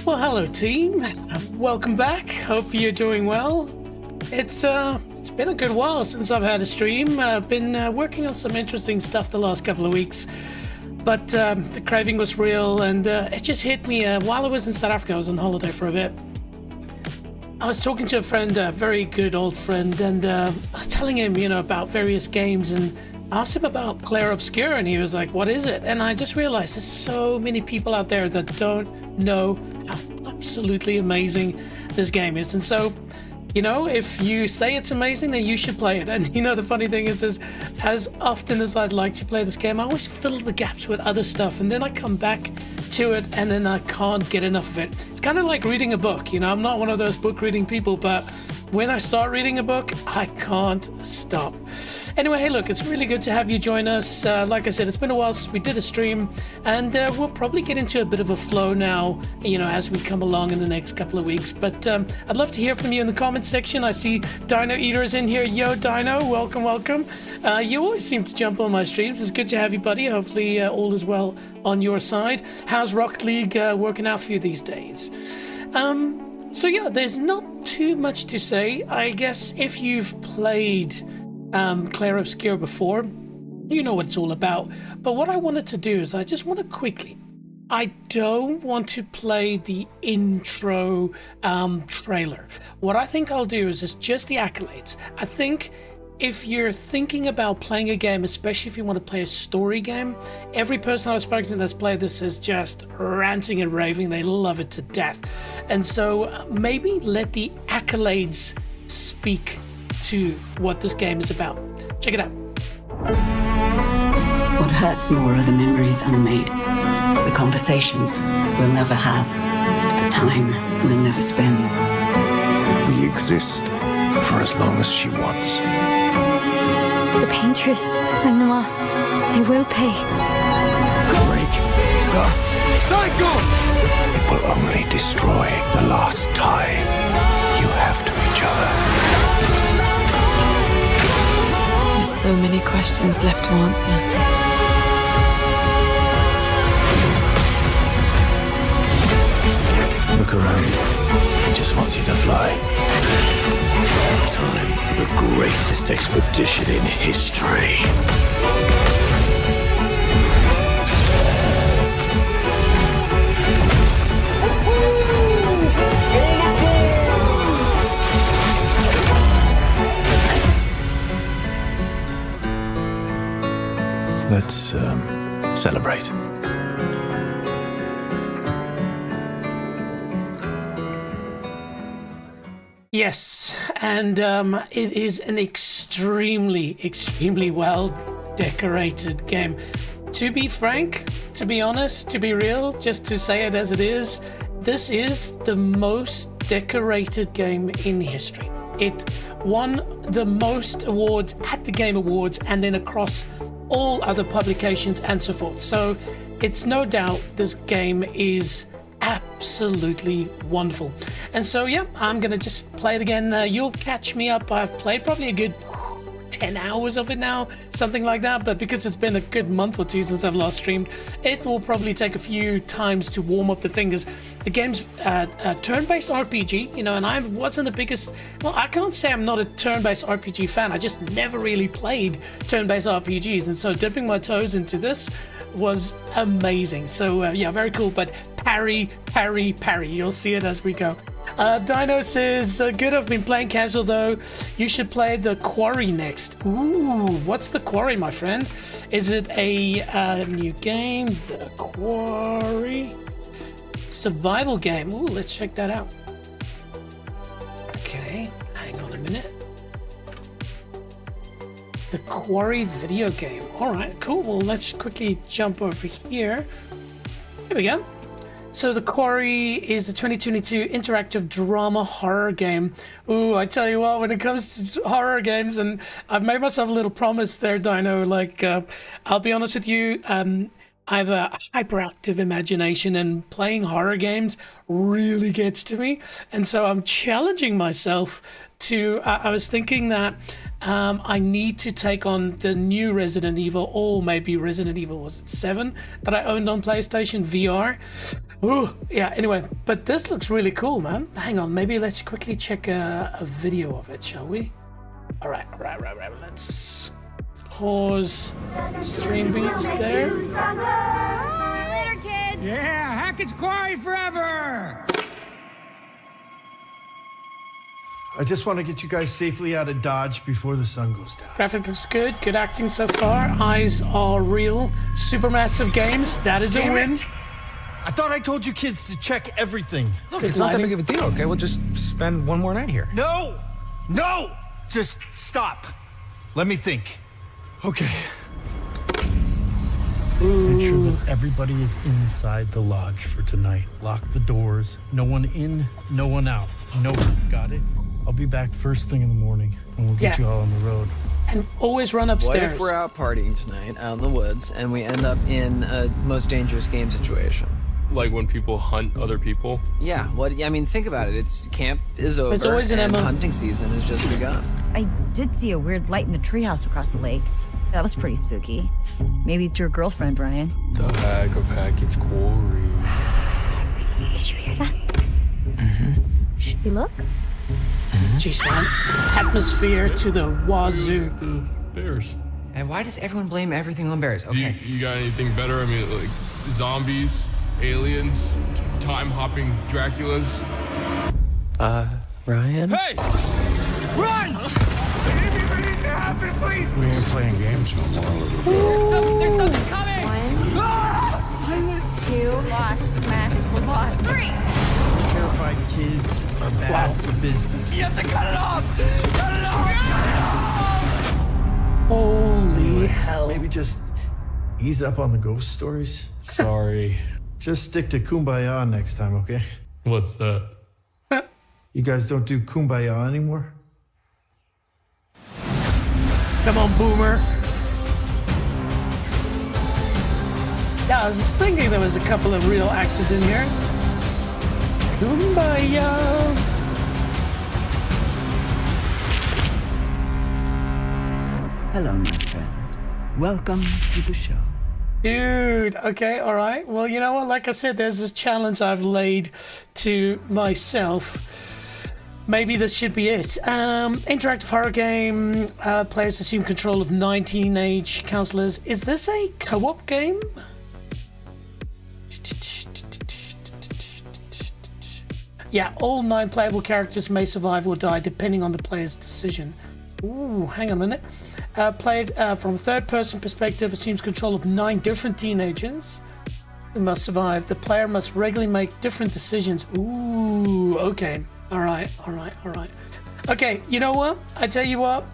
Well, hello team. Welcome back. Hope you're doing well. It's been a good while since I've had a stream. I've been working on some interesting stuff the last couple of weeks, but the craving was real, and it just hit me while I was in South Africa. I was on holiday for a bit. I was talking to a friend, a very good old friend, and I was telling him, about various games, and I asked him about Clair Obscur, and he was like, "What is it?" And I just realized there's so many people out there that don't know how absolutely amazing this game is. And so, if you say it's amazing, then you should play it. And the funny thing is as often as I'd like to play this game, I always fill the gaps with other stuff, and then I come back to it and then I can't get enough of it. It's kind of like reading a book. I'm not one of those book reading people, but when I start reading a book, I can't stop. Anyway, hey, look, it's really good to have you join us. Like I said, it's been a while since we did a stream, and we'll probably get into a bit of a flow now, as we come along in the next couple of weeks. But I'd love to hear from you in the comments section. I see Dino Eater's in here. Yo, Dino, welcome. You always seem to jump on my streams. It's good to have you, buddy. Hopefully all is well on your side. How's Rocket League working out for you these days? So yeah, there's not too much to say. I guess if you've played Clair Obscur before, you know what it's all about. But what I wanted to do is I just want to quickly, I don't want to play the intro trailer. What I think I'll do is just the accolades. I think if you're thinking about playing a game, especially if you want to play a story game, every person I've spoken to that's played this is just ranting and raving. They love it to death. And so maybe let the accolades speak to what this game is about. Check it out. What hurts more are the memories unmade, the conversations we'll never have, the time we'll never spend. We exist for as long as she wants. The paintress and Noir, they will pay. Break the cycle! It will only destroy the last tie you have to each other. There's so many questions left to answer. Look around. He just wants you to fly. Time for the greatest expedition in history. Let's celebrate. Yes, and it is an extremely well decorated game. To be frank, to be honest, to be real, just to say it as it is, this is the most decorated game in history. It won the most awards at the Game Awards and then across all other publications and so forth. So it's no doubt this game is absolutely wonderful. And so yeah, I'm gonna just play it again. You'll catch me up. I've played probably a good 10 hours of it now, something like that, but because it's been a good month or two since I've last streamed, it will probably take a few times to warm up the fingers. The game's a turn-based RPG, and I wasn't the biggest, well, I can't say I'm not a turn-based RPG fan. I just never really played turn-based RPGs, and so dipping my toes into this was amazing. So yeah, very cool. But parry, you'll see it as we go. Dino says, good, I've been playing casual though. You should play the Quarry next. Ooh, what's the Quarry, my friend? Is it a new game? The Quarry survival game. Ooh, let's check that out. Okay, hang on a minute. The Quarry video game. All right, cool. Well, let's quickly jump over here. Here we go. So The Quarry is a 2022 interactive drama horror game. Ooh, I tell you what, when it comes to horror games, and I've made myself a little promise there, Dino, I'll be honest with you, I have a hyperactive imagination, and playing horror games really gets to me. And so I'm challenging myself to, I was thinking that I need to take on the new Resident Evil, or maybe Resident Evil, was it 7, that I owned on PlayStation VR. Ooh, yeah, anyway, but this looks really cool, man. Hang on, maybe let's quickly check a video of it, shall we? All right. Let's pause stream beats there. Later, kids. Yeah, Hackett's Quarry forever! I just want to get you guys safely out of Dodge before the sun goes down. Graphic looks good, good acting so far. Eyes are real. Supermassive games, that is a win. I thought I told you kids to check everything. Look, Good it's not that lighting. big of a deal, okay? We'll just spend one more night here. No! Just stop. Let me think. Okay. Make sure that everybody is inside the lodge for tonight. Lock the doors. No one in, no one out. No one. Got it? I'll be back first thing in the morning, and we'll get Yeah. you all on the road. And always run What upstairs. if we're out partying tonight, out in the woods, and we end up in a most dangerous game situation? Like when people hunt other people. Yeah, I mean, think about it. Camp is over, It's always an and MO. hunting season has just begun. I did see a weird light in the treehouse across the lake. That was pretty spooky. Maybe it's your girlfriend, Brian. The heck of Hackett's Quarry. Did you hear that? Should we look? Jeez, man. Atmosphere to the wazoo. The bears. And why does everyone blame everything on bears? Do Okay. you got anything better? I mean, like zombies, aliens, time-hopping Draculas. Ryan? Hey! Run! Anything needs to happen, please! We ain't playing games no more. There's something coming! 2 lost, Max. We're lost. 3. Terrified kids are bad for business. You have to cut it off! Cut it off! Holy hell. Maybe just ease up on the ghost stories. Sorry. Just stick to Kumbaya next time, okay? What's that? You guys don't do Kumbaya anymore? Come on, Boomer. Yeah, I was thinking there was a couple of real actors in here. Kumbaya. Hello, my friend. Welcome to the show. Dude, okay, all right. Well, you know what? Like I said, there's this challenge I've laid to myself. Maybe this should be it. Interactive horror game. Players assume control of 9 teenage counselors. Is this a co-op game? Yeah, all 9 playable characters may survive or die depending on the player's decision. Ooh, hang on a minute. Played from a third-person perspective, assumes control of 9 different teenagers who must survive. The player must regularly make different decisions. Ooh, okay. All right. Okay, you know what? I tell you what,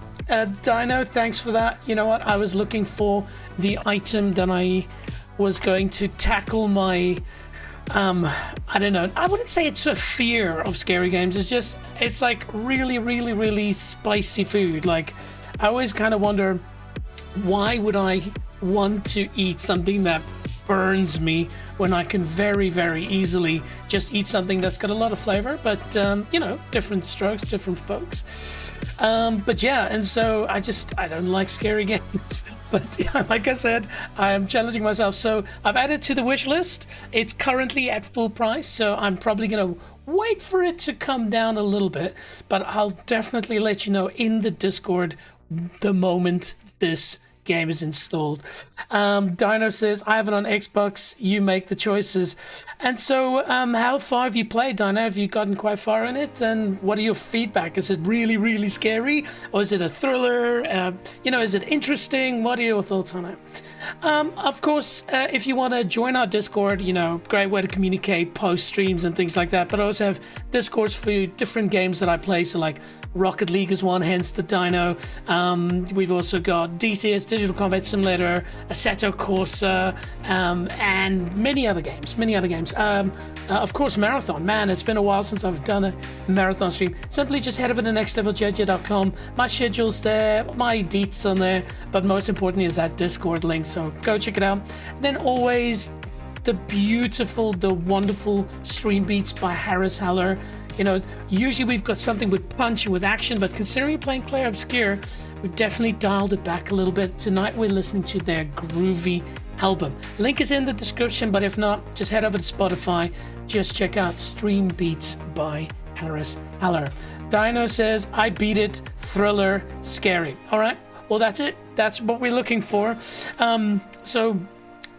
Dino, thanks for that. You know what? I was looking for the item that I was going to tackle my... I don't know. I wouldn't say it's a fear of scary games. It's like really, really, really spicy food. Like, I always kind of wonder, why would I want to eat something that burns me when I can very, very easily just eat something that's got a lot of flavor, but you know, different strokes, different folks. But yeah, and so I don't like scary games. But yeah, like I said, I am challenging myself. So I've added to the wish list. It's currently at full price, so I'm probably gonna wait for it to come down a little bit. But I'll definitely let you know in the Discord the moment this game is installed. Dino says, I have it on Xbox, you make the choices. And so how far have you played, Dino? Have you gotten quite far in it? And what are your feedback? Is it really, really scary? Or is it a thriller? Is it interesting? What are your thoughts on it? Of course, if you want to join our Discord, great way to communicate, post streams and things like that. But I also have Discords for different games that I play. So like Rocket League is one, hence the Dino. We've also got DCS, Digital Combat Simulator, Assetto Corsa, and many other games. Of course, Marathon. Man, it's been a while since I've done a marathon stream. Simply just head over to nextleveljj.com. My schedule's there, my deets on there, but most importantly is that Discord link. So go check it out. Then always the beautiful, the wonderful stream beats by Harris Heller. Usually we've got something with punch and with action, but considering you're playing Clair Obscur, we've definitely dialed it back a little bit. Tonight we're listening to their groovy album. Link is in the description, but if not, just head over to Spotify. Just check out Stream Beats by Harris Heller. Dino says, I beat it, thriller, scary. All right, well, that's it. That's what we're looking for. So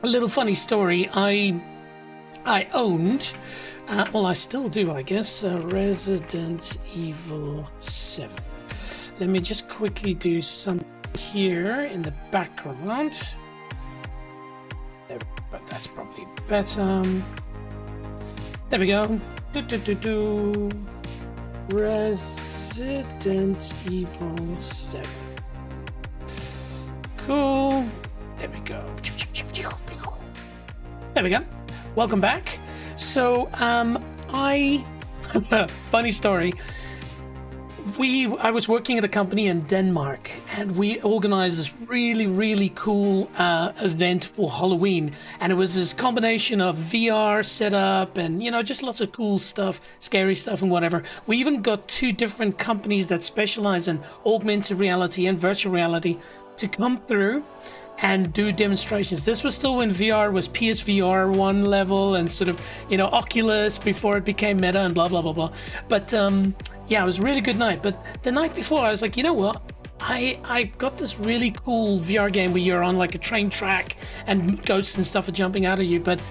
a little funny story. I owned, well, I still do, I guess, Resident Evil 7. Let me just quickly do something here in the background. But that's probably better. There we go. Resident Evil 7. Cool. There we go. There we go. Welcome back. So, funny story. I was working at a company in Denmark, and we organized this really cool event for Halloween, and it was this combination of VR setup and, you know, just lots of cool stuff, scary stuff and whatever. We even got 2 different companies that specialize in augmented reality and virtual reality to come through and do demonstrations. This was still when VR was PSVR 1 level and sort of, you know, Oculus before it became Meta and blah blah blah blah. But yeah, it was a really good night. But the night before, I was like, you know what, I got this really cool VR game where you're on like a train track and ghosts and stuff are jumping out of you, but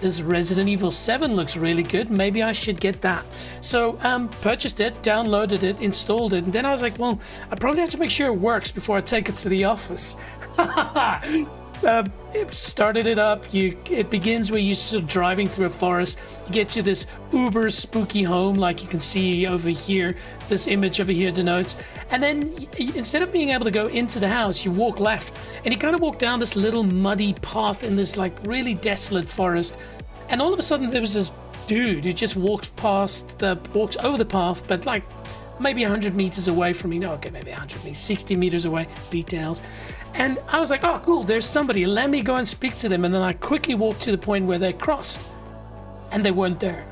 this Resident Evil 7 looks really good. Maybe I should get that. So purchased it, downloaded it, installed it, and then I was like, well, I probably have to make sure it works before I take it to the office. It started it up. It begins where you're sort of driving through a forest. You get to this uber spooky home, like you can see over here. This image over here denotes. And then instead of being able to go into the house, you walk left, and you kind of walk down this little muddy path in this like really desolate forest. And all of a sudden, there was this dude who just walks over the path, but like maybe 100 meters away from me. No, okay, maybe 100 meters, 60 meters away, details. And I was like, oh, cool, there's somebody. Let me go and speak to them. And then I quickly walked to the point where they crossed, and they weren't there.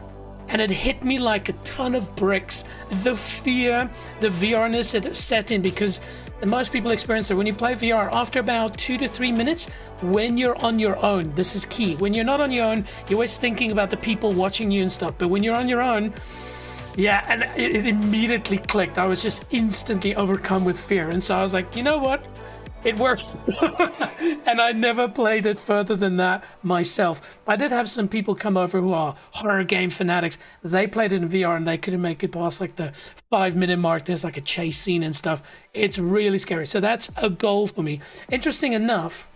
And it hit me like a ton of bricks. The fear, the VRness it set in, because most people experience it when you play VR after about 2 to 3 minutes. When you're on your own, this is key. When you're not on your own, you're always thinking about the people watching you and stuff. But when you're on your own, yeah, and it immediately clicked. I was just instantly overcome with fear. And so I was like, you know what? It works. And I never played it further than that myself. I did have some people come over who are horror game fanatics. They played it in VR and they couldn't make it past like the 5-minute mark. There's like a chase scene and stuff. It's really scary. So that's a goal for me. Interesting enough,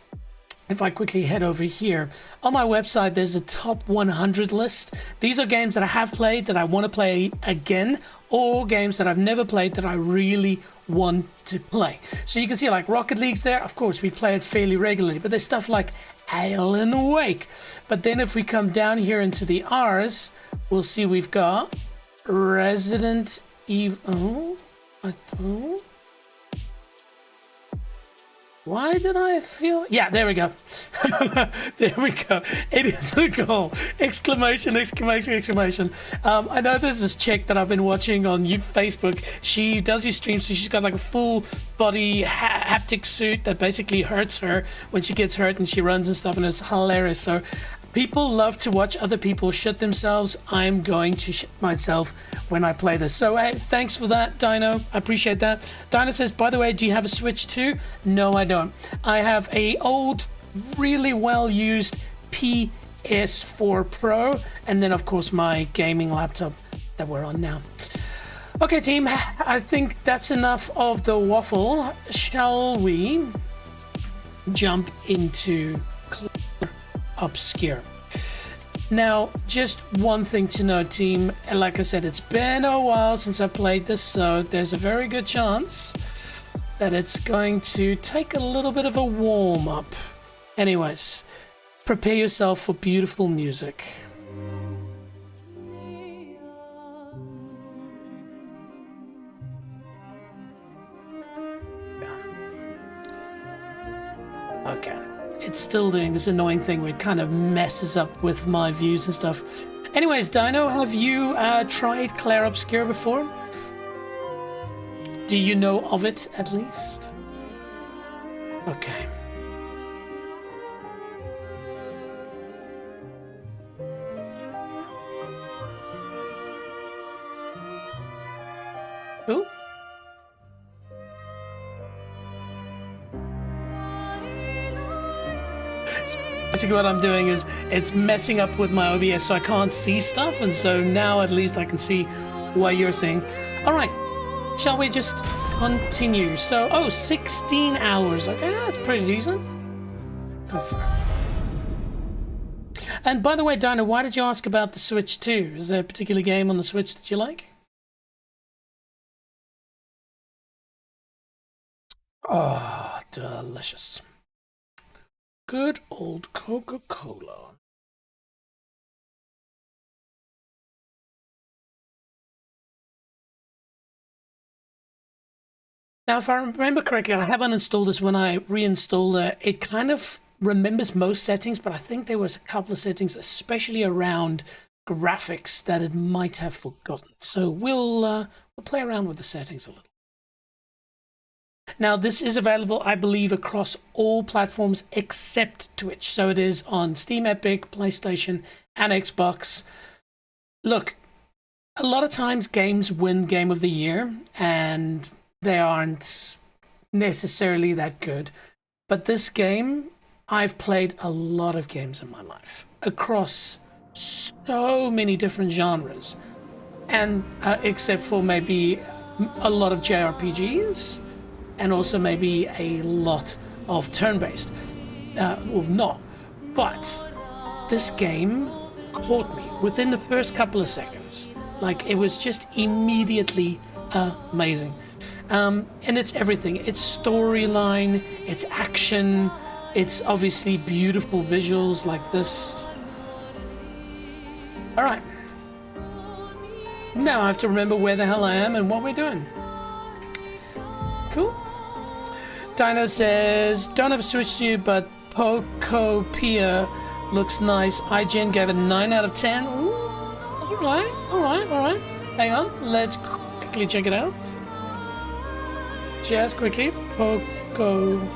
if I quickly head over here, on my website, there's a top 100 list. These are games that I have played that I want to play again, or games that I've never played that I really want to play. So you can see like Rocket League's there. Of course, we play it fairly regularly, but there's stuff like Alan Wake. But then if we come down here into the R's, we'll see we've got Resident Evil. Why did I feel? Yeah, there we go. There we go. It is a goal. Exclamation, exclamation, exclamation. I know there's this chick that I've been watching on Facebook. She does these streams, so she's got like a full body haptic suit that basically hurts her when she gets hurt and she runs and stuff, and it's hilarious. So people love to watch other people shit themselves. I'm going to shit myself when I play this. So hey, thanks for that, Dino. I appreciate that. Dino says, by the way, do you have a Switch too? No, I don't. I have a old, really well-used PS4 Pro, and then of course my gaming laptop that we're on now. Okay, team, I think that's enough of the waffle. Shall we jump into Clair Obscur? Now, just one thing to note, team. Like I said, it's been a while since I played this, so there's a very good chance that it's going to take a little bit of a warm-up. Anyways, prepare yourself for beautiful music. Okay. It's still doing this annoying thing where it kind of messes up with my views and stuff. Anyways, Dino, have you tried Clair Obscur before? Do you know of it, at least? Okay. basically what I'm doing is it's messing up with my OBS so I can't see stuff, and so now at least I can see what you're seeing. All right, shall we just continue? So, 16 hours. Okay, that's pretty decent. Confirm. And by the way, Dino, why did you ask about the Switch 2? Is there a particular game on the Switch that you like? Oh, delicious. Good old Coca-Cola. Now, if I remember correctly, I have uninstalled this when I reinstalled it. It kind of remembers most settings, but I think there was a couple of settings, especially around graphics, that it might have forgotten. So we'll play around with the settings a little. Now, this is available, I believe, across all platforms except Twitch. So it is on Steam, Epic, PlayStation, and Xbox. Look, a lot of times games win Game of the Year, and they aren't necessarily that good. But this game, I've played a lot of games in my life across so many different genres, and except for maybe a lot of JRPGs, and also maybe a lot of turn-based, or not. But this game caught me within the first couple of seconds. Like, it was just immediately amazing. And it's everything. It's storyline, it's action, it's obviously beautiful visuals like this. All right. Now I have to remember where the hell I am and what we're doing. Cool. Dino says, don't have a Switch to you, but Pokopia looks nice. IGN gave it a 9 out of 10. Ooh, all right. Hang on, let's quickly check it out. Just quickly, Pokopia.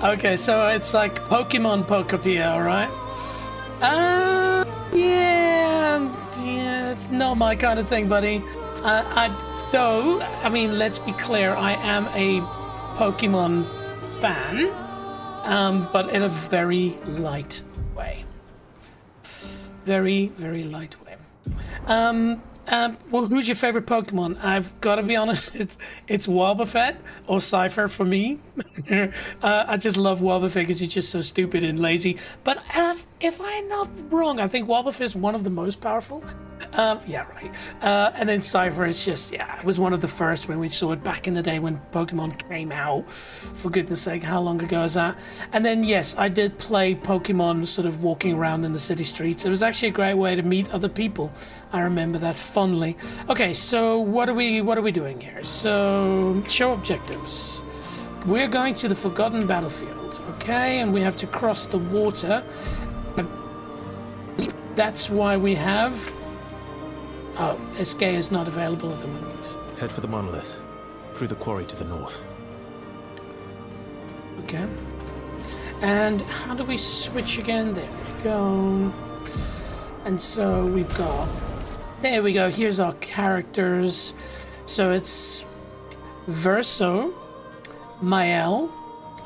Okay, so it's like Pokemon Pokopia, all right? Yeah, it's not my kind of thing, buddy. Though, I mean, let's be clear, I am a Pokemon fan, but in a very light way. Very, very light way. Well, who's your favorite Pokemon? I've got to be honest, it's Wobbuffet or Cypher for me. I just love Wobbuffet because he's just so stupid and lazy. But if I'm not wrong, I think Wobbuffet is one of the most powerful. Yeah, right. And then Cypher is just, yeah, it was one of the first when we saw it back in the day when Pokemon came out. For goodness sake, how long ago is that? And then, yes, I did play Pokemon sort of walking around in the city streets. It was actually a great way to meet other people. I remember that fondly. Okay, so what are we doing here? So, show objectives. We're going to the Forgotten Battlefield, okay? And we have to cross the water. That's why we have... Oh, SK is not available at the moment. Head for the monolith. Through the quarry to the north. Okay. And how do we switch again? There we go. And so we've got... There we go. Here's our characters. So it's Verso, Mael,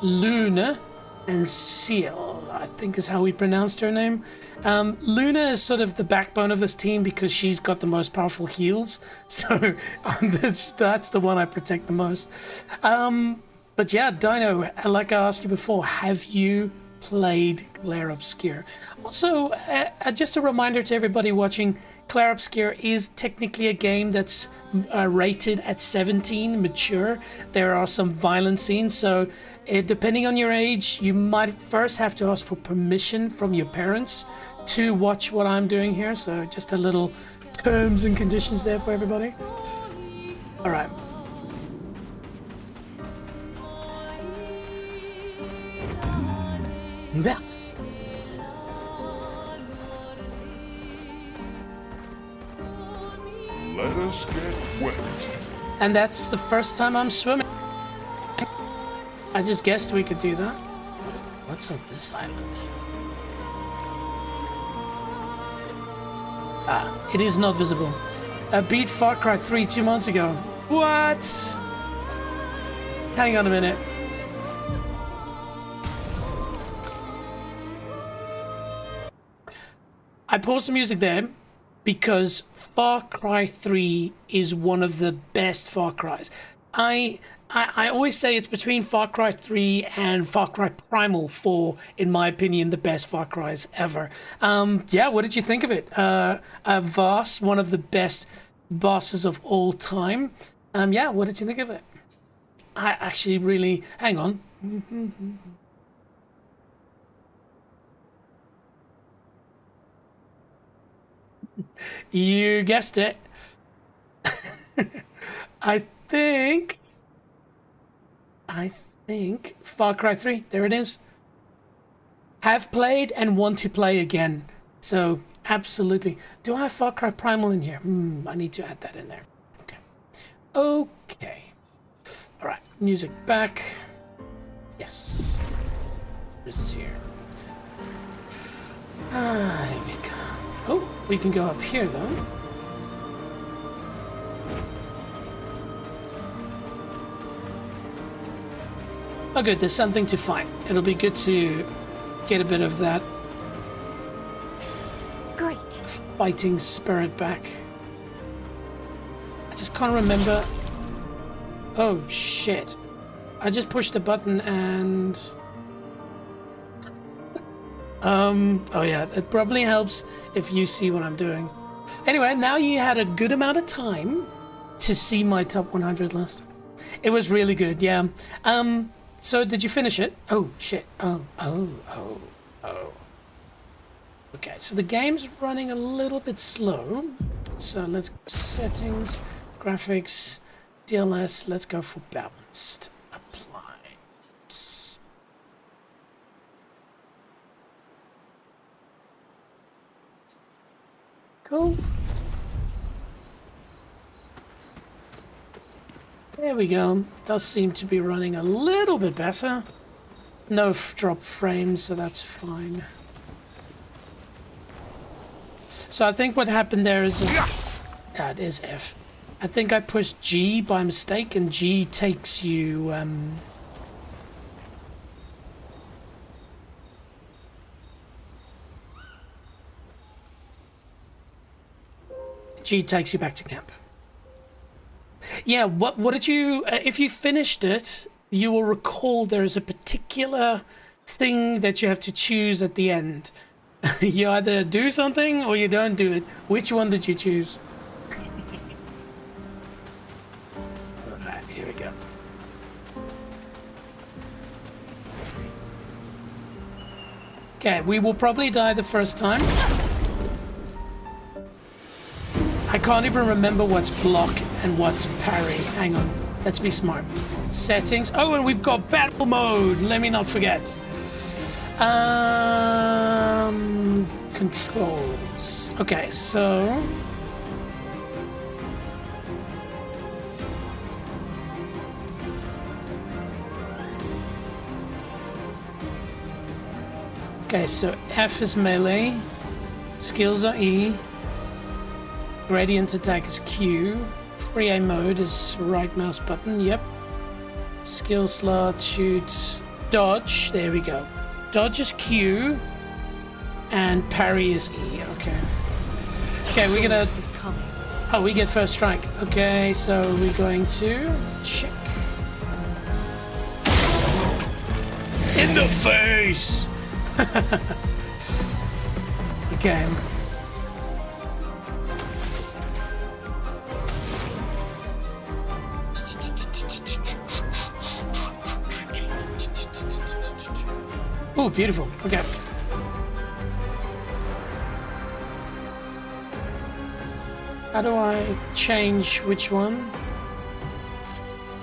Luna, and Seal, I think is how we pronounced her name. Luna is sort of the backbone of this team because she's got the most powerful heals. So that's the one I protect the most. But yeah, Dino, like I asked you before, have you played Clair Obscur? Also, just a reminder to everybody watching, Clair Obscur is technically a game that's rated at 17, mature. There are some violent scenes, so depending on your age, you might first have to ask for permission from your parents to watch what I'm doing here. So just a little terms and conditions there for everybody. All right. That. Let us get wet. And that's the first time I'm swimming. I just guessed we could do that. What's on this island? Ah, it is not visible. I beat Far Cry 3 2 months ago. What? Hang on a minute. I paused the music there because Far Cry 3 is one of the best Far Cries. I always say it's between Far Cry 3 and Far Cry Primal 4, in my opinion, the best Far Cries ever. Yeah, what did you think of it? Voss, one of the best bosses of all time. Yeah, what did you think of it? I actually really... Hang on. You guessed it. I think Far Cry 3, there it is. Have played and want to play again. So, absolutely. Do I have Far Cry Primal in here? I need to add that in there. Okay. Okay. Alright, music back. Yes. This here. There we go. Oh, we can go up here though. Oh good, there's something to fight. It'll be good to get a bit of that Great. fighting spirit back. I just can't remember. Oh shit. I just pushed the button and... oh yeah, it probably helps if you see what I'm doing. Anyway, now you had a good amount of time to see my top 100 list. It was really good, yeah. So did you finish it? Oh shit. Oh. Okay, so the game's running a little bit slow. So let's go settings, graphics, DLS, let's go for balanced. Apply. Cool. There we go. Does seem to be running a little bit better. No drop frames, so that's fine. So I think what happened there is... That is F. I think I pushed G by mistake, and G takes you... G takes you back to camp. Yeah, what did you... if you finished it, you will recall there is a particular thing that you have to choose at the end. You either do something or you don't do it. Which one did you choose? Alright, here we go. Okay, we will probably die the first time. I can't even remember what's block and what's parry. Hang on, let's be smart. Settings. Oh, and we've got battle mode. Let me not forget. Controls. Okay, so... Okay, so F is melee. Skills are E. Gradient attack is Q. Free aim mode is right mouse button, yep. Skill slot, shoot, dodge, there we go. Dodge is Q, and parry is E, okay. Okay, we're gonna... Oh, we get first strike. Okay, so we're going to check. In the face! Okay. Oh, beautiful. Okay. How do I change which one?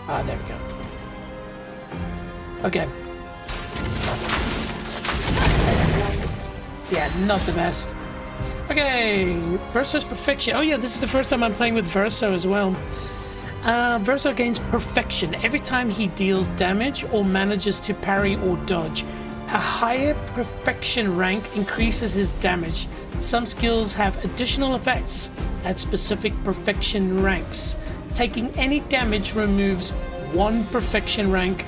Ah, there we go. Okay. Yeah, not the best. Okay, Verso's Perfection. Oh yeah, this is the first time I'm playing with Verso as well. Verso gains Perfection every time he deals damage or manages to parry or dodge. A higher perfection rank increases his damage. Some skills have additional effects at specific perfection ranks. Taking any damage removes 1 perfection rank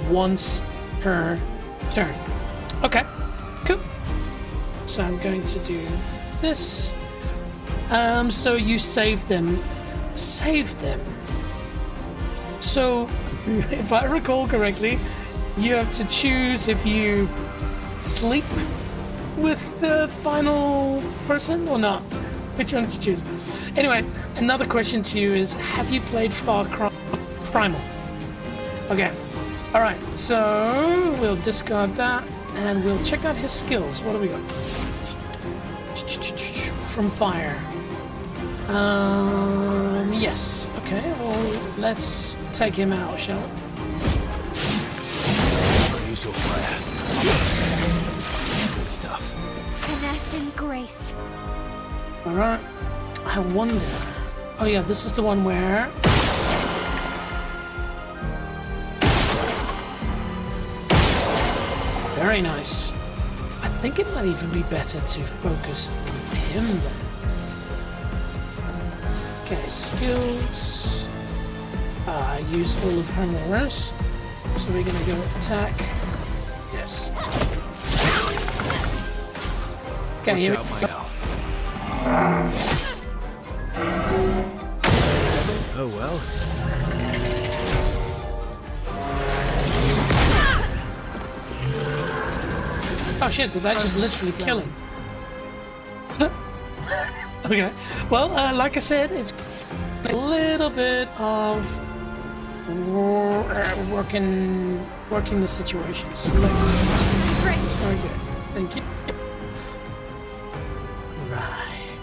once per turn. Okay, cool. So I'm going to do this. So you save them. Save them. So, if I recall correctly, you have to choose if you sleep with the final person or not. Which one did you choose? Anyway, another question to you is, have you played Far Cry Primal? Okay. Alright, so we'll discard that and we'll check out his skills. What do we got? From fire. Yes. Okay, well, let's take him out, shall we? Use your fire. Good stuff. Finesse and grace. Alright. I wonder. Oh yeah, this is the one where very nice. I think it might even be better to focus him then. Okay, skills. Use all of her mores. So we're gonna go attack. Yes. Okay, Watch here out, we my go. gal. Oh well. Oh shit, did that just literally kill him? Okay, well, like I said, it's a little bit of working the situations. Great. Very good. Thank you. Right.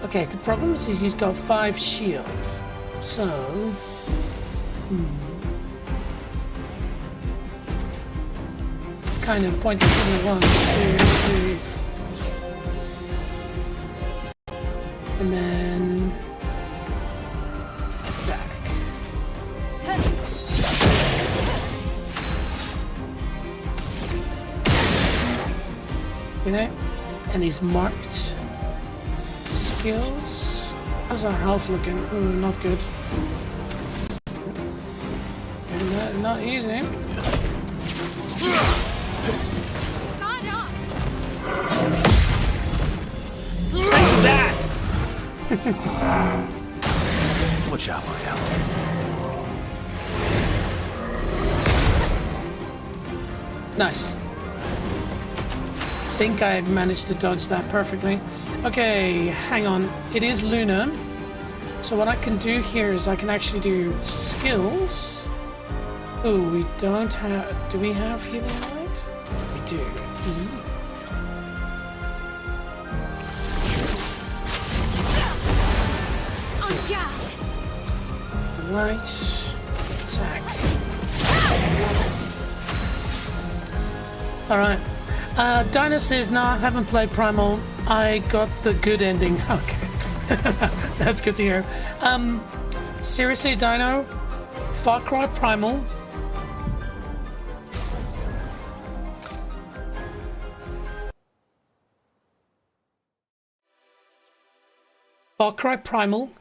Okay, the problem is he's got 5 shield. So... It's kind of pointless in the 1, 2, 3... And then attack. You know, and he's marked skills. How's our health looking? Ooh, not good. And not easy. Take that! Watch out, my gal. Nice. I think I managed to dodge that perfectly. Okay, hang on. It is Luna. So what I can do here is I can actually do skills. Oh, we don't have... Do we have healing light? We do. Right. Attack. Alright. Dino says, no, I haven't played Primal. I got the good ending. Okay. That's good to hear. Seriously, Dino? Far Cry Primal? Far Cry Primal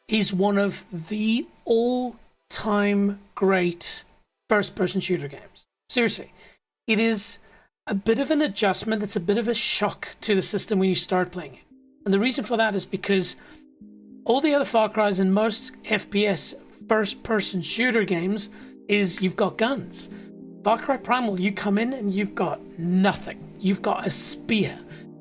is one of the all-time great first-person shooter games. Seriously, it is a bit of an adjustment. It's a bit of a shock to the system when you start playing it. And the reason for that is because all the other Far Cry's and most FPS first-person shooter games is you've got guns. Far Cry Primal, you come in and you've got nothing. You've got a spear.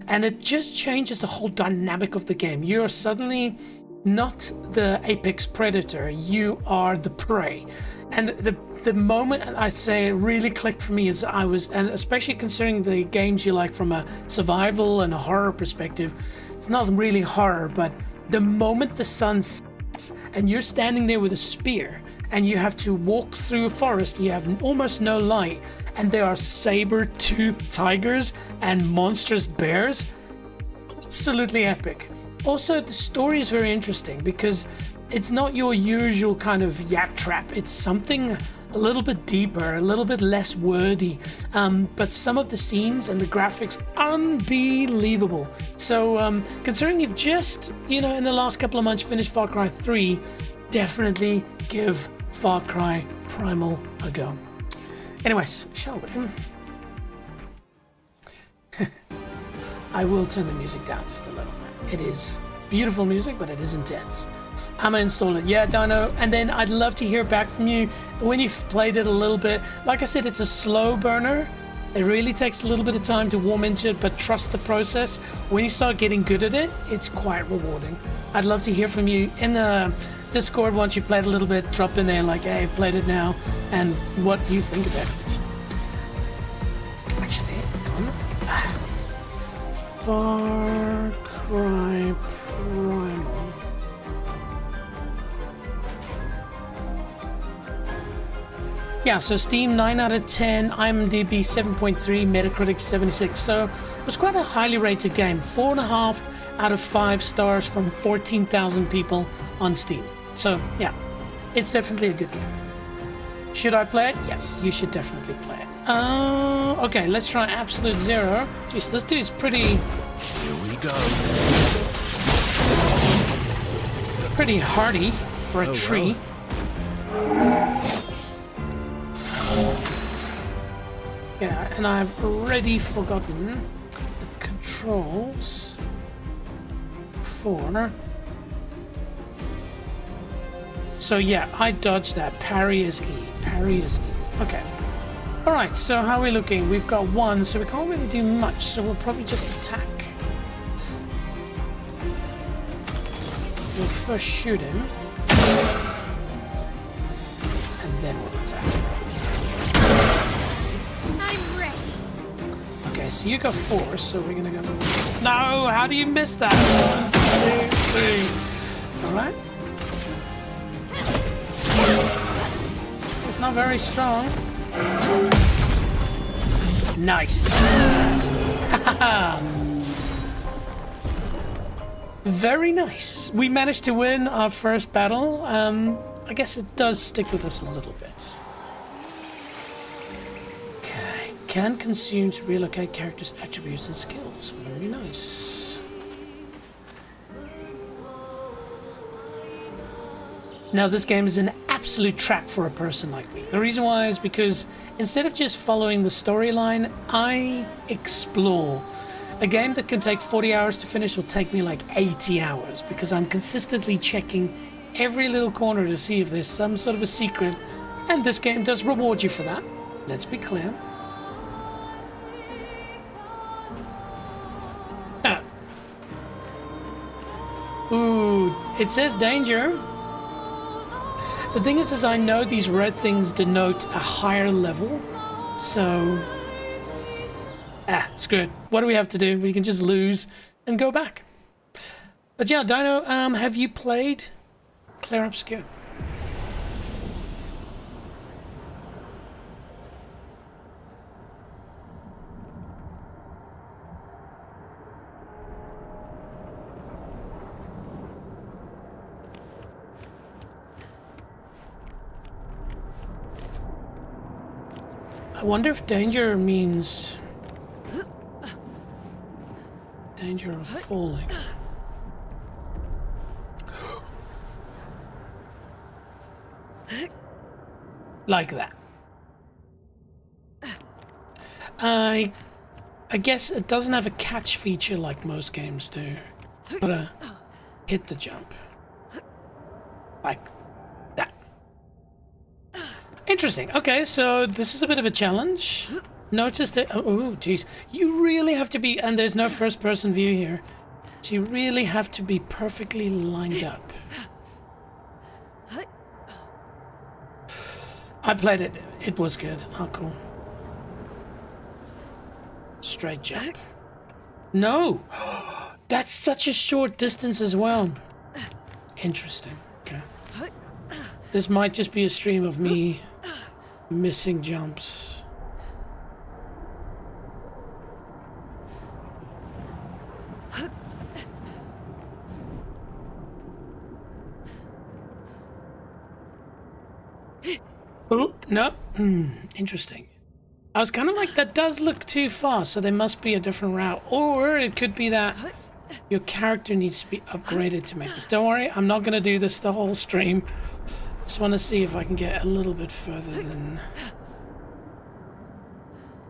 And it just changes the whole dynamic of the game. You're suddenly not the apex predator, you are the prey. And the moment I say it really clicked for me is and especially considering the games you like from a survival and a horror perspective, it's not really horror, but the moment the sun sets and you're standing there with a spear and you have to walk through a forest, you have almost no light, and there are saber-toothed tigers and monstrous bears, absolutely epic. Also, the story is very interesting because it's not your usual kind of yak trap. It's something a little bit deeper, a little bit less wordy, but some of the scenes and the graphics, unbelievable. So considering you've just, in the last couple of months finished Far Cry 3, definitely give Far Cry Primal a go. Anyways, shall we? I will turn the music down just a little bit. It is beautiful music, but it is intense. I'm gonna install it. Yeah, Dino. And then I'd love to hear back from you when you've played it a little bit. Like I said, it's a slow burner. It really takes a little bit of time to warm into it, but trust the process. When you start getting good at it, it's quite rewarding. I'd love to hear from you in the Discord once you've played a little bit. Drop in there like, hey, I've played it now, and what you think of it. Actually, come on. Far Cry Primal. Yeah, so Steam 9 out of 10, IMDb 7.3, Metacritic 76. So it was quite a highly rated game. 4.5 out of 5 stars from 14,000 people on Steam. So yeah, it's definitely a good game. Should I play it? Yes, you should definitely play it. Okay, let's try Absolute Zero. Jeez, this dude's pretty... Here we go. Pretty hardy for a tree. Yeah, and I've already forgotten the controls for... So yeah, I dodged that. Parry is E. Parry is E. Okay. Alright, so how are we looking? We've got 1, so we can't really do much, so we'll probably just attack. We'll first shoot him. And then we'll attack him. I'm ready. Okay, so you got 4, so we're gonna go... No! How do you miss that? 1, 2, 3. Alright. It's not very strong. Nice. Very nice. We managed to win our first battle. I guess it does stick with us a little bit. Okay. Can consume to relocate characters' attributes and skills. Very nice. Now this game is an absolute trap for a person like me. The reason why is because instead of just following the storyline, I explore. A game that can take 40 hours to finish will take me like 80 hours because I'm consistently checking every little corner to see if there's some sort of a secret, and this game does reward you for that. Let's be clear. Ooh, it says danger. The thing is I know these red things denote a higher level, so... screw it. What do we have to do? We can just lose and go back. But yeah, Dino, have you played Clair Obscur? I wonder if danger means danger of falling. Like that. I guess it doesn't have a catch feature like most games do. But hit the jump. Like that. Interesting. Okay, so this is a bit of a challenge. Notice that... Oh, geez. You really have to be... And there's no first-person view here. So you really have to be perfectly lined up. I played it. It was good. Oh, cool. Straight jump. No! That's such a short distance as well. Interesting. Okay. This might just be a stream of me missing jumps. Oh, Nope. Interesting. I was kind of like, that does look too far, so there must be a different route. Or it could be that your character needs to be upgraded to make this. Don't worry, I'm not going to do this the whole stream. Just want to see if I can get a little bit further than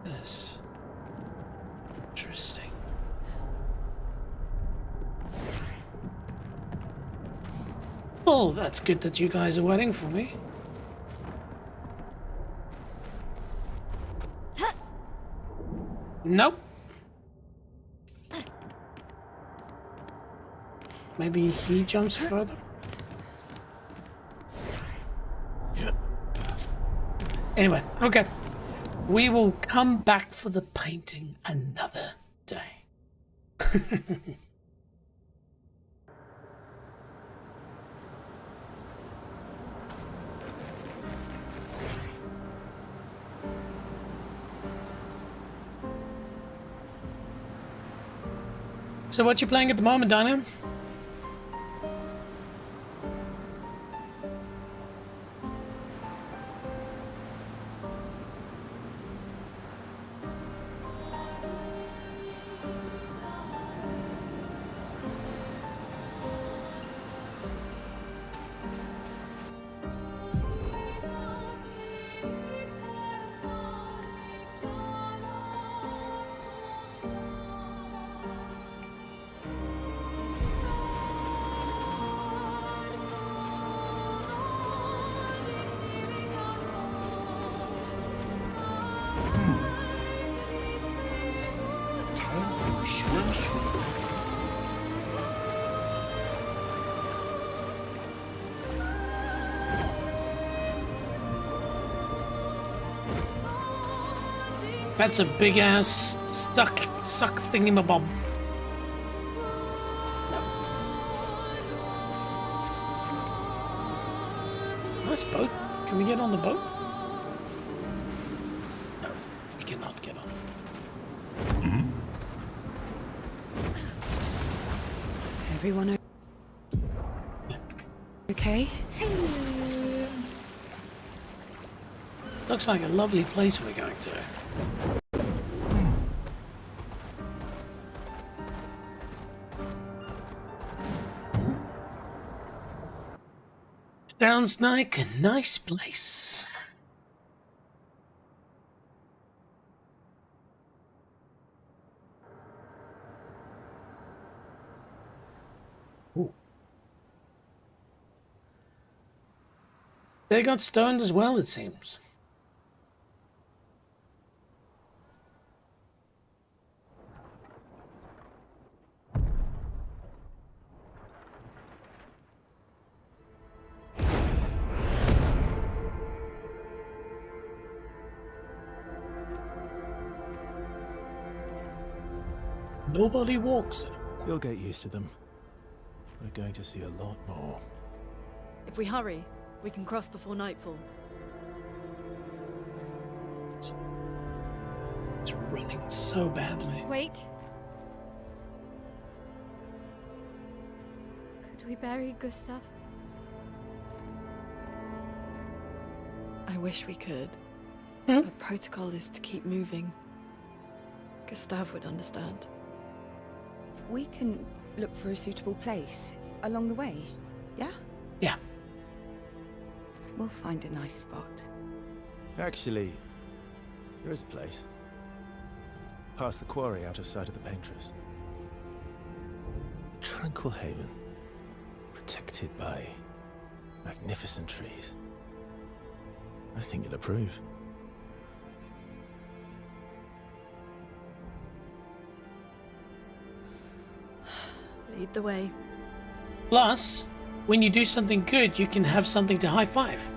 this. Interesting. Oh, that's good that you guys are waiting for me. Nope. Maybe he jumps further. Anyway, okay. We will come back for the painting another day. So what you playing at the moment, Daniel? That's a big ass stuck thingamabob. No. Nice boat. Can we get on the boat? No, we cannot get on. Everyone okay? Looks like a lovely place we're going to. Sounds like a nice place. Ooh. They got stoned as well, it seems. Nobody walks. You'll get used to them. We're going to see a lot more. If we hurry, we can cross before nightfall. It's running so badly. Wait. Could we bury Gustav? I wish we could. Hmm? But protocol is to keep moving. Gustav would understand. We can look for a suitable place along the way, yeah? Yeah. We'll find a nice spot. Actually, there is a place. Past the quarry, out of sight of the paintress. A tranquil haven, protected by magnificent trees. I think you'll approve. Lead the way. Plus, when you do something good, you can have something to high five.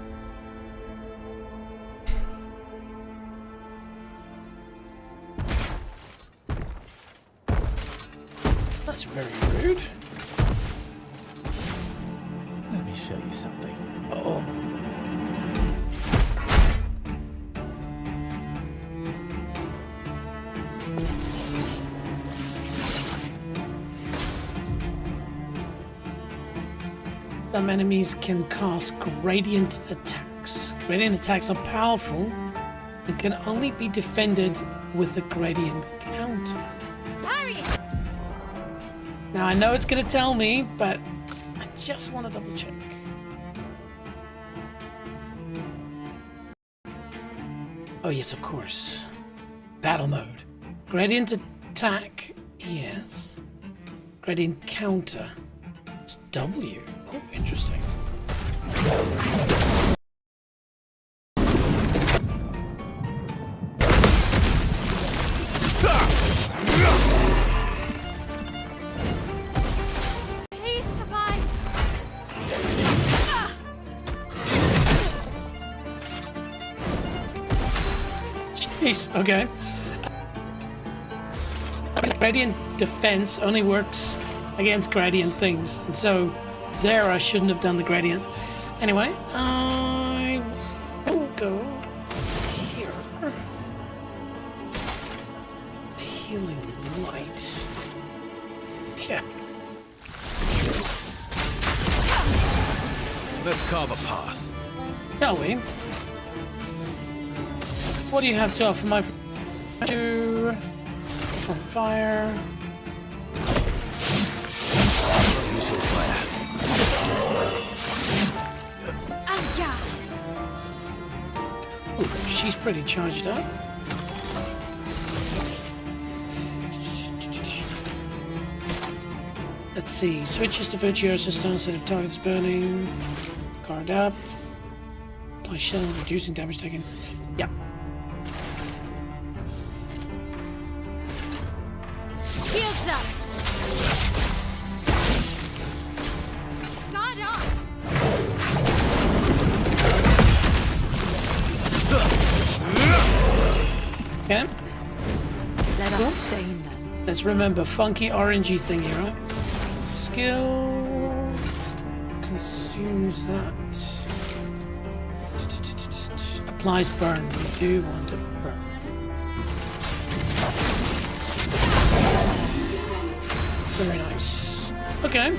That's very rude. Let me show you something. Uh-oh. Some enemies can cast gradient attacks. Gradient attacks are powerful and can only be defended with the gradient counter. Parry! Now I know it's gonna tell me, but I just want to double check. Oh yes, of course. Battle mode. Gradient attack, yes. Gradient counter. It's W. Oh, interesting. Please survive. Jeez, okay. Gradient defense only works against gradient things, and so there I shouldn't have done the gradient. Anyway, I will go here. Healing light. Yeah. Let's carve a path. Shall we? What do you have to offer, my friend? From fire. Useful fire. Ooh, she's pretty charged up. Let's see. Switches to Virtuoso style instead of targets burning. Guard up. Apply shell, reducing damage taken. Yep. Shields up. Guard up. Okay. Let Cool. us stain them. Let's remember funky orangey thingy, right? Skill consumes that. Applies burn. We do want to burn. Very nice. Okay.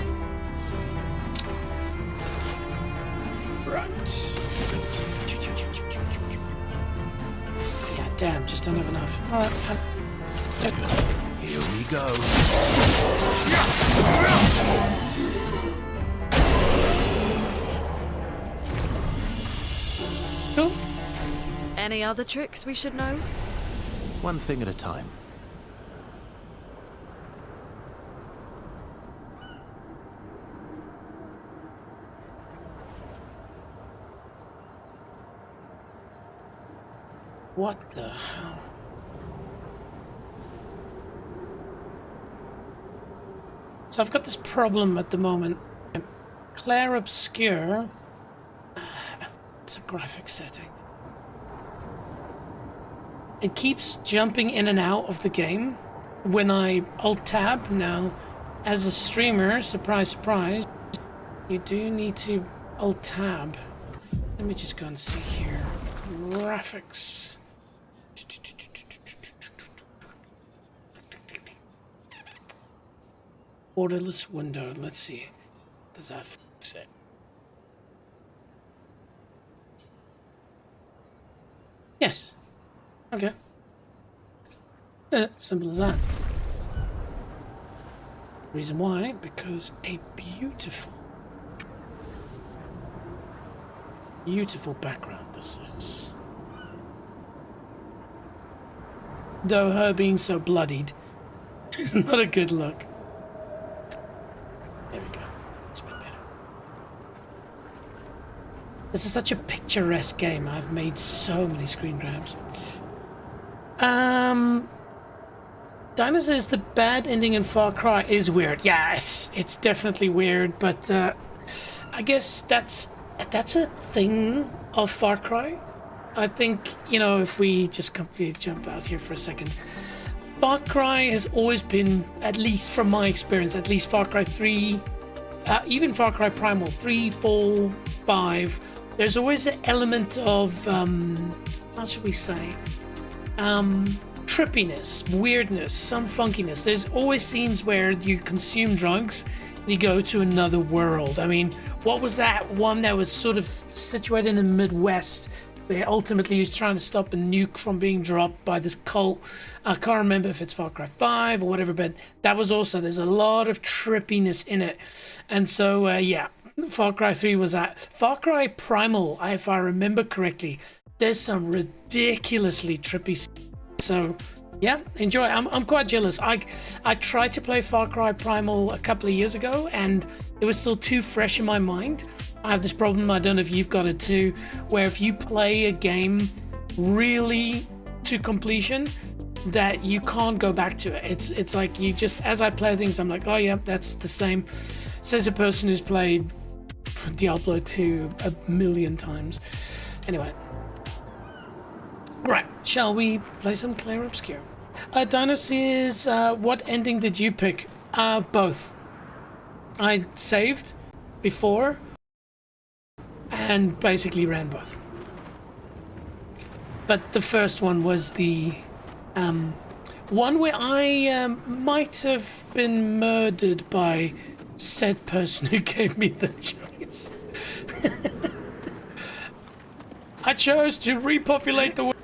Right. Yeah, damn, just don't have enough. Alright. Here we go. Cool. Any other tricks we should know? One thing at a time. What the hell? So I've got this problem at the moment. Clair Obscur. It's a graphic setting. It keeps jumping in and out of the game when I Alt-Tab. Now, as a streamer, surprise, surprise, you do need to Alt-Tab. Let me just go and see here. Graphics. Borderless window. Let's see. Does that fix it? Yes. Okay. Simple as that. Reason why? Because a beautiful background this is. Though her being so bloodied is not a good look. There we go. That's a bit better. This is such a picturesque game. I've made so many screen grabs. Dinah says the bad ending in Far Cry is weird. Yeah, it's definitely weird, but I guess that's a thing of Far Cry. I think, you know, if we just completely jump out here for a second, Far Cry has always been, at least from my experience, at least Far Cry 3, even Far Cry Primal 3, 4, 5, there's always an element of, how should we say, trippiness, weirdness, some funkiness. There's always scenes where you consume drugs You go to another world. I mean, what was that one that was sort of situated in the Midwest, where ultimately he was trying to stop a nuke from being dropped by this cult? I can't remember if it's Far Cry 5 or whatever, but that was also, there's a lot of trippiness in it. And so, yeah, Far Cry 3 was that. Far Cry Primal, if I remember correctly, there's some ridiculously trippy scenes. So yeah, enjoy. I'm quite jealous. I tried to play Far Cry Primal a couple of years ago, and it was still too fresh in my mind. I have this problem, I don't know if you've got it too, where if you play a game really to completion, that you can't go back to it. It's like you just, as I play things, I'm like, oh yeah, that's the same. Says a person who's played Diablo 2 a million times. Anyway. Right, shall we play some Clair Obscur? Dino says, what ending did you pick? Both. I saved before and basically ran both. But the first one was the one where I might have been murdered by said person who gave me the choice. I chose to repopulate the world.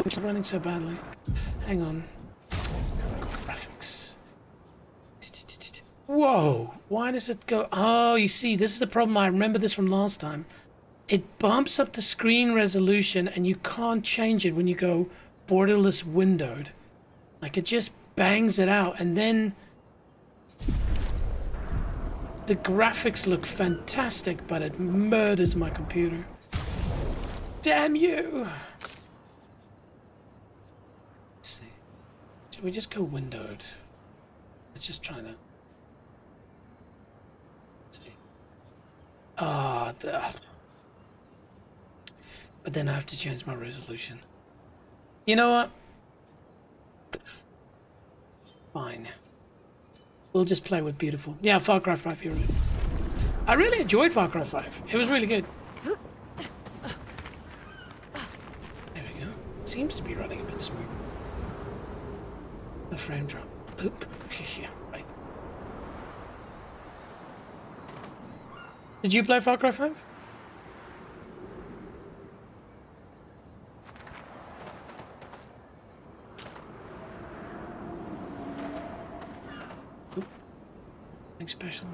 It's running so badly. Hang on. Graphics. Whoa! Why does it go? Oh, you see, this is the problem. I remember this from last time. It bumps up the screen resolution, and you can't change it when you go borderless windowed. Like, it just bangs it out, and then the graphics look fantastic, but it murders my computer. Damn you! Should we just go windowed? Let's just try that. Let's see. But then I have to change my resolution. You know what? Fine. We'll just play with beautiful. Yeah, Far Cry 5, you're right. I really enjoyed Far Cry 5. It was really good. There we go. Seems to be running a bit smooth. The frame drop. Oop. Yeah, right. Did you play Far Cry 5? Oop. Nothing special.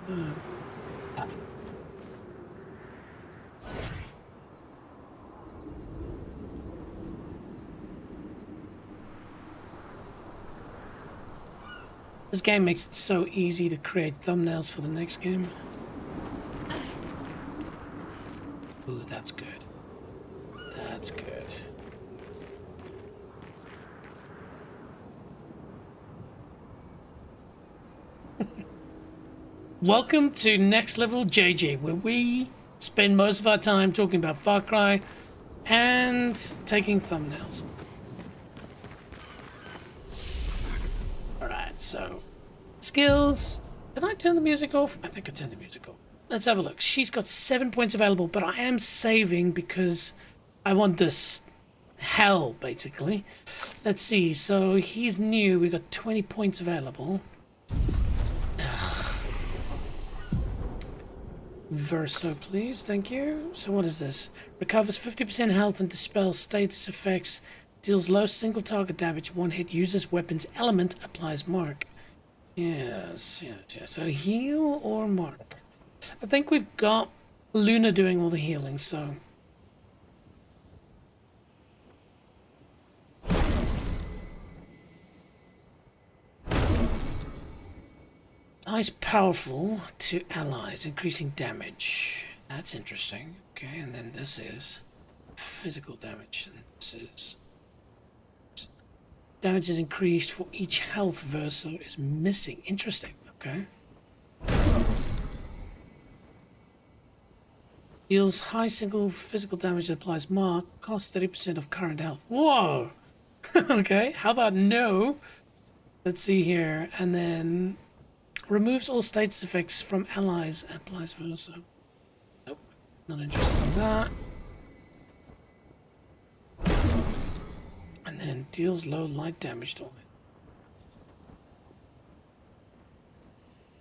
This game makes it so easy to create thumbnails for the next game. Ooh, that's good. That's good. Welcome to Next Level JJ, where we spend most of our time talking about Far Cry and taking thumbnails. Alright, so skills. Did I turn the music off? I think I turned the music off. Let's have a look. She's got 7 points available, but I am saving because I want this hell, basically. Let's see. So he's new. We got 20 points available. Verso, please. Thank you. So what is this? Recovers 50% health and dispels status effects. Deals low single target damage. One hit. Uses weapons element. Applies mark. Yes. So heal or mark? I think we've got Luna doing all the healing, so... Applies powerful to allies, increasing damage. That's interesting. Okay, and then this is physical damage. And this is... Damage is increased for each health verso is missing. Interesting. Okay. Deals high single physical damage that applies mark. Costs 30% of current health. Whoa! Okay, how about no? Let's see here. And then removes all status effects from allies and applies verso. Nope, not interested in that. And then deals low light damage to all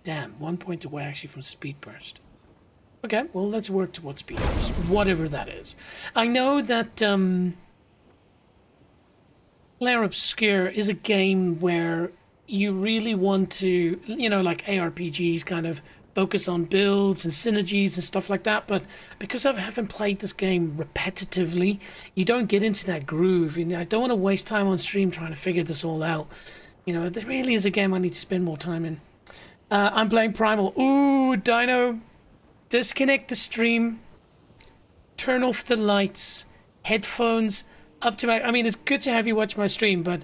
Damn, 1 point away actually from speed burst. Okay, well, let's work towards speed burst, whatever that is. I know that Clair Obscur is a game where you really want to, you know, like ARPGs, kind of focus on builds and synergies and stuff like that. But because I haven't played this game repetitively, you don't get into that groove. And I don't want to waste time on stream trying to figure this all out. You know, there really is a game I need to spend more time in. I'm playing Primal. Ooh, Dino. Disconnect the stream. Turn off the lights. Headphones up to my... I mean, it's good to have you watch my stream, but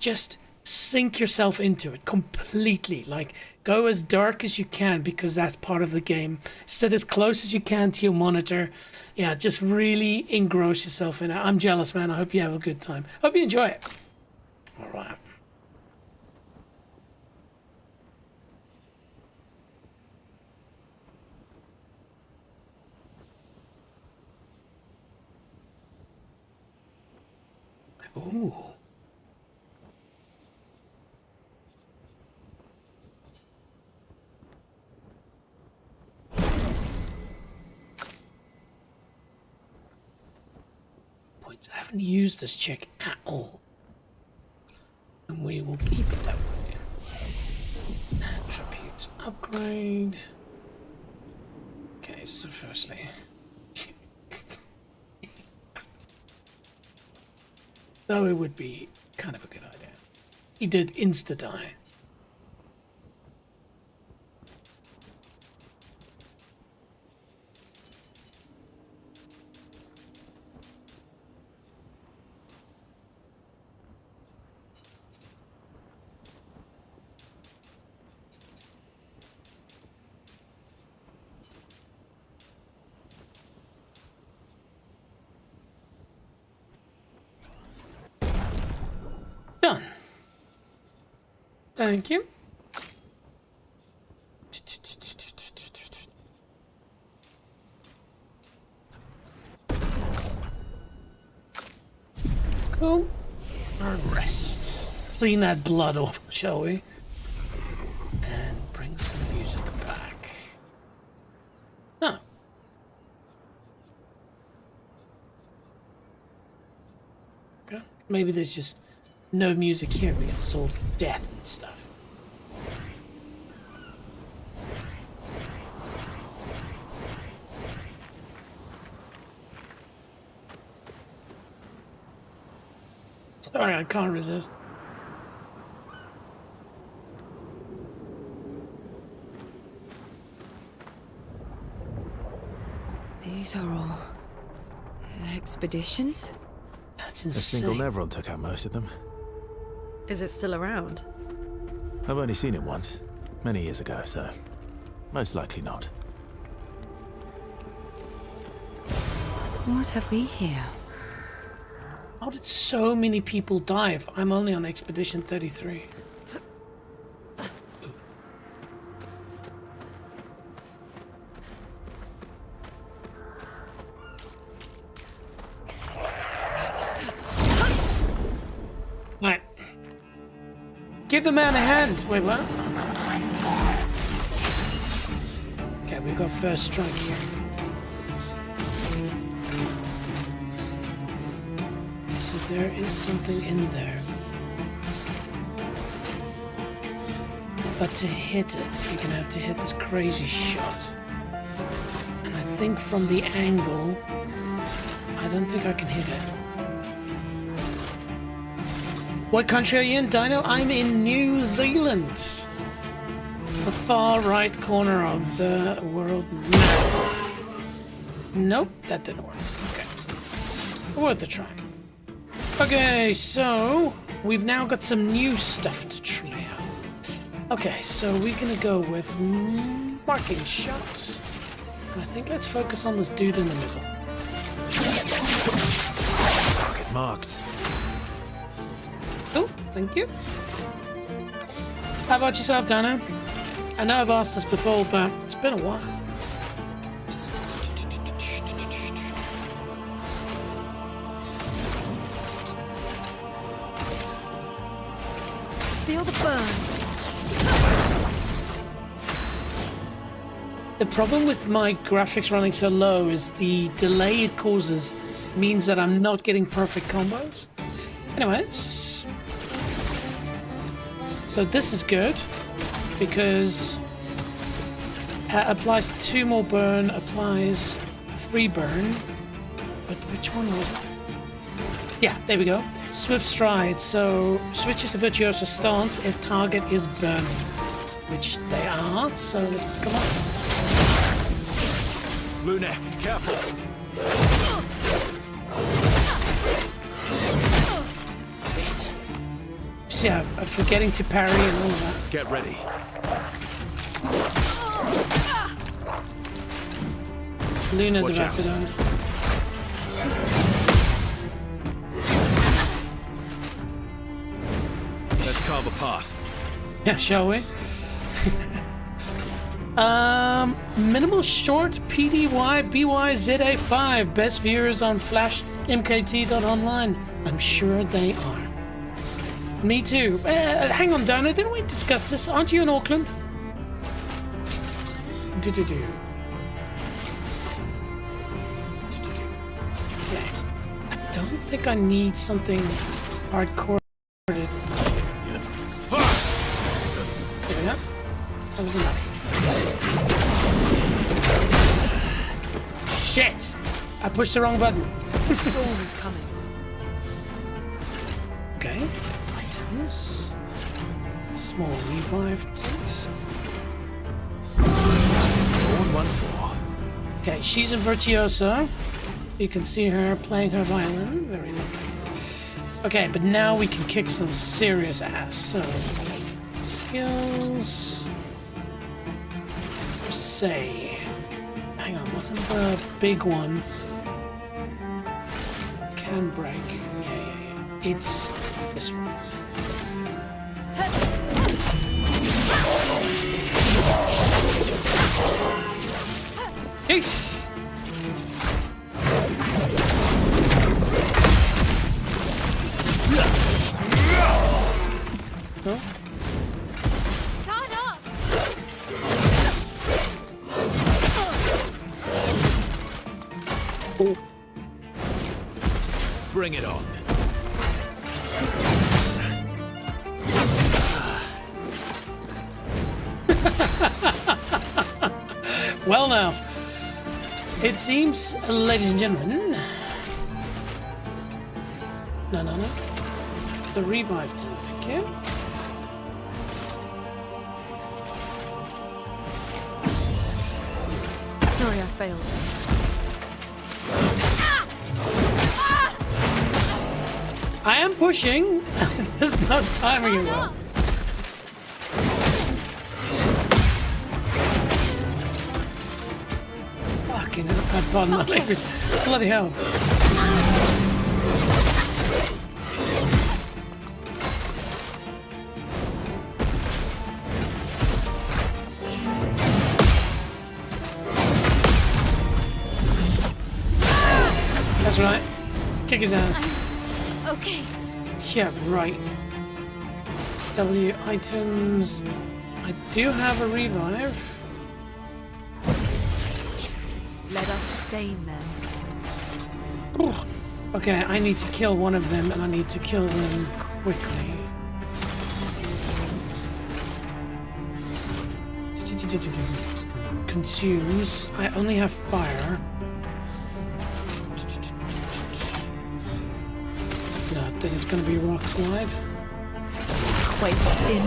just sink yourself into it completely. Like, go as dark as you can because that's part of the game. Sit as close as you can to your monitor. Yeah, just really engross yourself in it. I'm jealous, man. I hope you have a good time. Hope you enjoy it. All right. Ooh. Points. I haven't used this check at all. And we will keep it that way. Attributes upgrade. Okay, so firstly. Though it would be kind of a good idea. He did insta-die. Done. Thank you. Cool. Rest. Clean that blood off, shall we? And bring some music back. Huh. Okay. Maybe there's just no music here because it's all death and stuff. Sorry, I can't resist. These are all expeditions? That's A insane. single Nevron took out most of them. Is it still around? I've only seen it once, many years ago, so most likely not. What have we here? How did so many people die if I'm only on Expedition 33? Right. Give the man a hand. Wait, what? Okay, we've got first strike here. So there is something in there. But to hit it, you're gonna have to hit this crazy shot. And I think from the angle, I don't think I can hit it. What country are you in, Dino? I'm in New Zealand. The far right corner of the world map. Nope, that didn't work. Okay. Worth a try. Okay, so we've now got some new stuff to try out. Okay, so we're gonna go with marking shots. I think let's focus on this dude in the middle. Target marked. Oh, thank you. How about yourself, Dano? I know I've asked this before, but it's been a while. Feel the burn. The problem with my graphics running so low is the delay it causes means that I'm not getting perfect combos. Anyways, so this is good because applies 2 more burn, applies 3 burn, but which one was it? Yeah, there we go. Swift stride, so switches to virtuoso stance if target is burning, which they are, so let's pick them up. Luna, careful! Wait. See, I'm forgetting to parry and all of that. Get ready. Luna's Watch about out. to die. Let's carve a path. Yeah, shall we? Minimal short PDY BYZA5 best viewers on Flash MKT.online. I'm sure they are. Me too. Hang on, Dana, didn't we discuss this? Aren't you in Auckland? Do-do-do. Okay. I don't think I need something hardcore. There we go. That was enough. Shit! I pushed the wrong button. The storm is coming. Okay. Items. Small revive tint. Born once more. Okay, she's a virtuoso. You can see her playing her violin. Very lovely. Okay, but now we can kick some serious ass. So, skills. Say. Hang on, wasn't the big one? Can break. Yeah. It's this one. Yeesh. Huh? Oh. Bring it on. Well now, it seems, ladies and gentlemen, no, the revive tint, thank you. Sorry, I failed. I am pushing. There's no timing it well. Fucking hell, pardon my language. Bloody hell. That's right. Kick his ass. Okay. Yeah, right. W items. I do have a revive. Let us stain them. Okay, I need to kill one of them, and I need to kill them quickly. Consumes. I only have fire. No, then it's going to be rock slide. Quite thin.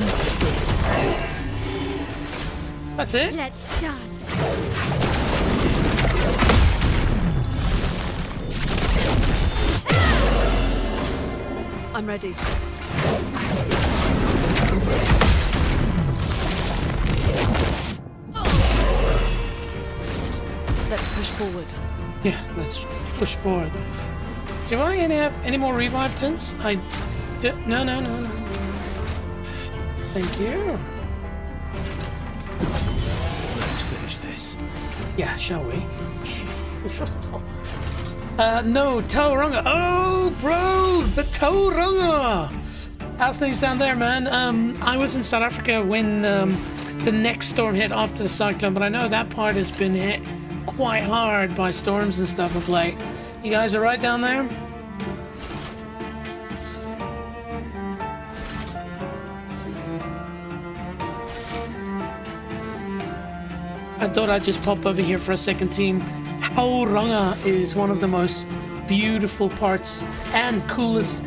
That's it. Let's dance. I'm ready. Let's push forward. Yeah, let's push forward. Do I have any more revive tints? I do. No. Thank you. Let's finish this. Yeah, shall we? No, Tauranga. Oh, bro, the Tauranga. How's things down there, man? I was in South Africa when the next storm hit after the cyclone, but I know that part has been hit quite hard by storms and stuff of late. You guys are right down there? I thought I'd just pop over here for a second, team. Tauranga is one of the most beautiful parts and coolest,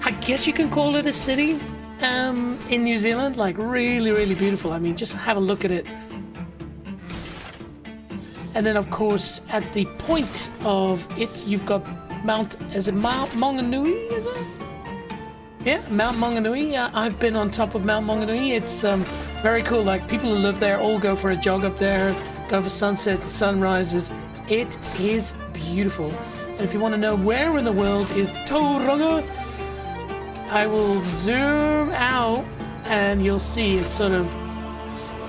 I guess you can call it a city in New Zealand. Like really, really beautiful. I mean, just have a look at it. And then of course at the point of it, you've got Mount Maunganui, is it? Yeah, Mount Maunganui. Yeah, I've been on top of Mount Maunganui. It's very cool. Like people who live there all go for a jog up there, go for sunsets, sunrises. It is beautiful. And if you want to know where in the world is Tauranga, I will zoom out and you'll see it's sort of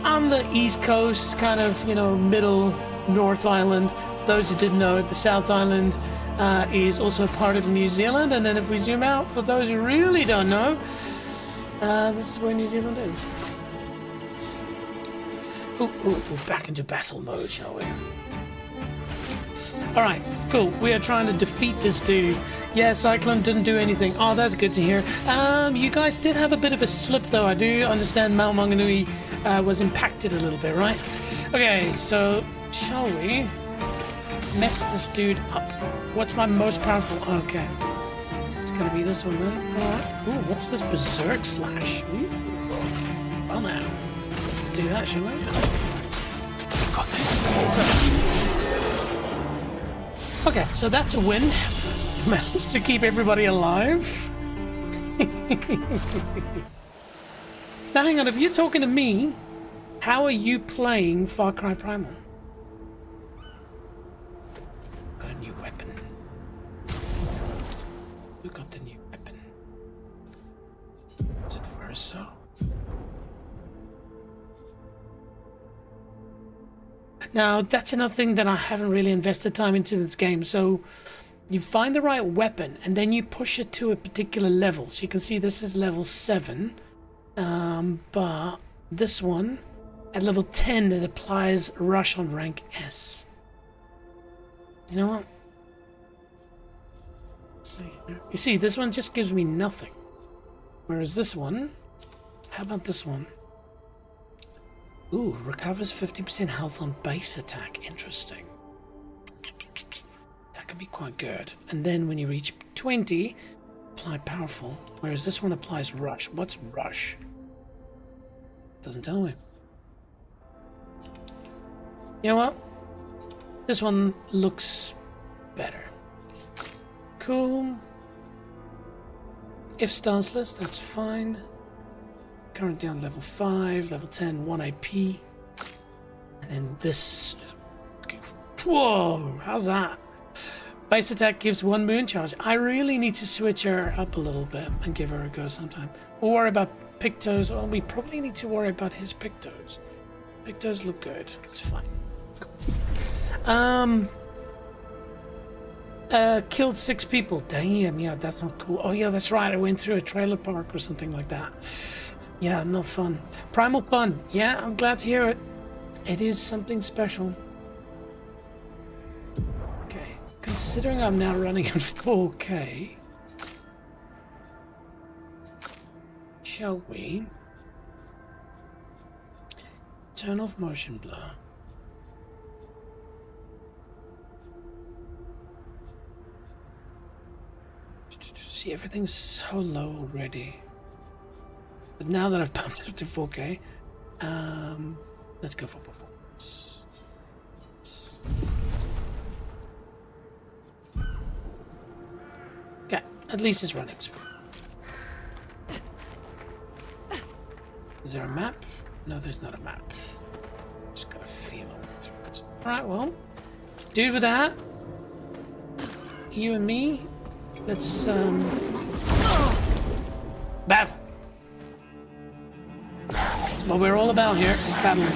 on the east coast, kind of, you know, middle North Island. Those who didn't know it, the South Island is also part of New Zealand. And then if we zoom out, for those who really don't know, this is where New Zealand is. Ooh, back into battle mode, shall we? Alright, cool. We are trying to defeat this dude. Yeah, Cyclone didn't do anything. Oh, that's good to hear. You guys did have a bit of a slip, though. I do understand Mount Maunganui was impacted a little bit, right? Okay, so shall we mess this dude up? What's my most powerful? Okay. It's gonna be this one then. Alright. Ooh, what's this berserk slash? Ooh. Well now. Let's do that, shall we? Got this. Okay, so that's a win. Managed to keep everybody alive. Now hang on, if you're talking to me, how are you playing Far Cry Primal? Got a new weapon. Who got the new weapon? Is it for assault? Now, that's another thing that I haven't really invested time into this game. So you find the right weapon and then you push it to a particular level. So you can see this is level 7. But this one, at level 10, it applies rush on rank S. You know what? Let's see. You see, this one just gives me nothing. Whereas this one, how about this one? Ooh, recovers 50% health on base attack. Interesting. That can be quite good. And then when you reach 20, apply powerful. Whereas this one applies rush. What's rush? Doesn't tell me. You know what? This one looks better. Cool. If stanceless, that's fine. Currently on level 5, level 10, 1 AP. And then this. Whoa, how's that? Base attack gives 1 moon charge. I really need to switch her up a little bit and give her a go sometime. We'll worry about Pictos. Oh, we probably need to worry about his Pictos. Pictos look good. It's fine. Cool. Killed 6 people. Damn, yeah, that's not cool. Oh yeah, that's right. I went through a trailer park or something like that. Yeah, no fun. Primal fun. Yeah, I'm glad to hear it. It is something special. Okay, considering I'm now running at 4K, shall we turn off motion blur? See, everything's so low already. But now that I've bumped it up to 4K, let's go for performance. Yeah, at least it's running smooth. Is there a map? No, there's not a map. Just got a feel of it. Alright, well, dude with that, you and me, let's, battle. That's what we're all about here, is battling.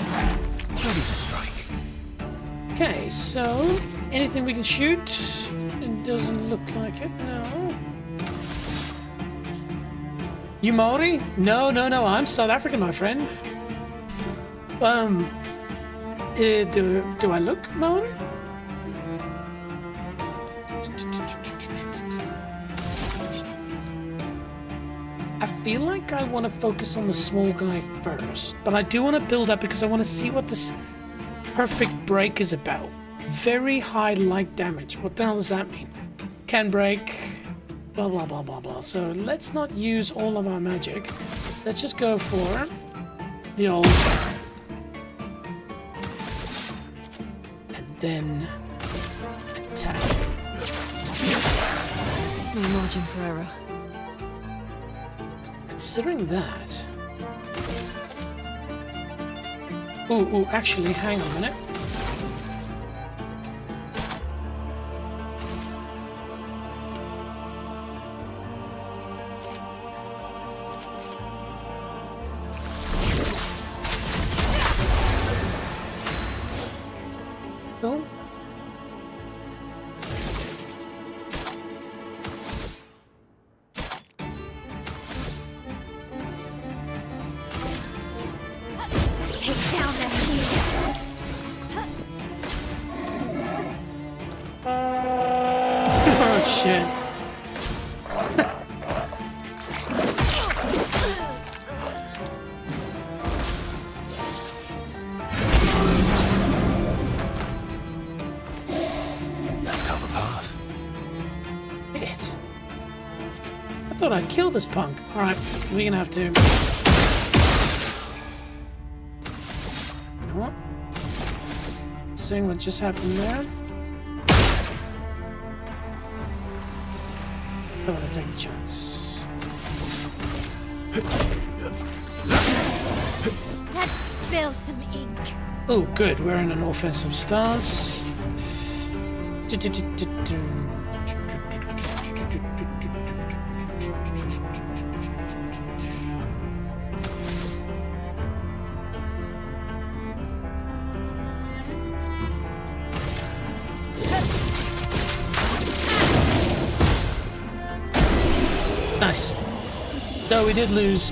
Ready to strike. Okay, so anything we can shoot? It doesn't look like it, no. You Maori? No, I'm South African, my friend. Do I look, Moan? I feel like I want to focus on the small guy first, but I do want to build up because I want to see what this perfect break is about. Very high light damage. What the hell does that mean? Can break, blah, blah, blah, blah, blah. So let's not use all of our magic. Let's just go for the old... And then attack. No margin for error. Considering that... Ooh, actually, hang on a minute. No? Take down their shields. Oh, shit. Let's cover path. Shit. I thought I'd kill this punk. Alright, we're gonna have to... You know what? Seeing what just happened there. I want to take the chance. Let's spill some ink. Oh, good. We're in an offensive stance. Nice. No, we did lose.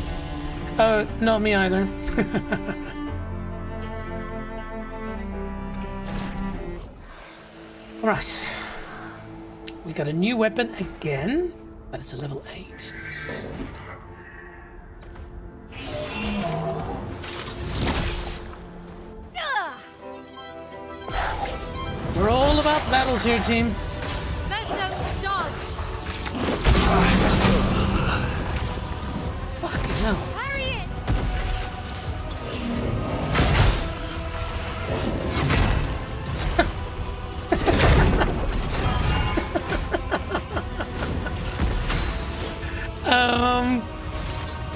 Oh, not me either. Alright. We got a new weapon again, but it's a level 8. We're all about battles here, team. Let's dodge. Fucking hell. Parry it.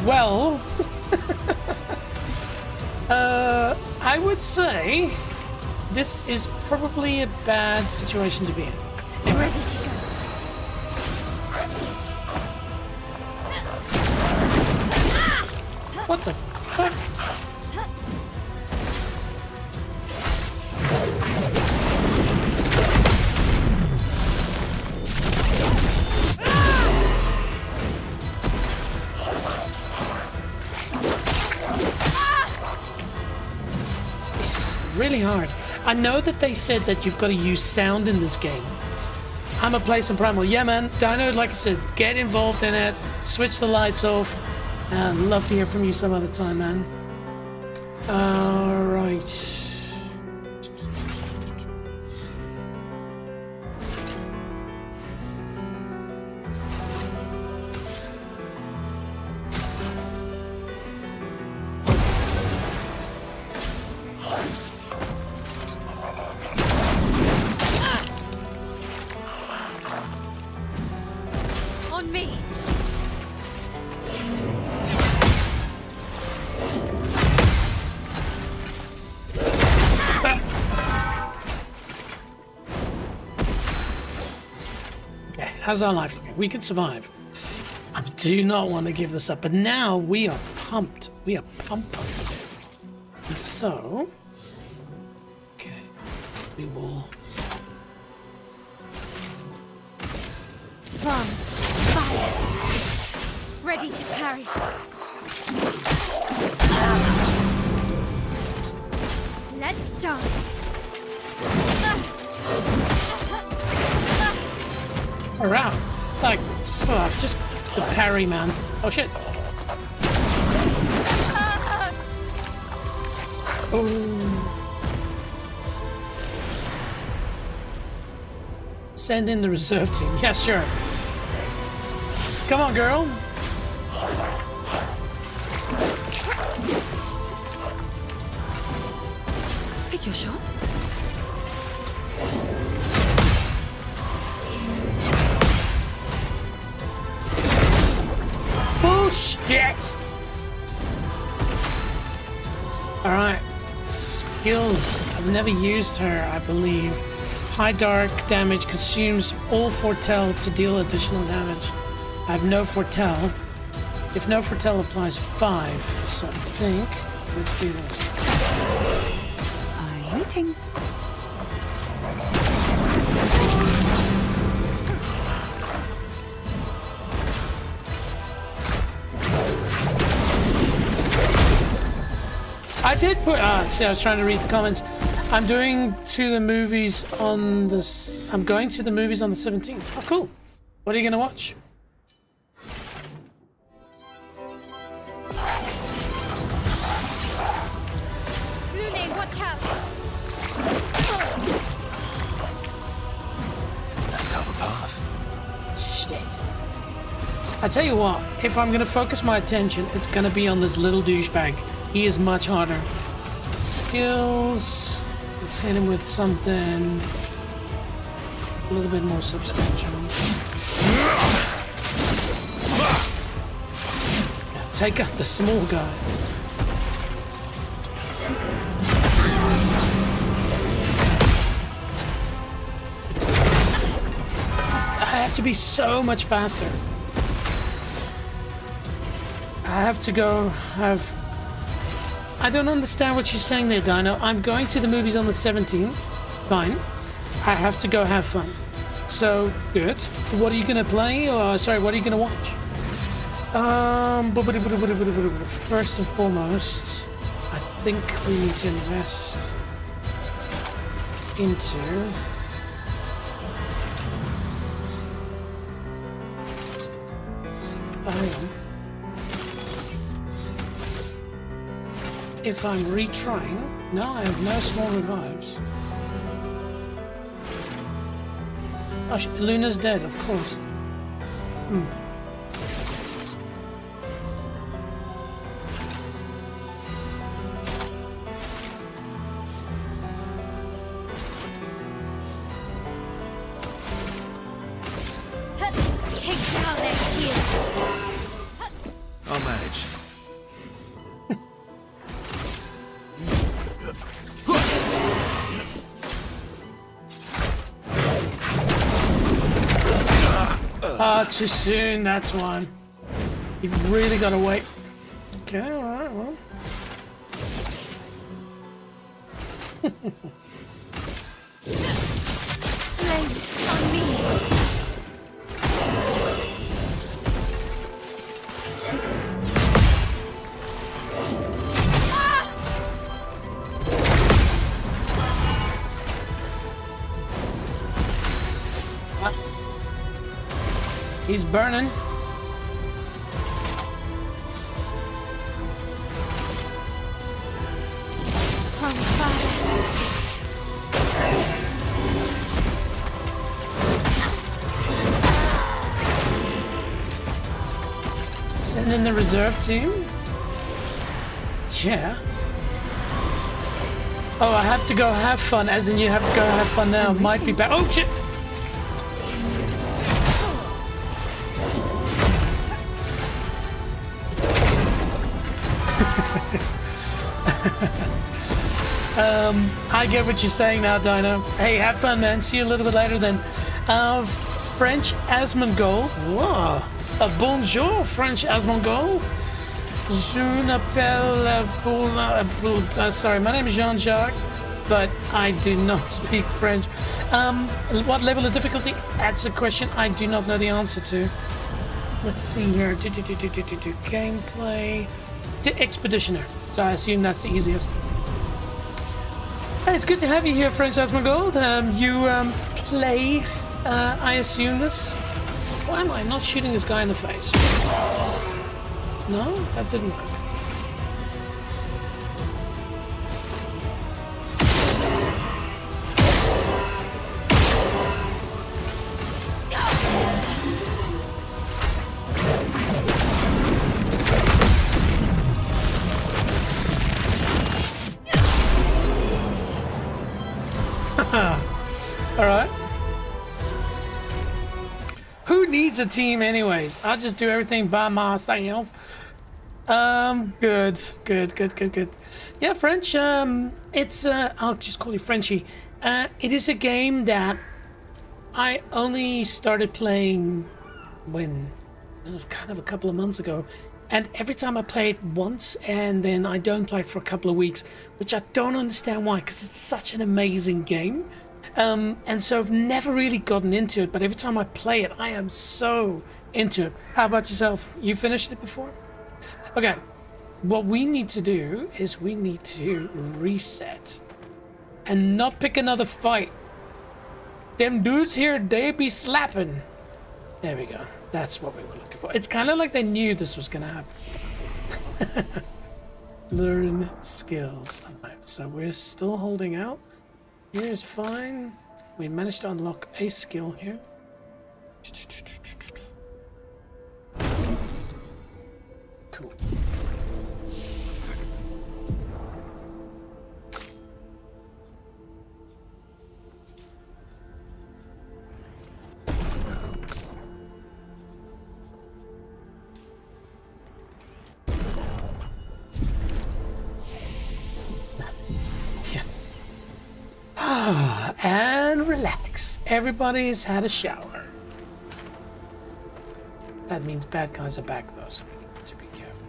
Well, I would say this is probably a bad situation to be in. Anyway. Ready to go. What the fuck? Really hard. I know that they said that you've got to use sound in this game. I'm gonna play some Primal. Yeah, man. Dino, like I said, get involved in it. Switch the lights off. I'd love to hear from you some other time, man. Alright. On me. Okay, how's our life looking? We could survive. I do not want to give this up, but now we are pumped. We are pumped. And so, okay, we will. From fire. Ready to parry. Let's dance. Around. Like, oh, just the parry, man. Oh shit. Oh. Send in the reserve team. Yeah, sure. Come on, girl. Take your shot. Bullshit! Alright. Skills. I've never used her, I believe. High dark damage consumes all foretell to deal additional damage. I have no foretell. If no foretell applies 5, so I think let's do this. I'm waiting. I did put. See, I was trying to read the comments. I'm doing to the movies on this. I'm going to the movies on the 17th. Oh, cool. What are you gonna watch? Lune, watch out. Let's go the path. Shit. I tell you what. If I'm gonna focus my attention, it's gonna be on this little douchebag. He is much harder. Skills. Let's hit him with something a little bit more substantial. Take out the small guy. I have to be so much faster. I have to go have... I don't understand what you're saying there, Dino. I'm going to the movies on the 17th. Fine. I have to go have fun. So, good. What are you going to play? Sorry, what are you going to watch? First and foremost, I think we need to invest into... If I'm retrying, no, I have no small revives. Oh, Luna's dead, of course. Take down their shields. I'll manage. Too soon, that's one. You've really got to wait. Okay, alright, well. Place on me. He's burning. From fire. Send in the reserve team? Yeah. Oh, I have to go have fun, as in you have to go have fun now. Might be back. Oh, shit! I get what you're saying now, Dino. Hey, have fun, man. See you a little bit later then. French Asmongold. Whoa. Bonjour, French Asmongold. Je m'appelle sorry, my name is Jean-Jacques, but I do not speak French. What level of difficulty? That's a question I do not know the answer to. Let's see here. Gameplay. Expeditioner. So I assume that's the easiest. Hey, it's good to have you here, French Asmongold. You play, I assume this. Why am I not shooting this guy in the face? No, that didn't work. Alright. Who needs a team anyways? I'll just do everything by myself. Good. Yeah, French, it's, I'll just call you Frenchie. It is a game that I only started playing when, it was kind of a couple of months ago. And every time I play it once and then I don't play it for a couple of weeks, which I don't understand why, because it's such an amazing game. And so I've never really gotten into it, but every time I play it, I am so into it. How about yourself? You finished it before? Okay, what we need to do is we need to reset and not pick another fight. Them dudes here, they be slapping. There we go. That's what we were looking for. It's kind of like they knew this was going to happen. Learn skills. Alright, so we're still holding out. Here's fine. We managed to unlock a skill here. Cool. And relax. Everybody's had a shower. That means bad guys are back though, so we need to be careful.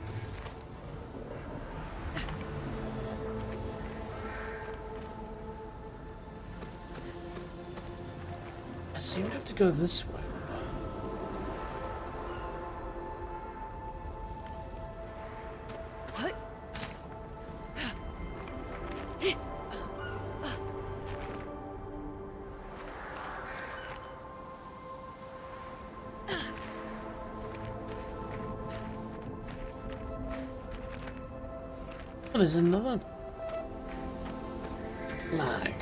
I assume I have to go this way. Oh, there's another flag.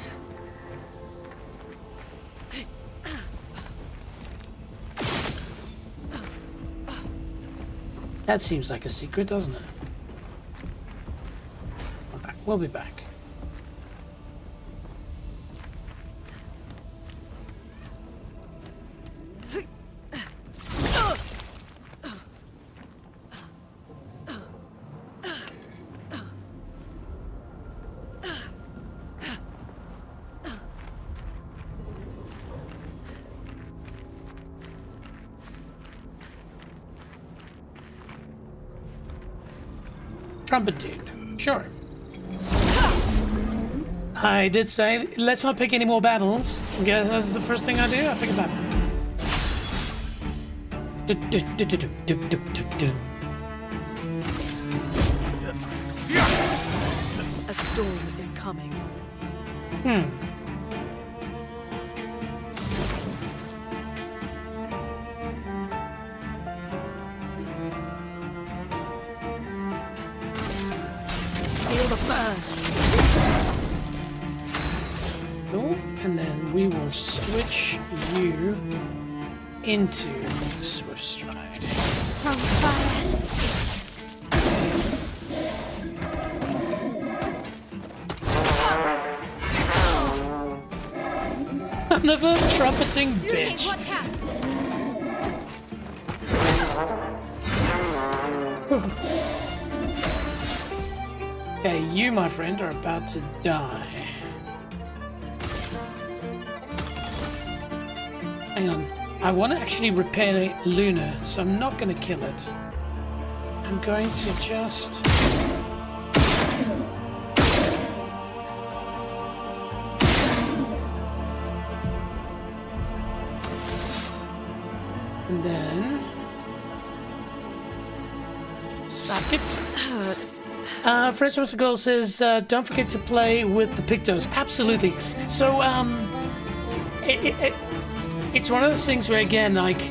That seems like a secret, doesn't it? We'll be back. Trumpet dude. Sure. I did say, let's not pick any more battles. Yeah, that's the first thing I do. I pick a battle. A storm is coming. Feel the burn. Cool. And then we will switch you into Swift Stride. From fire. Another trumpeting bitch. Watch out. Okay, you, my friend, are about to die. Hang on. I want to actually repair Luna, so I'm not going to kill it. I'm going to just... And then... Suck it. hurts. Fresh Mr. Gold says, don't forget to play with the Pictos. Absolutely. So, it's one of those things where, again, like,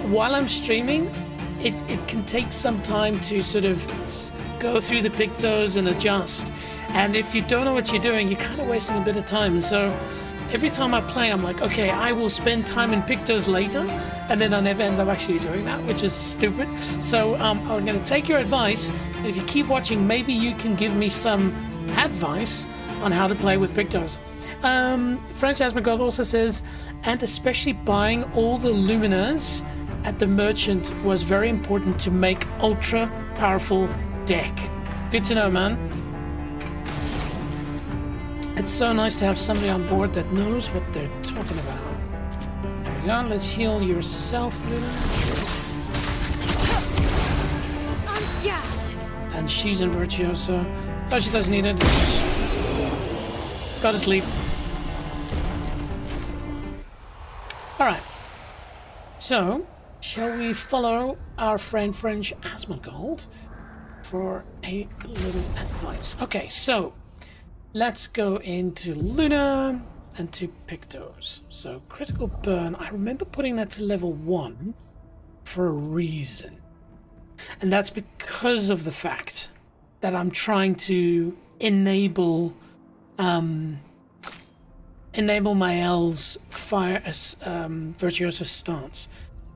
while I'm streaming, it can take some time to sort of go through the Pictos and adjust. And if you don't know what you're doing, you're kind of wasting a bit of time. And so every time I play, I'm like, okay, I will spend time in Pictos later. And then I never end up actually doing that, which is stupid. So I'm going to take your advice. And if you keep watching, maybe you can give me some advice on how to play with Pictos. French Asmongold also says, and especially buying all the Luminas at the merchant was very important to make ultra powerful deck. Good to know, man. It's so nice to have somebody on board that knows what they're talking about. There we go. Let's heal yourself, Luna. And she's in Virtuoso. Oh, she doesn't need it. Go to sleep. Alright. So, shall we follow our friend French Asmongold for a little advice? Okay, so let's go into Luna and to Pictos. So, critical burn. I remember putting that to level 1 for a reason. And that's because of the fact that I'm trying to enable my L's fire as Virtuoso stance.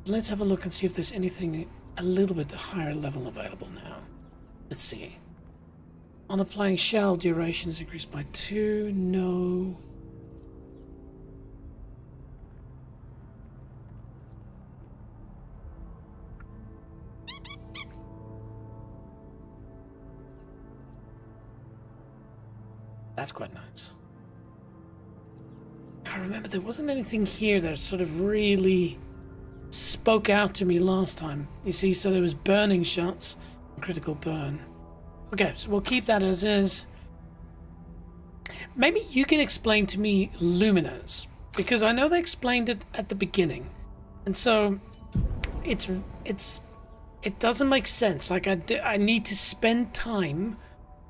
Let's have a look and see if there's anything a little bit higher level available now. Let's see. On applying shell, duration is increased by 2. No. That's quite nice. I remember there wasn't anything here that sort of really spoke out to me last time. You see, so there was burning shots and critical burn. Okay, so we'll keep that as is. Maybe you can explain to me Luminas, because I know they explained it at the beginning, and so it doesn't make sense. Like I need to spend time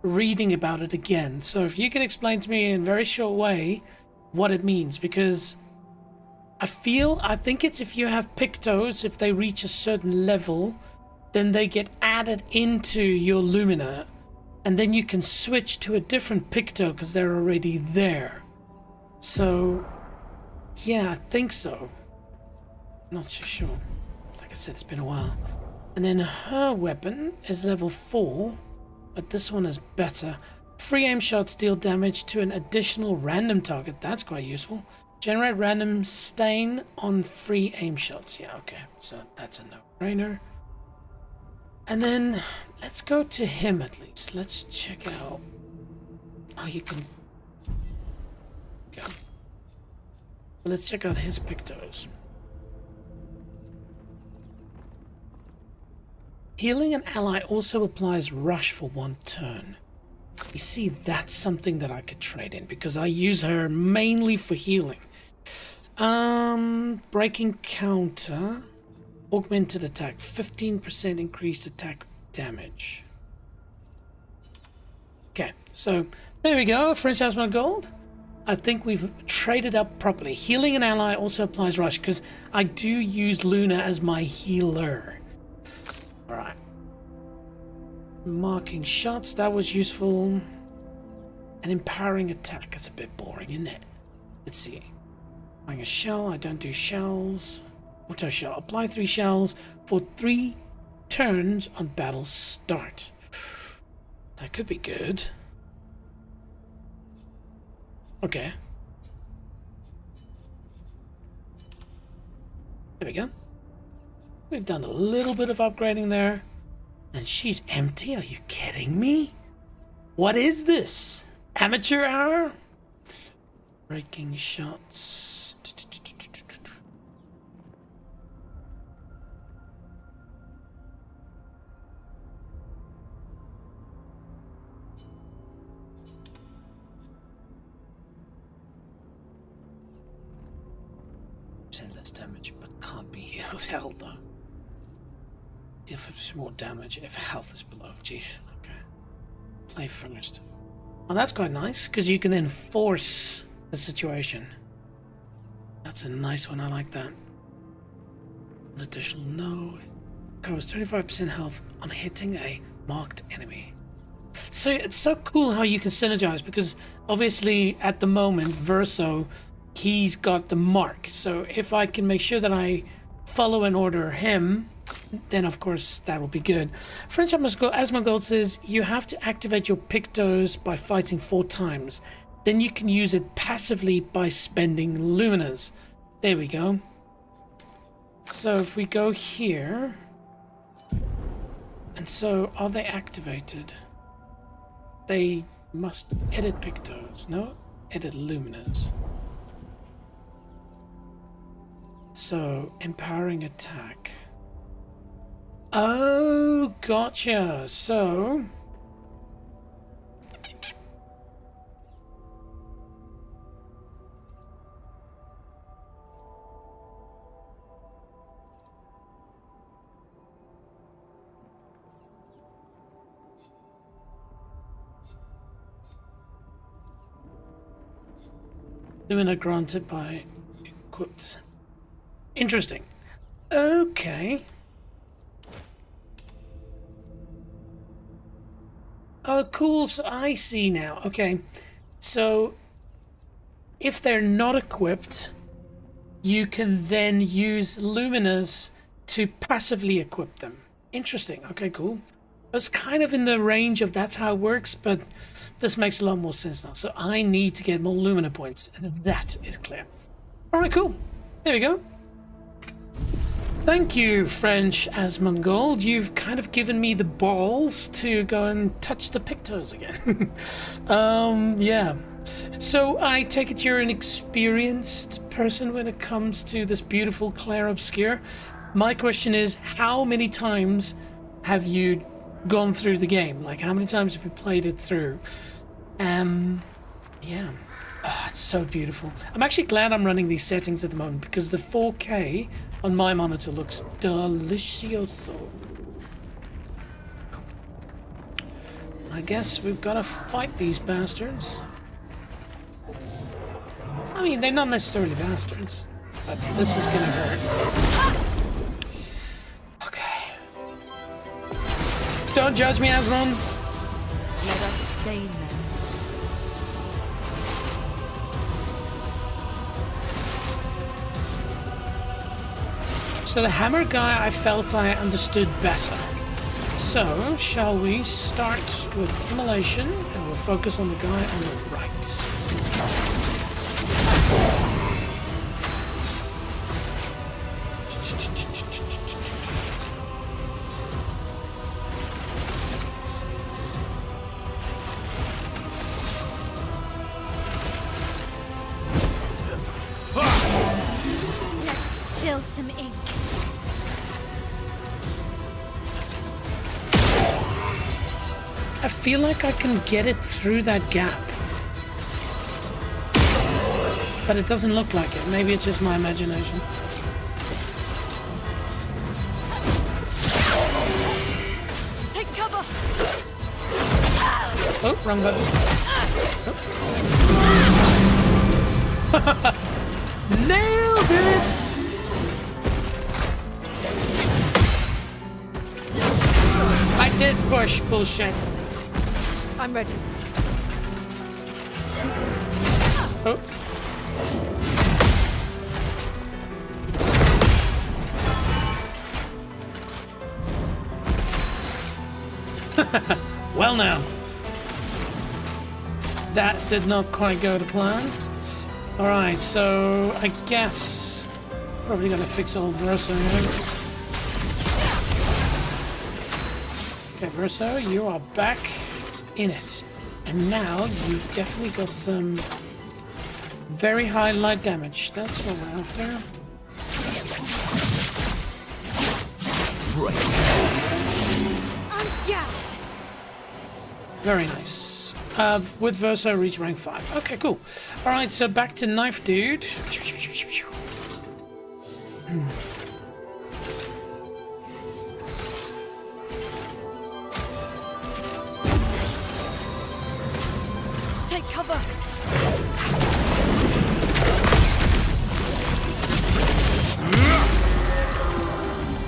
reading about it again. So if you can explain to me in a very short way what it means, because I think it's if you have Pictos, if they reach a certain level, then they get added into your Lumina, and then you can switch to a different Picto because they're already there. So yeah, I think so. Not so sure. Like I said, it's been a while. And then her weapon is level 4, but this one is better. Free aim shots deal damage to an additional random target. That's quite useful. Generate random stain on free aim shots. Yeah, okay. So that's a no-brainer. And then let's go to him at least. Let's check out. Oh, you can go. Let's check out his Pictos. Healing an ally also applies rush for 1 turn. You see, that's something that I could trade in because I use her mainly for healing. Breaking counter, augmented attack, 15% increased attack damage. Okay, so there we go. French Asmongold. I think we've traded up properly. Healing an ally also applies rush because I do use Luna as my healer. All right. Marking shots, that was useful. And empowering attack is a bit boring, isn't it? Let's see. Applying a shell, I don't do shells. Auto shell, apply 3 shells for 3 turns on battle start. That could be good. Okay. There we go. We've done a little bit of upgrading there. And she's empty? Are you kidding me? What is this? Amateur hour? Breaking shots. Less damage, but can't be healed. Hell no. Deal 50 more damage if health is below. Jeez. Okay. Play first. Oh, that's quite nice because you can then force the situation. That's a nice one. I like that. An additional no. Covers 25% health on hitting a marked enemy. So it's so cool how you can synergize, because obviously at the moment Verso, he's got the mark. So if I can make sure that I follow and order him, then of course that will be good. French Asmongold says you have to activate your Pictos by fighting 4 times. Then you can use it passively by spending Luminas. There we go. So if we go here, and so are they activated? They must edit Pictos, no? Edit Luminas. So empowering attack. Oh, gotcha. So Lumina granted by equipped. Interesting. Okay. Oh, cool. So I see now. Okay. So if they're not equipped, you can then use Luminas to passively equip them. Interesting. Okay, cool. It's kind of in the range of that's how it works, but this makes a lot more sense now. So I need to get more Lumina points, and that is clear. All right, cool. There we go. Thank you, French Asmongold. You've kind of given me the balls to go and touch the Pictos again. Yeah. So I take it you're an experienced person when it comes to this beautiful Clair Obscur. My question is, how many times have you gone through the game? Like, how many times have you played it through? Yeah. Oh, it's so beautiful. I'm actually glad I'm running these settings at the moment, because the 4K on my monitor looks delicioso. I guess we've got to fight these bastards. I mean, they're not necessarily bastards, but this is gonna hurt. Okay. Don't judge me, Asmon. Let us stain them. So the hammer guy I felt I understood better. So, shall we start with immolation, and we'll focus on the guy on the right. Let's spill some ink. I feel like I can get it through that gap. But it doesn't look like it. Maybe it's just my imagination. Take cover. Oh, wrong button. Oh. Nailed it! I did push, bullshit. I'm ready. Oh. Well now. That did not quite go to plan. Alright, so I guess probably gonna fix old Verso here. Okay, Verso, you are back in it. And now you've definitely got some very high light damage. That's what we're after. Very nice. With Verso, reach rank 5. Okay, cool. Alright, so back to Knife Dude.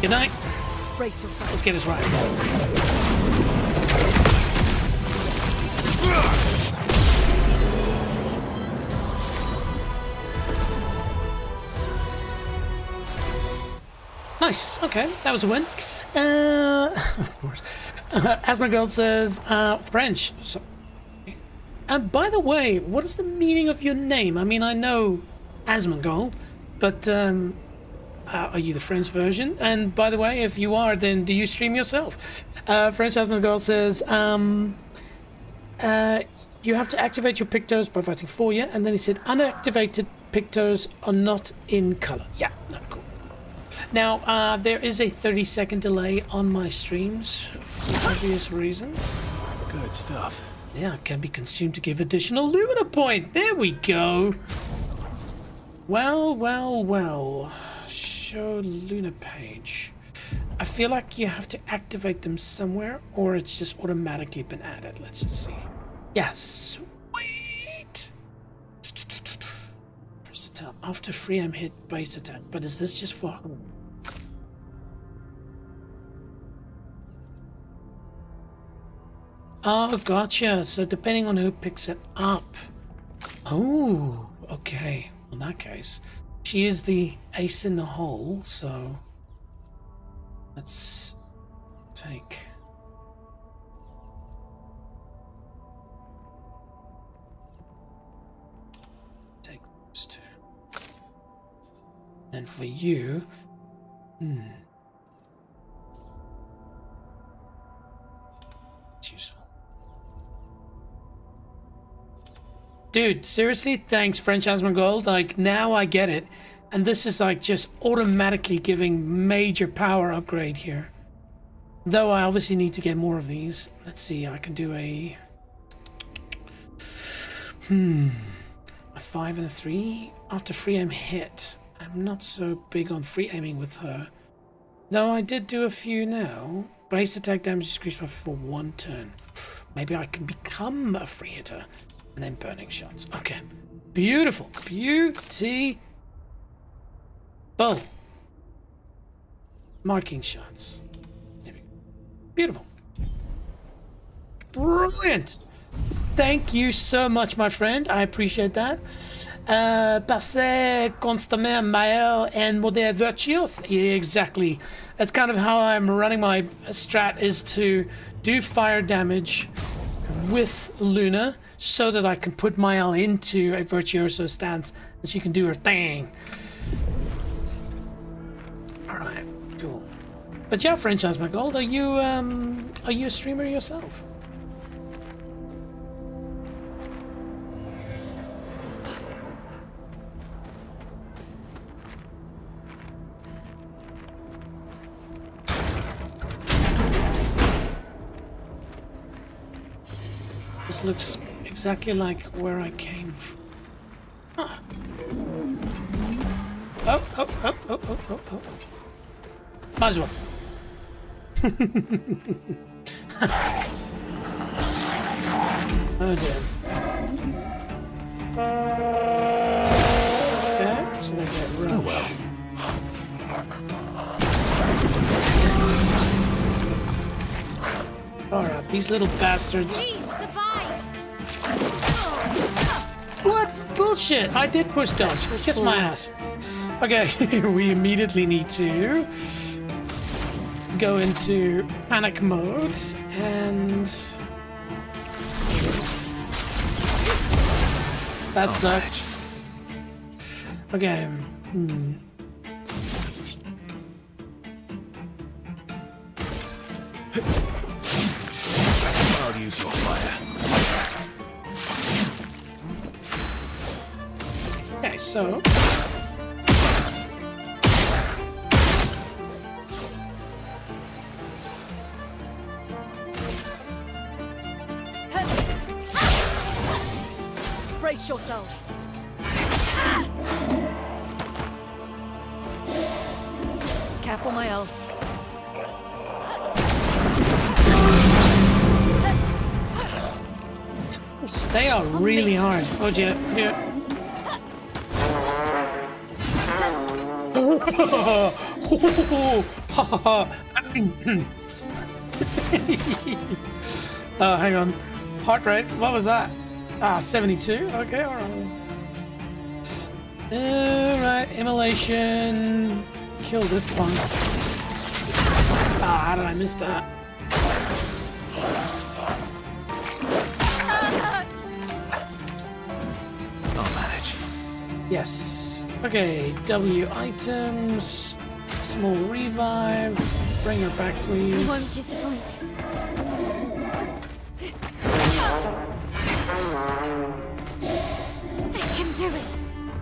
Good night. Brace yourself. Let's get this right. Nice. Okay, that was a win. Of course. As my girl says, French. So, and by the way, what is the meaning of your name? I mean, I know Asmongold, but are you the French version? And by the way, if you are, then do you stream yourself? French Asmongold says, you have to activate your pictos by fighting for you. And then he said, unactivated pictos are not in color. Yeah, no, cool. Now, there is a 30-second delay on my streams for obvious reasons. Good stuff. Yeah, can be consumed to give additional Lumina point. There we go. Well, well, well. Show Luna page. I feel like you have to activate them somewhere, or it's just automatically been added. Let's just see. Yeah, sweet. First attack after free aim hit base attack. But is this just for? Oh, gotcha. So depending on who picks it up. Oh, okay. In that case, she is the ace in the hole. So let's take. Those two. And for you, it's useful. Dude, seriously, thanks, French Asmongold. Like, now I get it. And this is like just automatically giving major power upgrade here. Though I obviously need to get more of these. Let's see, I can do a 5 and a 3 after free aim hit. I'm not so big on free aiming with her. No, I did do a few now. Base attack damage is increased by for 1 turn. Maybe I can become a free hitter. And then burning shots. Okay. Beautiful. Beauty. Boom. Marking shots. There we go. Beautiful. Brilliant. Thank you so much, my friend. I appreciate that. Passer constamment Mael and Modere Virtuos. Exactly. That's kind of how I'm running my strat, is to do fire damage with Luna so that I can put Mael into a Virtuoso stance and she can do her thing. Alright, cool. But yeah, French Asmongold, are you a streamer yourself? This looks exactly like where I came from. Huh. Oh. Might as well. Oh dear. Okay, so they get rushed. Oh well. Alright, these little bastards. What? Bullshit! I did push dodge. Kiss my ass. Okay, we immediately need to go into panic mode and that sucked. Okay. I'll use your fire. Okay, so brace yourselves. Careful, Mael. they are really hard. Oh dear, dear. Hang on. Heart rate, what was that? 72? Okay, alright. Alright, immolation. Kill this punk. How did I miss that? I'll manage. Yes. Okay, W items. Small revive. Bring her back, please. You won't disappoint. I can do it.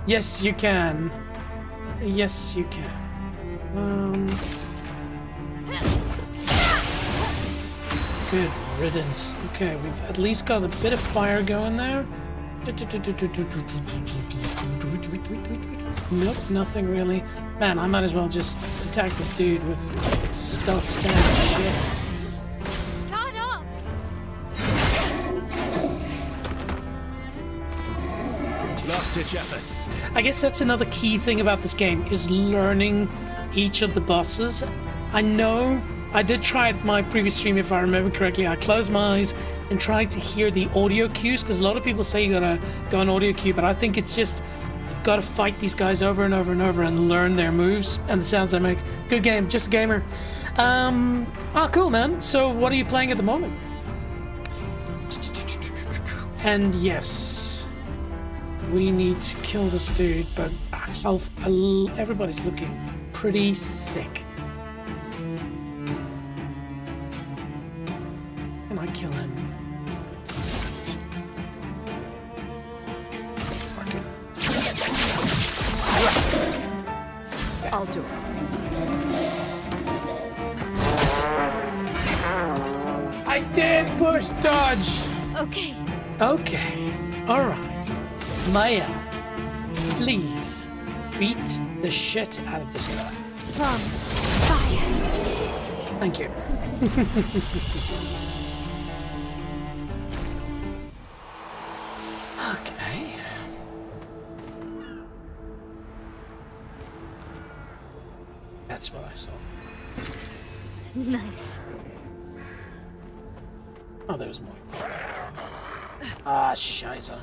Yes, you can. Yes, you can. Good riddance. Okay, we've at least got a bit of fire going there. Nope, nothing really. Man, I might as well just attack this dude with stock standard shit. Caught up. Last-ditch effort. I guess that's another key thing about this game, is learning each of the bosses. I know I did try at my previous stream, if I remember correctly. I closed my eyes and tried to hear the audio cues, because a lot of people say you gotta go on audio cue, but I think it's just you've got to fight these guys over and over and over and learn their moves and the sounds they make. Good game, just a gamer. Cool, man. So what are you playing at the moment? And yes, we need to kill this dude, but health, everybody's looking pretty sick. Can I kill him? I'll do it. I did push dodge. Okay. Okay. All right. Maya, please beat the shit out of this guy. From fire. Thank you. Okay. That's what I saw. Nice. Oh, there's more. Ah, scheiße.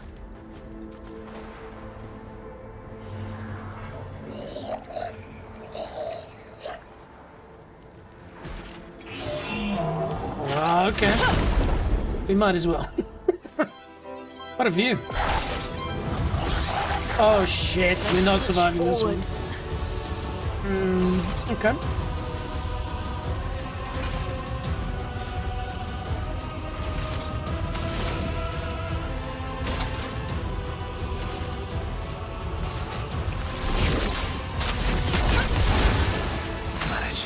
Okay. We might as well. What a view. Oh shit, we're not surviving this one. Okay. Manage.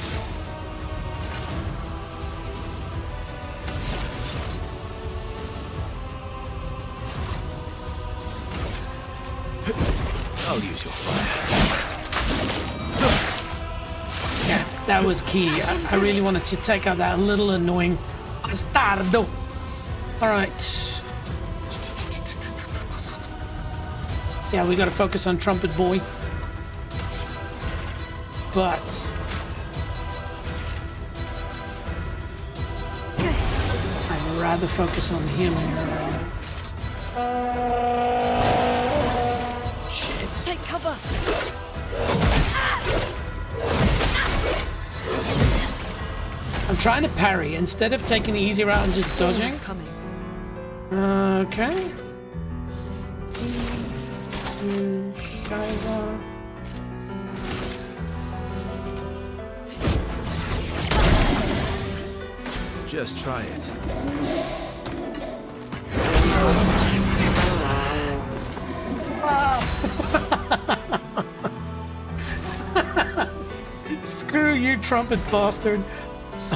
I'll use your fire. Yeah, that was key. I really wanted to take out that little annoying bastardo. Alright. Yeah, we gotta focus on Trumpet Boy. But I'd rather focus on healing her right now. Shit. Take cover. I'm trying to parry instead of taking the easy route and just dodging. It's coming. Okay. Scheiße. Just try it. Screw you, trumpet bastard.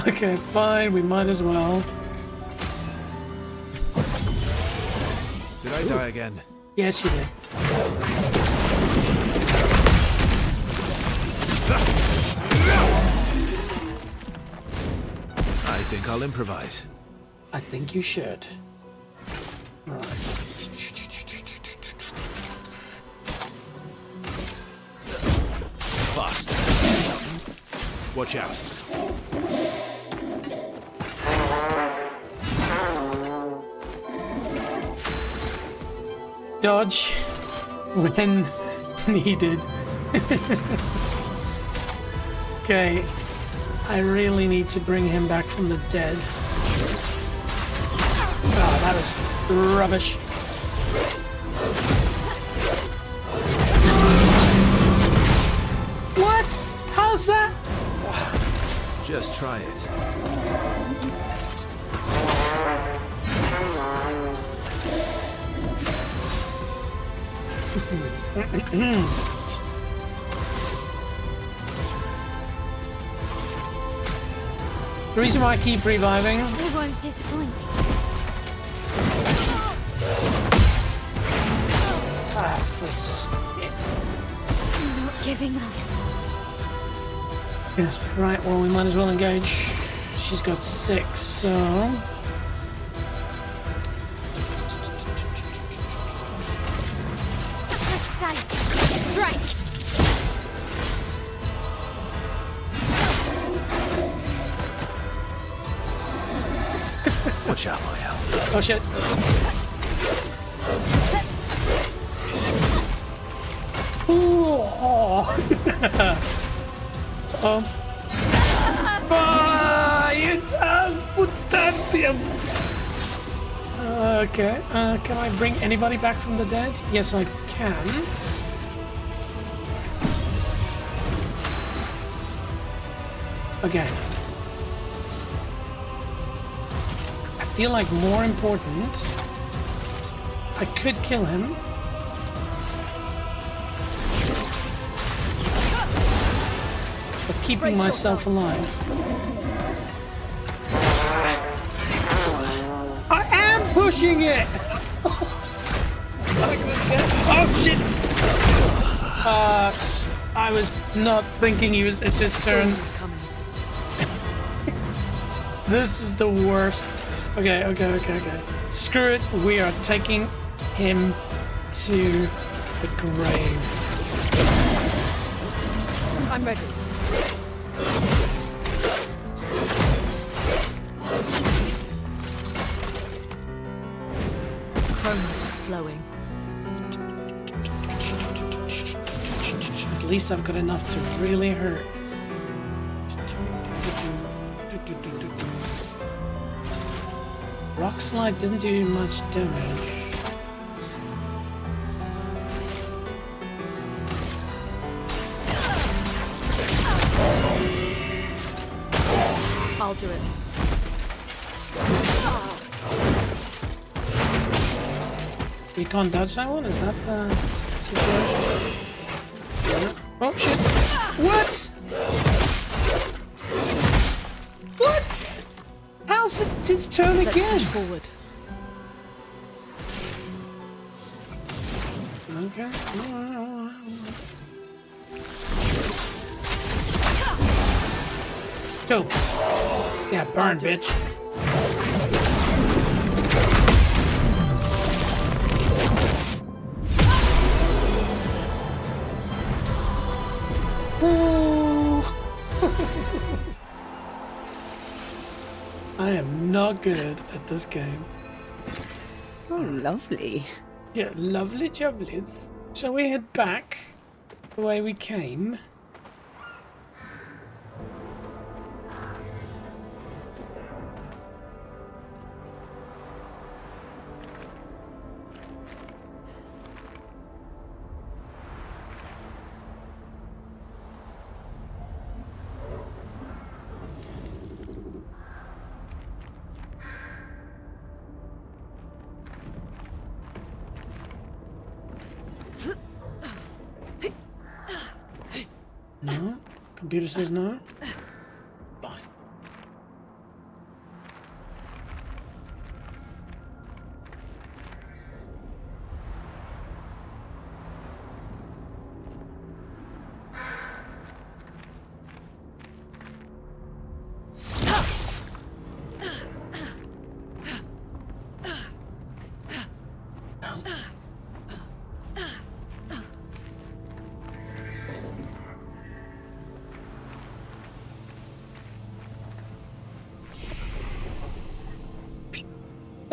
Okay, fine, we might as well. Did I die again? Yes, you did. I think I'll improvise. I think you should. Alright. Fast. Watch out. Dodge when needed. Okay, I really need to bring him back from the dead. Oh, that was rubbish. What? How's that? Just try it. The reason why I keep reviving. I won't disappoint. Ah, for shit. I'm not giving up. Yeah, right, well, we might as well engage. She's got 6, so. Precise strike. Watch out, Maya. Oh shit. Okay, can I bring anybody back from the dead? Yes, I can. Okay. I feel like more important, I could kill him. But keeping myself alive. I am pushing it! Oh shit! I was not thinking it's his turn. This is the worst. Okay. Screw it. We are taking him to the grave. I'm ready. Chroma is flowing. At least I've got enough to really hurt. Rock slide didn't do much damage. I'll do it. We can't dodge that one? Is that the situation? Oh shit! What? What? How's it his turn Let's again? push forward. Okay. Go. Yeah, burn, bitch. I am not good at this game. Oh, lovely. Yeah, lovely jubblets. Shall we head back the way we came? No? Computer says no? Fine.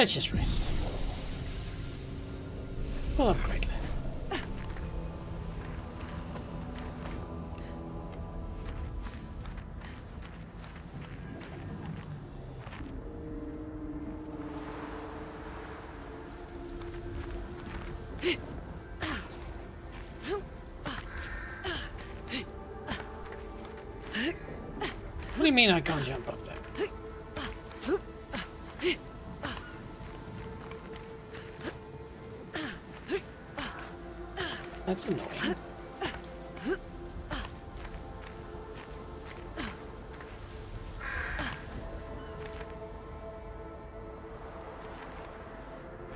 Let's just rest. We'll upgrade later. What do you mean I can't jump up there? That's annoying.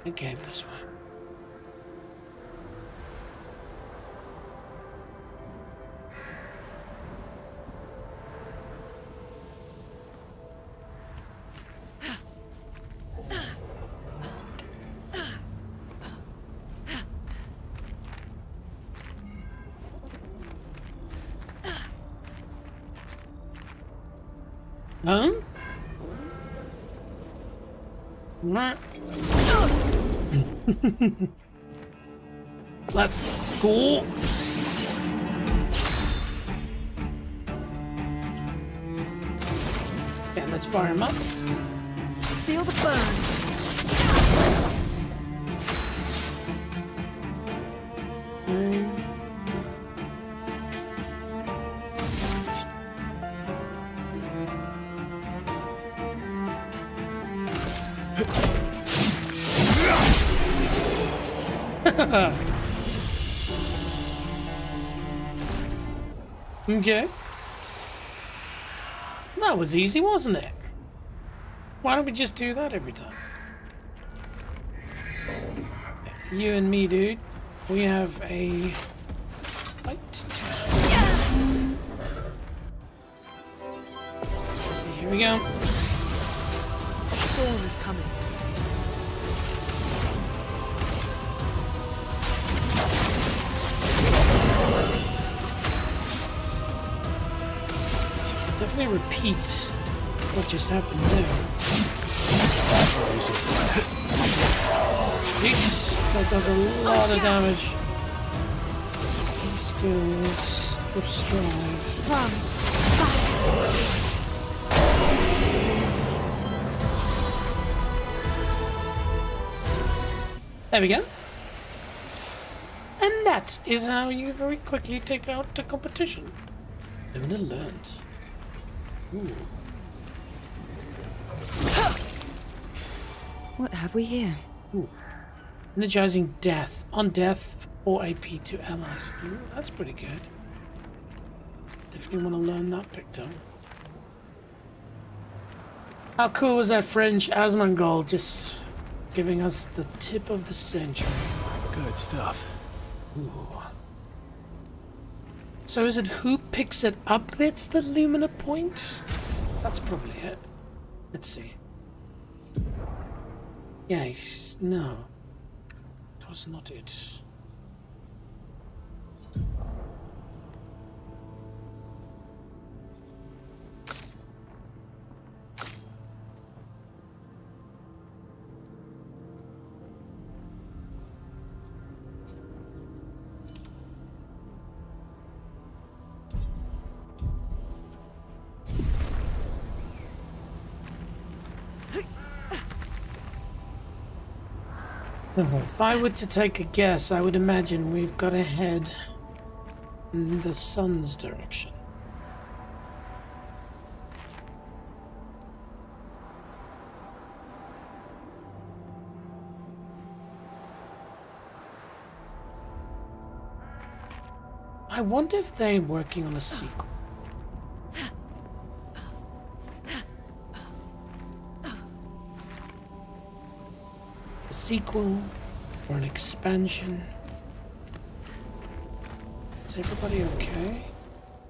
It came this way. Huh? Let's go. Okay, let's fire him up. Feel the burn. Okay. That was easy, wasn't it? Why don't we just do that every time? You and me, dude. We have a fight to have. Here we go. A storm is coming. Definitely repeat what just happened there. Jeez, that does a lot of damage. Skills of strive. There we go. And that is how you very quickly take out the competition. Living and learned. Ooh. What have we here? Ooh. Energizing death. On death, 4 AP to allies. Ooh, that's pretty good. Definitely want to learn that picto. How cool was that French Asmongold just giving us the tip of the century? Good stuff. Ooh. So is it who picks it up that's the Lumina point? That's probably it. Let's see. Yeah, no. It was not it. If I were to take a guess, I would imagine we've got to head in the sun's direction. I wonder if they're working on a sequel. A sequel or an expansion. Is everybody okay?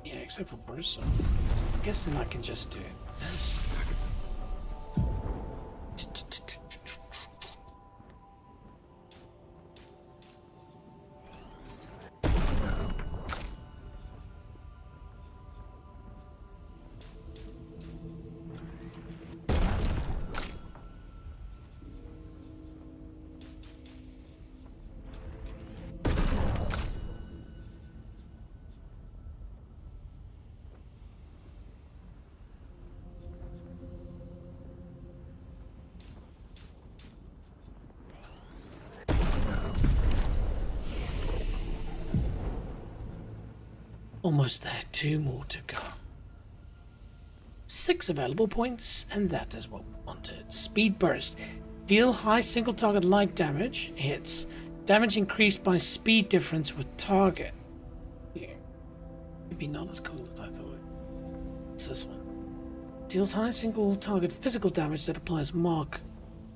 Yeah, except for Versa. I guess then I can just do it. Yes. Almost there. 2 more to go. 6 available points, and that is what we wanted. Speed burst. Deal high single target light damage. Hits. Damage increased by speed difference with target. Yeah. Maybe not as cool as I thought. What's this one? Deals high single target physical damage that applies mark.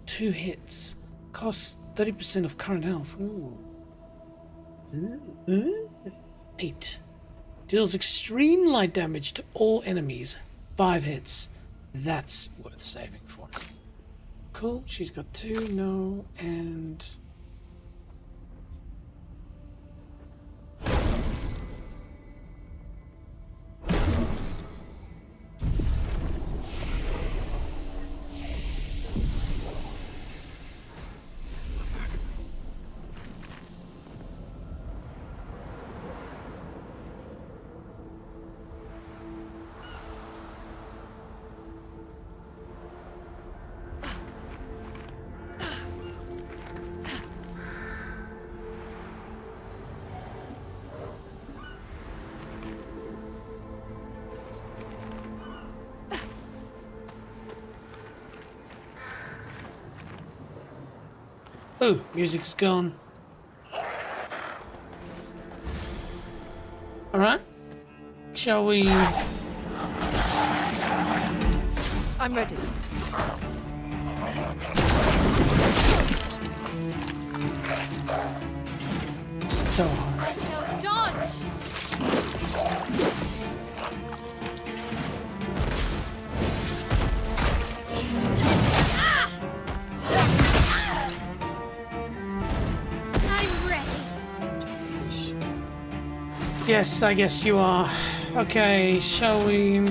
2 hits. Costs 30% of current health. Ooh. 8. Deals extreme light damage to all enemies. 5 hits. That's worth saving for. Cool. She's got 2. No. And... oh, music's gone. Alright. Shall we... I'm ready. So... Dodge! Yes, I guess you are. Okay, shall we...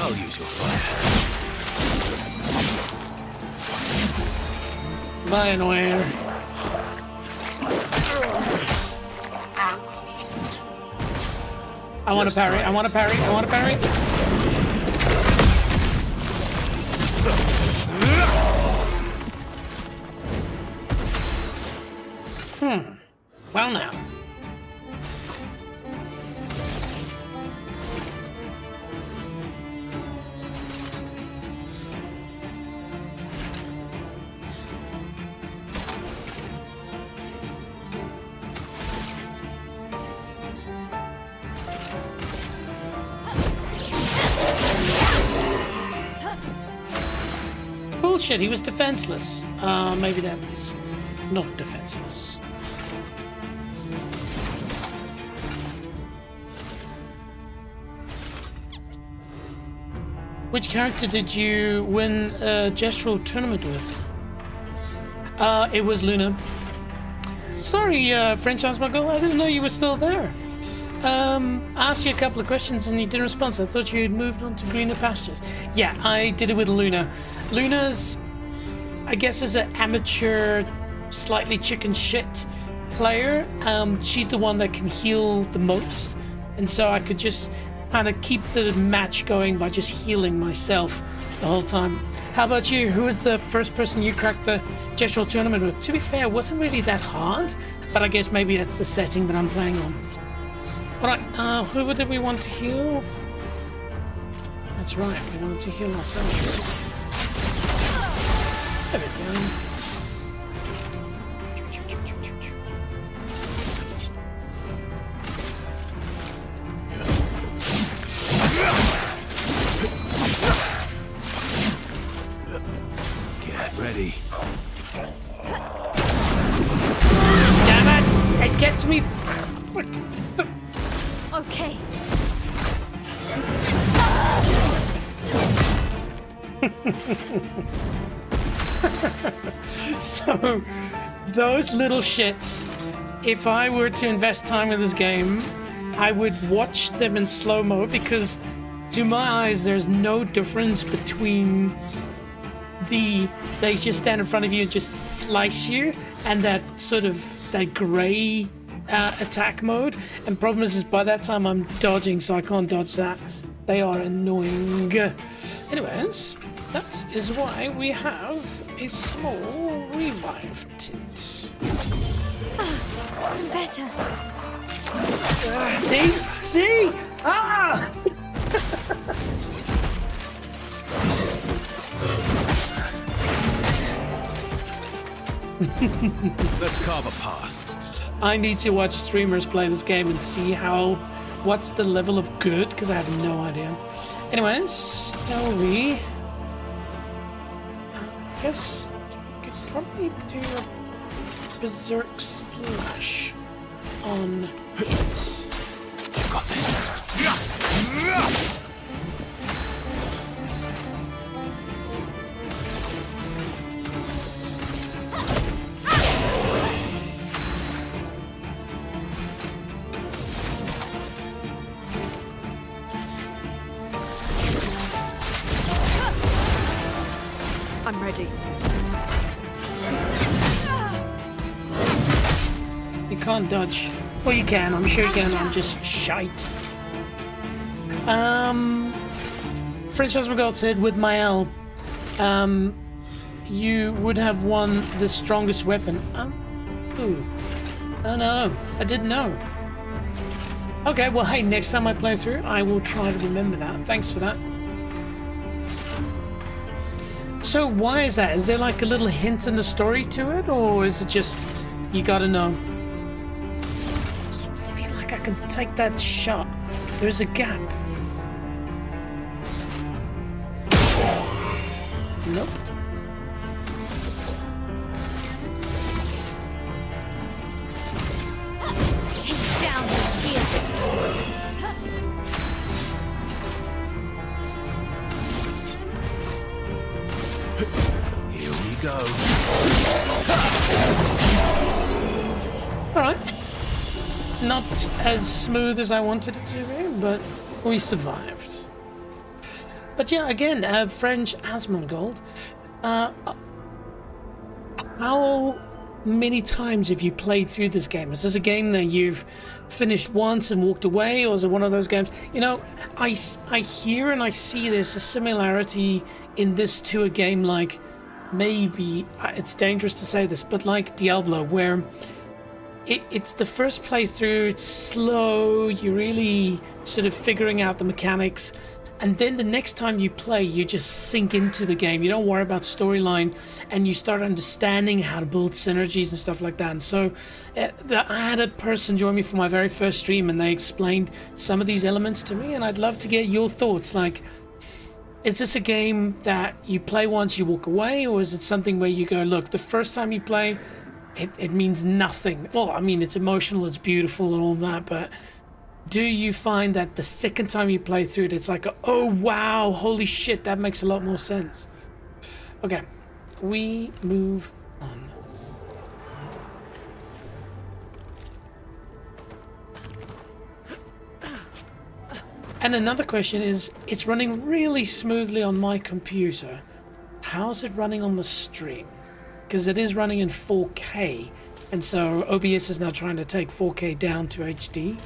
I'll use your fire. Lionware. I want to parry. I want to parry. I want to parry. Well now. Bullshit, he was defenseless. Maybe that was not defenseless. Which character did you win a gestural tournament with? It was Luna. Sorry, French Smuggle, I didn't know you were still there. I asked you a couple of questions and you didn't respond, so I thought you had moved on to greener pastures. Yeah, I did it with Luna. Luna's, I guess, is an amateur, slightly chicken shit player. She's the one that can heal the most, and so I could just kind of keep the match going by just healing myself the whole time. How about you? Who was the first person you cracked the gestural tournament with? To be fair, it wasn't really that hard, but I guess maybe that's the setting that I'm playing on. Alright, who did we want to heal? That's right, we wanted to heal ourselves. There we go. Get ready. Damn it! It gets me. Okay. So, those little shits, if I were to invest time in this game, I would watch them in slow-mo because to my eyes there's no difference between they just stand in front of you and just slice you and that sort of that gray attack mode. And problem is by that time I'm dodging, so I can't dodge that. They are annoying. Anyways, that is why we have a small revive tint. I'm better. See? Ah! Let's carve a path. I need to watch streamers play this game and see what's the level of good, because I have no idea. Anyways, shall we? I guess we could probably do a berserk slash on it. You got this. I'm ready. You can't dodge. Well, you can. I'm sure you can. I'm just shite. French Osmogod said, with Mael, you would have won the strongest weapon. Ooh. Oh no, I didn't know. Okay, well, hey, next time I play through, I will try to remember that. Thanks for that. So why is that? Is there like a little hint in the story to it, or is it just you gotta know? I feel like I can take that shot. There's a gap. Nope. Take down the shields. Here we go. Alright. Not as smooth as I wanted it to be, but we survived. But yeah, again, French Asmongold. How many times have you played through this game? Is this a game that you've finished once and walked away, or is it one of those games? You know, I hear and I see there's a similarity in this to a game like, maybe, it's dangerous to say this, but like Diablo, where it's the first playthrough, it's slow, you're really sort of figuring out the mechanics, and then the next time you play, you just sink into the game. You don't worry about storyline, and you start understanding how to build synergies and stuff like that. And so I had a person join me for my very first stream, and they explained some of these elements to me, and I'd love to get your thoughts. Like, is this a game that you play once, you walk away, or is it something where you go, look, the first time you play, it means nothing? Well, I mean, it's emotional, it's beautiful and all that, but do you find that the second time you play through it, it's like, oh wow, holy shit, that makes a lot more sense? Okay, we move on. And another question is, it's running really smoothly on my computer. How's it running on the stream? Because it is running in 4K, and so OBS is now trying to take 4K down to HD.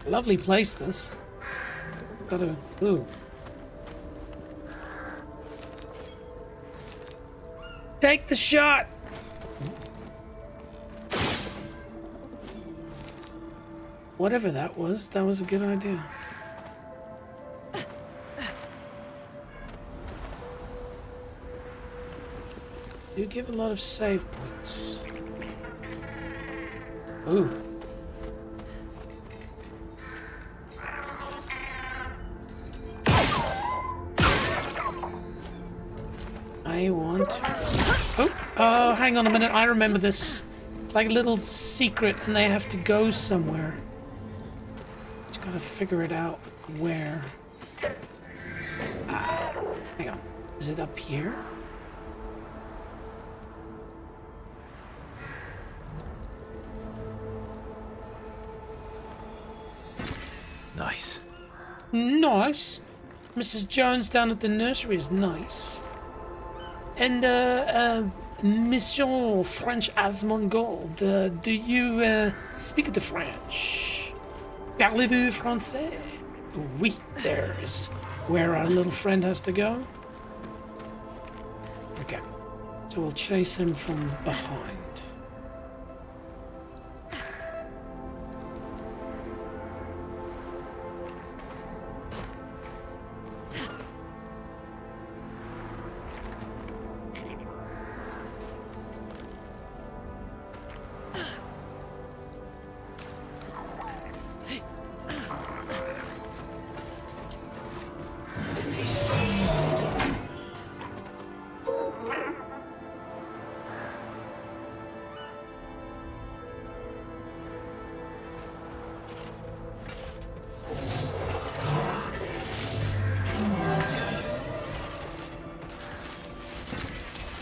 Lovely place, this. Got a... Ooh. Take the shot! Whatever that was a good idea. You give a lot of save points. Ooh. I want... Oh, hang on a minute. I remember this. It's like a little secret, and they have to go somewhere. Just gotta figure it out. Where? Hang on. Is it up here? Nice. Mrs. Jones down at the nursery is nice. And, Monsieur French as Mongol, do you, speak the French? Parlez-vous français? Oui, there's where our little friend has to go. Okay, so we'll chase him from behind.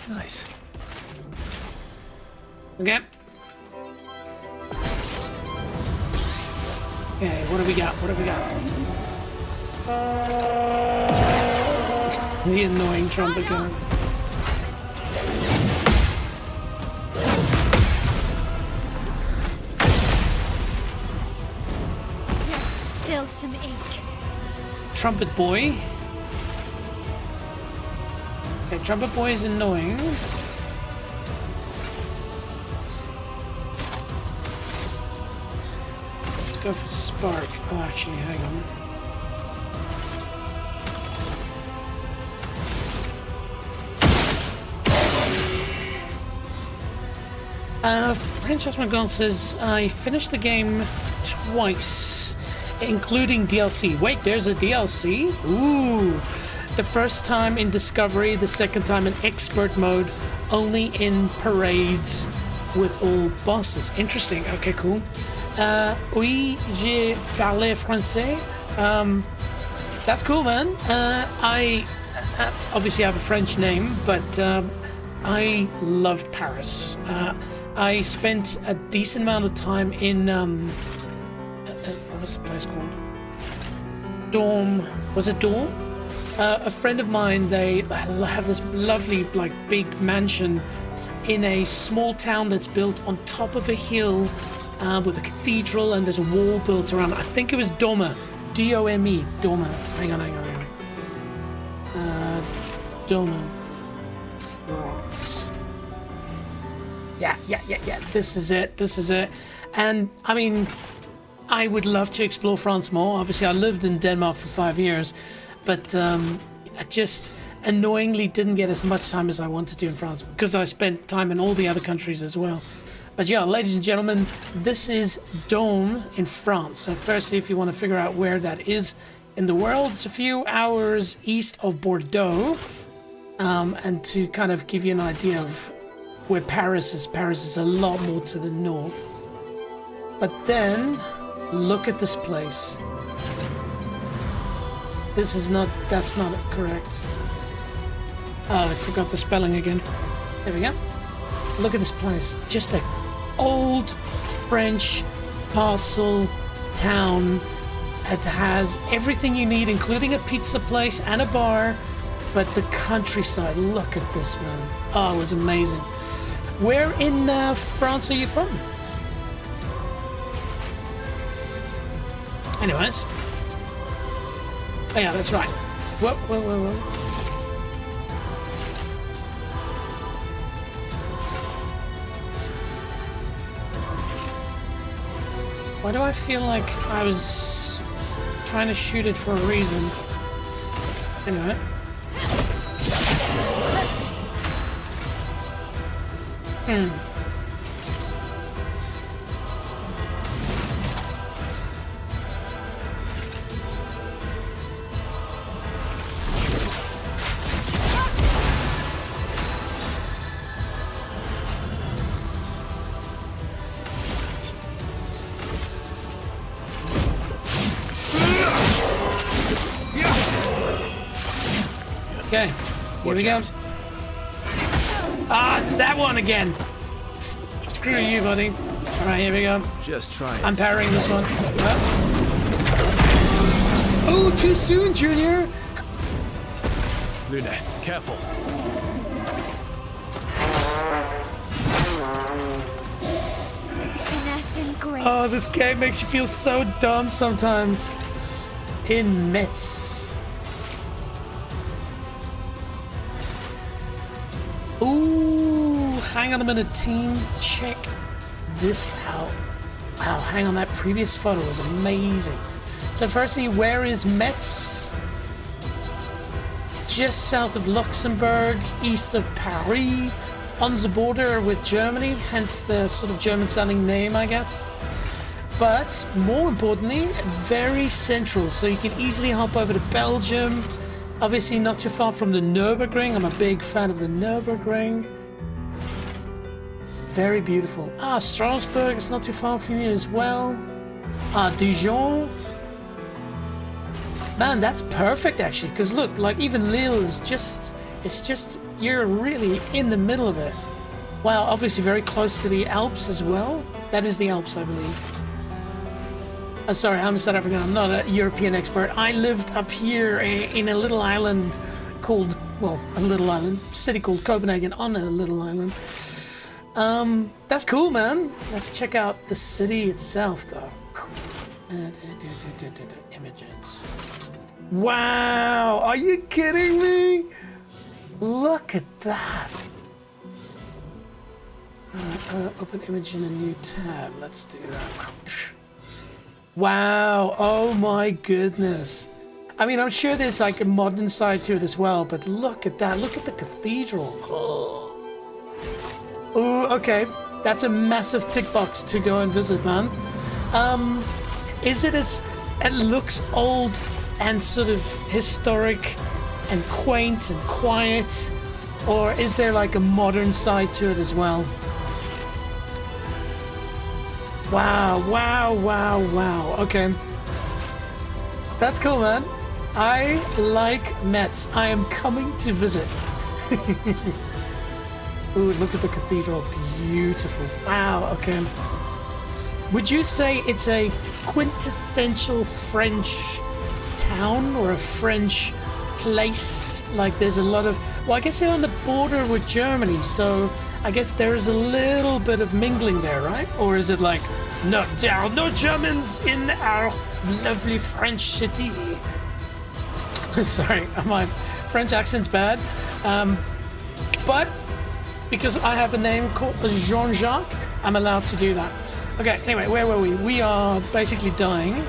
Nice. Okay. Okay, what do we got? What do we got? The annoying trumpet gun. Let's spill some ink. Trumpet boy. Okay, trumpet boy is annoying. Let's go for spark. Oh, actually, hang on. Princess McGon says, I finished the game twice, including DLC. Wait, there's a DLC? Ooh. The first time in Discovery, the second time in Expert mode, only in parades with all bosses. Interesting. Okay, cool. Oui, j'ai parlé français. That's cool, man. I obviously have a French name, but I loved Paris. I spent a decent amount of time in what was the place called? Dorm. Was it Dorm? A friend of mine, they have this lovely, like, big mansion in a small town that's built on top of a hill with a cathedral, and there's a wall built around it. I think it was Dome. D-O-M-E. Dome. Hang on. Dome. France. Yeah. This is it. And, I mean, I would love to explore France more. Obviously, I lived in Denmark for 5 years. But I just annoyingly didn't get as much time as I wanted to in France because I spent time in all the other countries as well. But yeah, ladies and gentlemen, this is Dome in France. So firstly, if you want to figure out where that is in the world, it's a few hours east of Bordeaux. And to kind of give you an idea of where Paris is a lot more to the north. But then, look at this place. That's not correct. Oh, I forgot the spelling again. There we go. Look at this place. Just an old French castle town. It has everything you need, including a pizza place and a bar. But the countryside, look at this, man. Oh, it was amazing. Where in France are you from? Anyways. Oh yeah, that's right. Whoa. Why do I feel like I was trying to shoot it for a reason? Anyway. Okay, here we go. Ah, it's that one again. Screw you, buddy. All right, here we go. Just try it. I'm parrying this one. Oh. Ooh, too soon, Junior. Luna, careful. Finesse and grace. Oh, this game makes you feel so dumb sometimes. In Metz. Ooh, hang on a minute, team. Check this out. Wow, hang on, that previous photo was amazing. So firstly, where is Metz? Just south of Luxembourg, east of Paris, on the border with Germany, hence the sort of German-sounding name, I guess. But more importantly, very central, so you can easily hop over to Belgium. Obviously not too far from the Nürburgring. I'm a big fan of the Nürburgring. Very beautiful. Ah, Strasbourg is not too far from you as well. Ah, Dijon. Man, that's perfect actually, because look, like even Lille is just, it's just, you're really in the middle of it. Wow, obviously very close to the Alps as well. That is the Alps, I believe. Sorry, I'm South African, I'm not a European expert. I lived up here in a little island called, well, a little island, city called Copenhagen on a little island. That's cool, man. Let's check out the city itself, though. Images. Wow, are you kidding me? Look at that. Open image in a new tab. Let's do that. Wow, oh my goodness. I mean, I'm sure there's like a modern side to it as well, but look at that. Look at the cathedral. Oh, okay. That's a massive tick box to go and visit, man. Is it as... It looks old and sort of historic and quaint and quiet, or is there like a modern side to it as well? Wow, wow, wow, wow. Okay. That's cool, man. I like Metz. I am coming to visit. Ooh, look at the cathedral. Beautiful. Wow, okay. Would you say it's a quintessential French town or a French place? Like there's a lot of... Well, I guess they're on the border with Germany, so I guess there is a little bit of mingling there, right? Or is it like, no, there are no Germans in our lovely French city? Sorry, my French accent's bad. But because I have a name called Jean-Jacques, I'm allowed to do that. Okay, anyway, where were we? We are basically dying.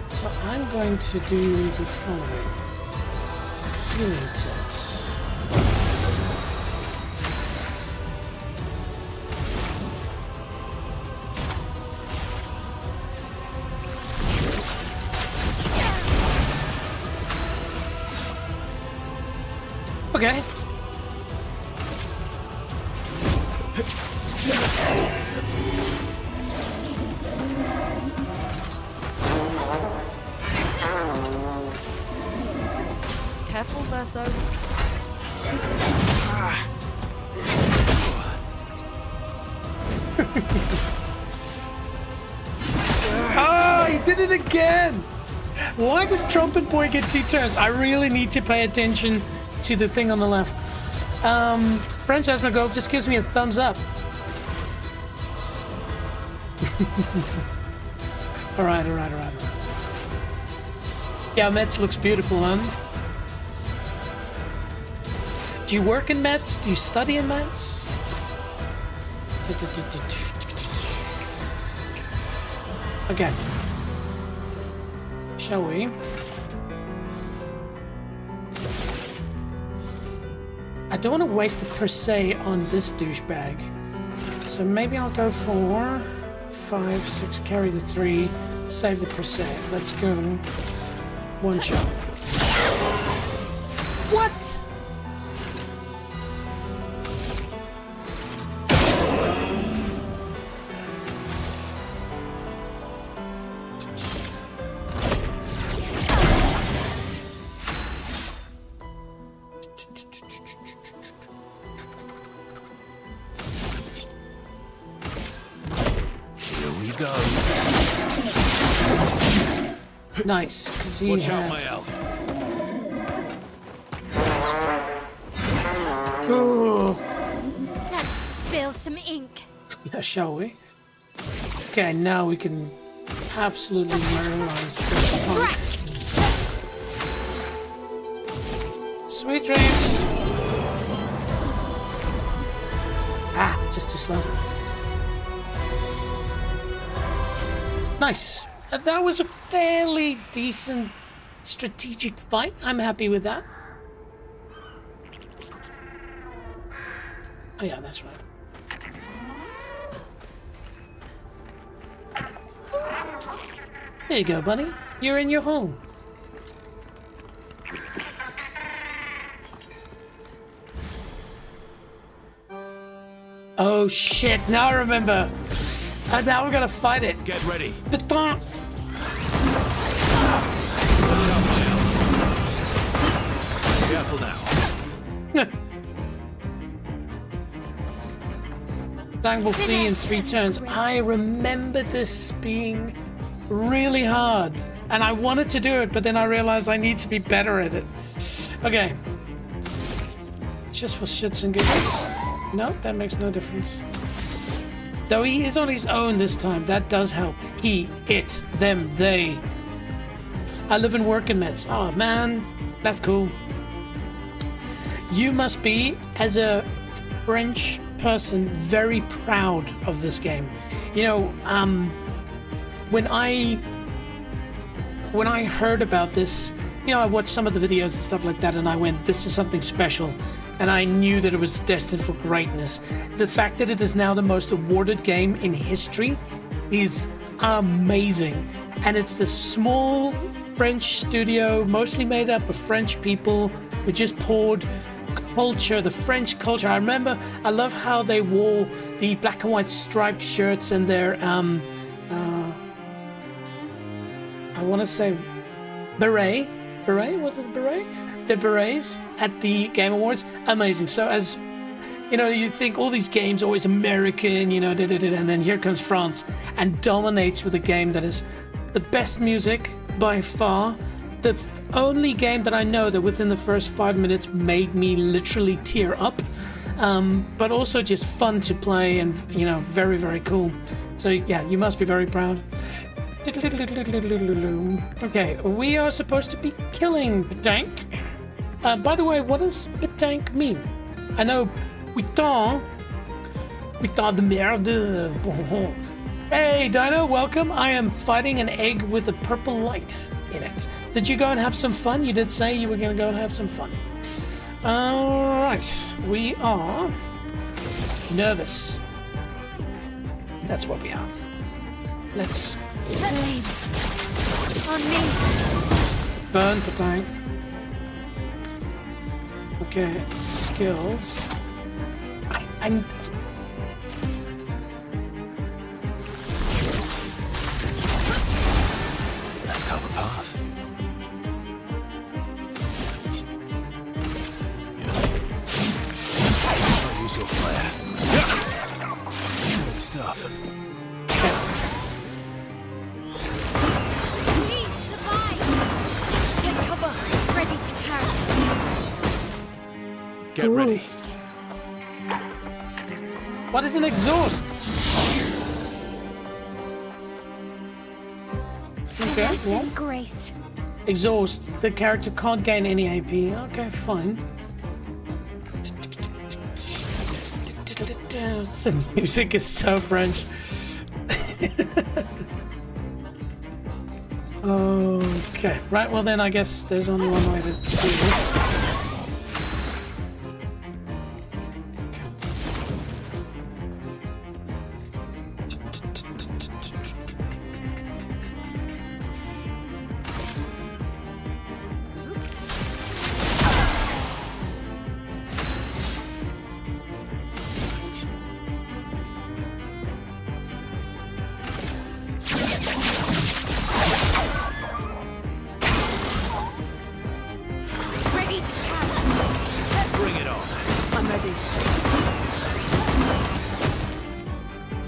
So I'm going to do the following. Punitent. Okay. Careful, Verso. Oh, he did it again! Why does Trumpet Boy get 2 turns? I really need to pay attention to the thing on the left. French Asmongold just gives me a thumbs up. Alright. Yeah, Metz looks beautiful, man. Do you work in Metz? Do you study in Metz? Again. Shall we? I don't want to waste a per se on this douchebag. So maybe I'll go for 5, 6, carry the 3, save the per se. Let's go. One shot. What? Nice, because he Watch out, had... Mael. Ooh. Let's spill some ink. Yeah, shall we? Okay, now we can absolutely murderize this punk. Sweet dreams! Ah, just too slow. Nice. That was a fairly decent strategic fight. I'm happy with that. Oh yeah, that's right. There you go, buddy. You're in your home. Oh shit, now I remember. And now we're gonna fight it. Get ready. Putain. Watch out, Mael. Careful now. Dang will flee in 3 turns. I remember this being really hard. And I wanted to do it, but then I realized I need to be better at it. Okay. Just for shits and giggles. No, that makes no difference. Though he is on his own this time, that does help. He, it, them, they. I live and work in Metz. Oh man, that's cool. You must be, as a French person, very proud of this game. You know, when I heard about this, you know, I watched some of the videos and stuff like that, and I went, this is something special. And I knew that it was destined for greatness. The fact that it is now the most awarded game in history is amazing. And it's this small French studio, mostly made up of French people, who just poured culture, the French culture. I remember, I love how they wore the black and white striped shirts and their, I want to say beret. Beret? Was it a beret? The berets at the Game Awards. Amazing. So as you know, you think all these games are always American, you know, and then here comes France and dominates with a game that is the best music by far. The only game that I know that within the first 5 minutes made me literally tear up, but also just fun to play and, you know, very, very cool. So yeah, you must be very proud. Okay, we are supposed to be killing Betank. By the way, what does Betank mean? I know putain de merde. Hey Dino, welcome. I am fighting an egg with a purple light in it. Did you go and have some fun? You did say you were going to go and have some fun. Alright, we are nervous. That's what we are. Let's... Flames on me. Burn for time. Okay, skills. I'm... Let's cover path. I'll use your flare. Good stuff. Please survive. Take cover. Ready to carry. Get ready. What is an exhaust? Okay, well. Grace. Exhaust. The character can't gain any AP. Okay, fine. The music is so French. Okay, right, well then I guess there's only one way to do this. Ready to carry. Bring it on. I'm ready.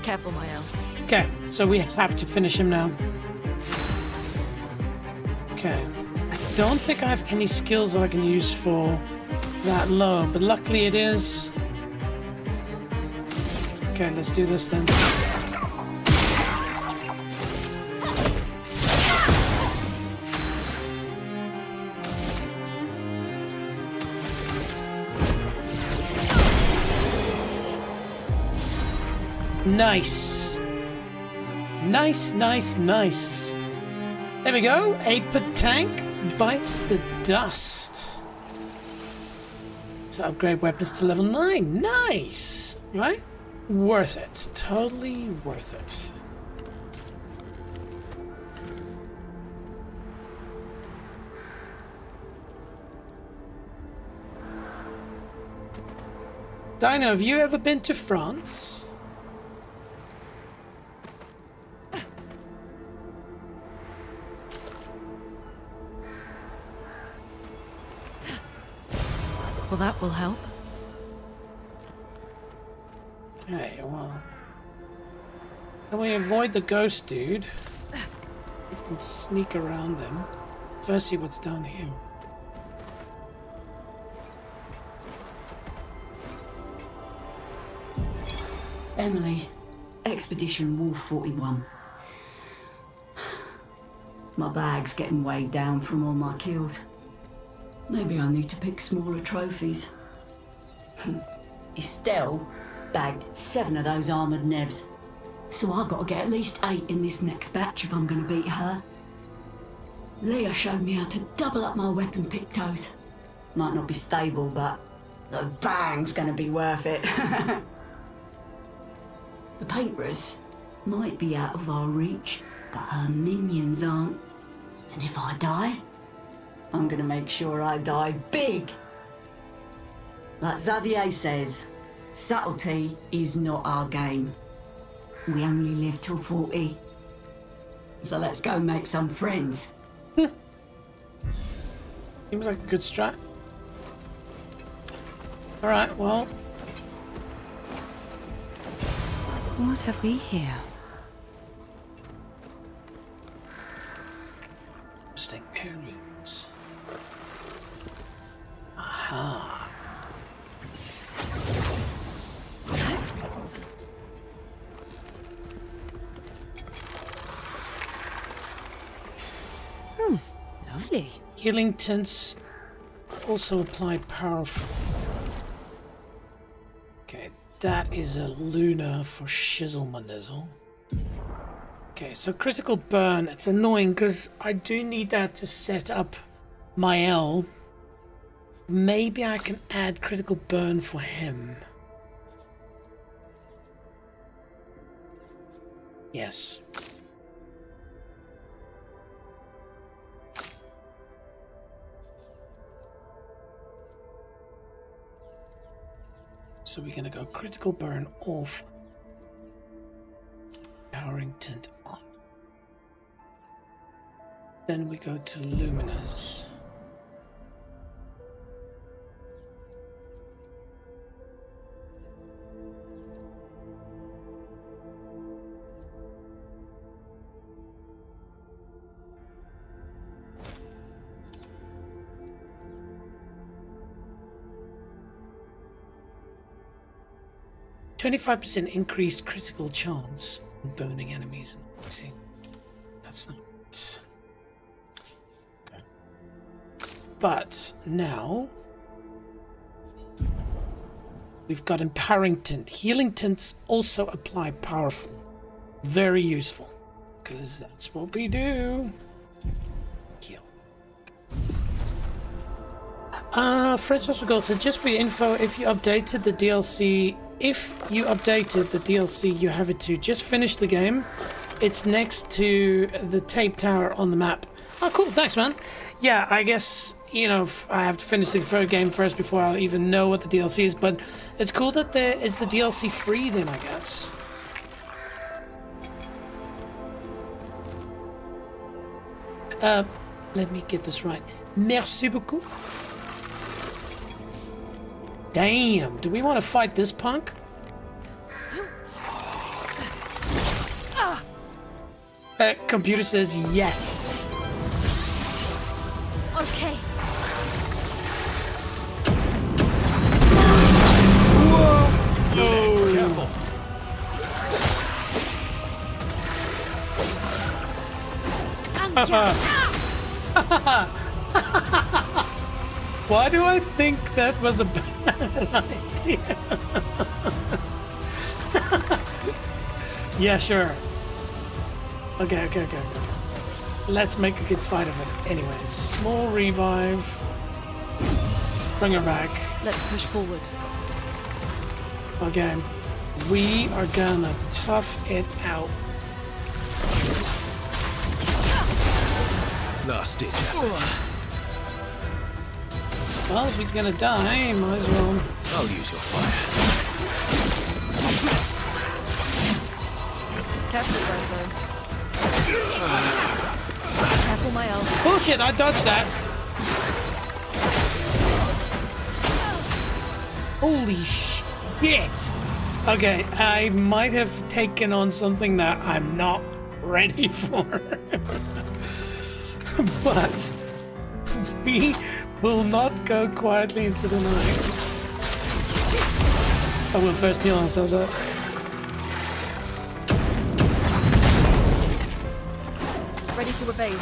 Careful, Mael. Okay, so we have to finish him now. Okay. I don't think I have any skills that I can use for that low, but luckily it is. Okay, let's do this then. Nice. Nice, nice, nice. There we go. 8-put tank bites the dust. To upgrade weapons to level 9. Nice. Right? Worth it. Totally worth it. Dino, have you ever been to France? Well, that will help. Okay, well... Can we avoid the ghost dude? If we can sneak around them. First see what's down here. Emily, Expedition Wolf 41. My bag's getting weighed down from all my kills. Maybe I need to pick smaller trophies. Estelle bagged 7 of those armoured nevs. So I've got to get at least 8 in this next batch if I'm going to beat her. Leah showed me how to double up my weapon pictos. Might not be stable, but the bang's going to be worth it. The painters might be out of our reach, but her minions aren't. And if I die, I'm gonna make sure I die big. Like Xavier says, subtlety is not our game. We only live till 40. So let's go make some friends. Seems like a good strat. Alright, well... What have we here? Interesting areas. Aha. Lovely. Healing tints also apply powerful. Okay, that is a Luna for shizzle my nizzle. Okay, so critical burn. It's annoying because I do need that to set up my L. Maybe I can add critical burn for him. Yes. So we're gonna go critical burn off. Powering tint on. Then we go to luminous. %25% increased critical chance on burning enemies. See, that's not. Okay. But now we've got empowering tint. Healing tints also apply powerful. Very useful, because that's what we do. Heal. Fred Hospital said, just for your info, if you updated the DLC, you have it to just finish the game. It's next to the tape tower on the map. Oh, cool. Thanks, man. Yeah, I guess, you know, I have to finish the third game first before I'll even know what the DLC is, but it's cool that it's the DLC free then, I guess. Let me get this right. Merci beaucoup. Damn, do we want to fight this punk? Computer says yes. Why do I think that was a bad idea? Yeah, sure. Okay. Let's make a good fight of it. Anyways, small revive. Bring her back. Let's push forward. Okay. We are gonna tough it out. Last ditch effort. Well, if he's gonna die, might as well. I'll use your fire. Careful, Rezo. Careful, my elbow. Bullshit, I dodged that. Holy shit. Okay, I might have taken on something that I'm not ready for. But we will not go quietly into the night. I will first heal ourselves up. Ready to evade.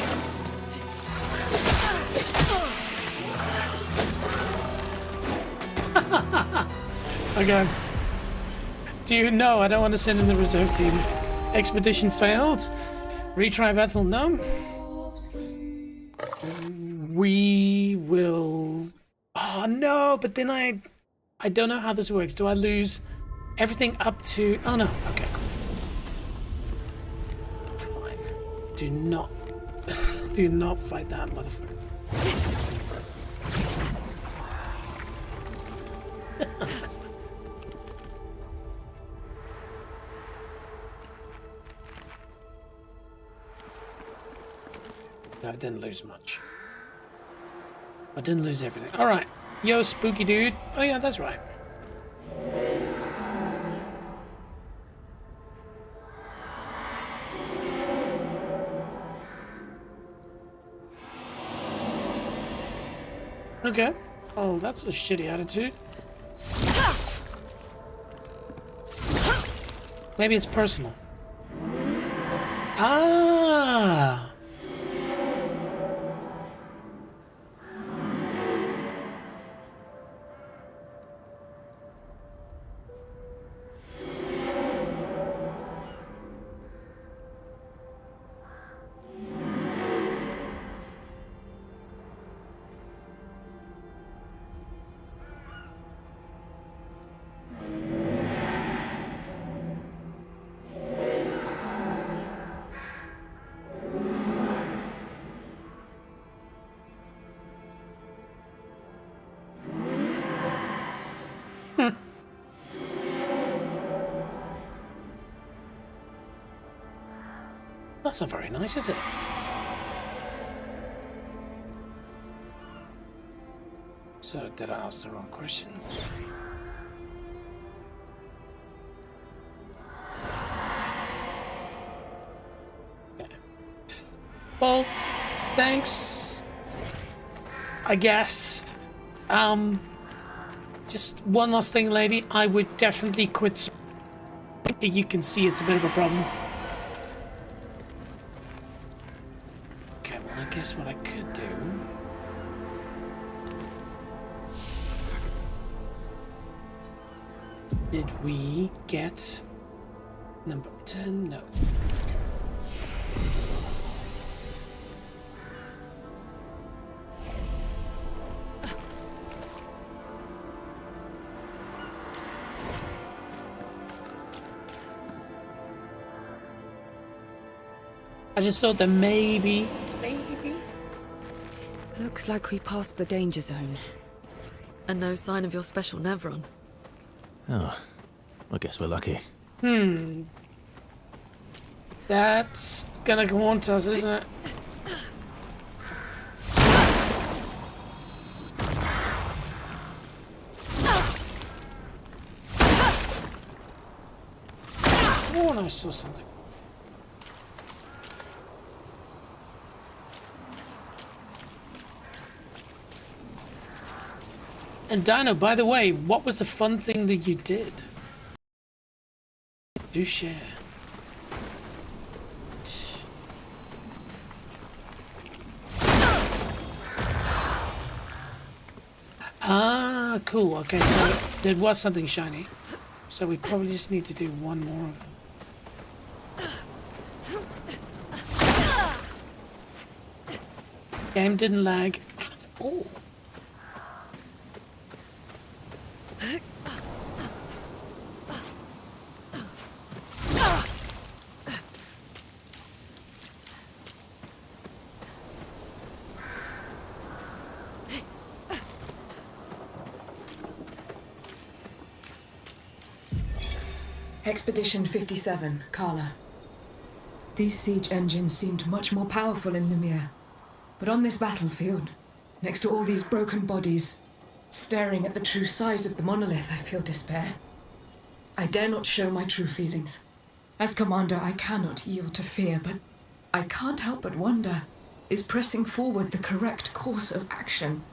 Okay. Do you know I don't want to send in the reserve team? Expedition failed. Retry battle, no. We will. Oh no! But then I don't know how this works. Do I lose everything up to? Oh no. Okay, cool. Fine. Do not fight that motherfucker. No, I didn't lose much. I didn't lose everything. Alright. Yo, spooky dude. Oh yeah, that's right. Okay. Oh, that's a shitty attitude. Maybe it's personal. Ah! That's not very nice, is it? So, did I ask the wrong questions? Okay. Well, thanks. I guess. Just one last thing, lady. I would definitely quit. You can see it's a bit of a problem. I guess what I could do. Did we get number 10? No. I just thought that maybe. Looks like we passed the danger zone. And no sign of your special Nevron. Oh, I guess we're lucky. That's gonna haunt us, isn't it? Oh, and I saw something. And Dino, by the way, what was the fun thing that you did? Do share. Ah, cool. Okay, so there was something shiny. So we probably just need to do one more of it. Game didn't lag. Oh. Expedition 57, Carla. These siege engines seemed much more powerful in Lumiere. But on this battlefield, next to all these broken bodies, staring at the true size of the monolith, I feel despair. I dare not show my true feelings. As commander, I cannot yield to fear, but I can't help but wonder, is pressing forward the correct course of action?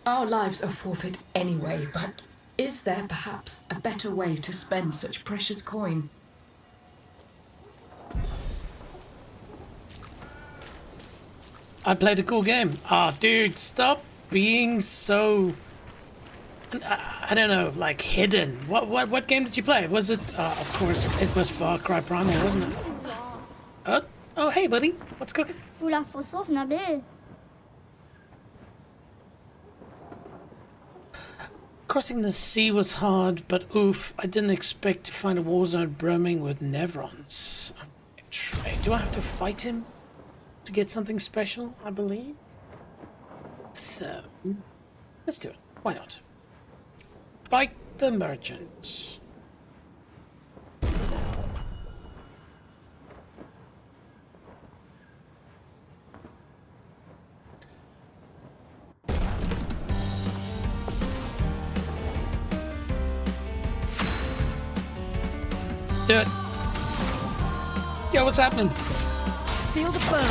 Our lives are forfeit anyway, but is there perhaps a better way to spend such precious coin? I played a cool game. Ah, dude, stop being so... I don't know, like hidden. What game did you play? Was it... of course, it was Far Cry Primal, wasn't it? Oh, hey, buddy. What's cooking? Oula, faut sauve, Nabil. Crossing the sea was hard, but oof, I didn't expect to find a war zone brimming with Nevrons. Do I have to fight him to get something special, I believe? So, let's do it. Why not? Fight the merchant. Do it. Yo, what's happening? Feel the burn.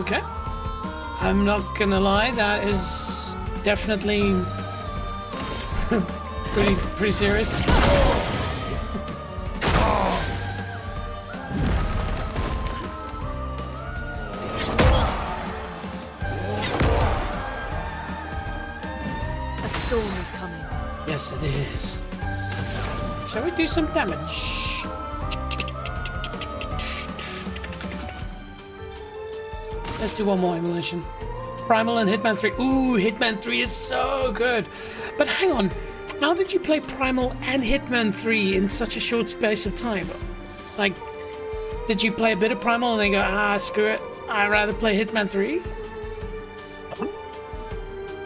Okay. I'm not gonna lie, that is definitely pretty serious. A storm is coming. Yes, it is. Shall we do some damage? Let's do one more emulation. Primal and Hitman 3. Ooh, Hitman 3 is so good. But hang on. How did you play Primal and Hitman 3 in such a short space of time? Like, did you play a bit of Primal and then go, screw it, I'd rather play Hitman 3?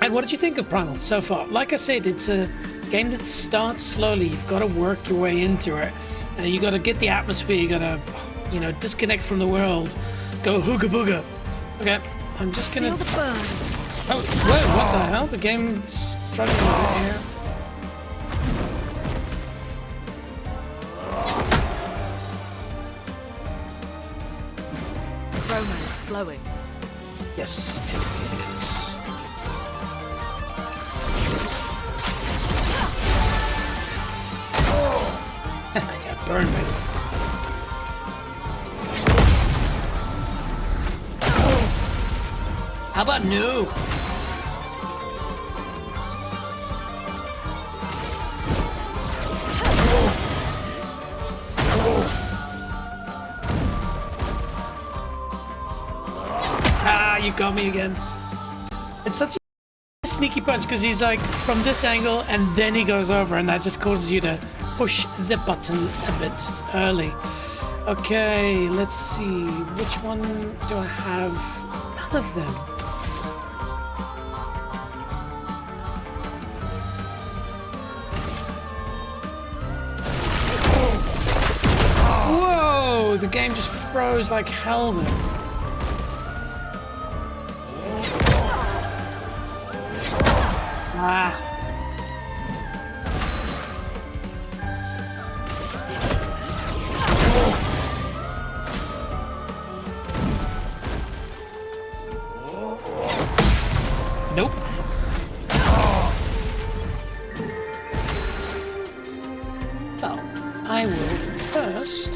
And what did you think of Primal so far? Like I said, it's a game that starts slowly. You've got to work your way into it. You got to get the atmosphere. You got to, disconnect from the world. Go hooga booga. Okay, I'm just gonna... Feel the burn. Oh, whoa, what the hell? The game's struggling a bit here. Romance flowing. Yes, it is. Yeah, burn me. How about no? You got me again. It's such a sneaky punch because he's like from this angle and then he goes over and that just causes you to push the button a bit early. Okay, let's see. Which one do I have? None of them. Whoa! The game just froze like hell there. Nope. Oh, I will first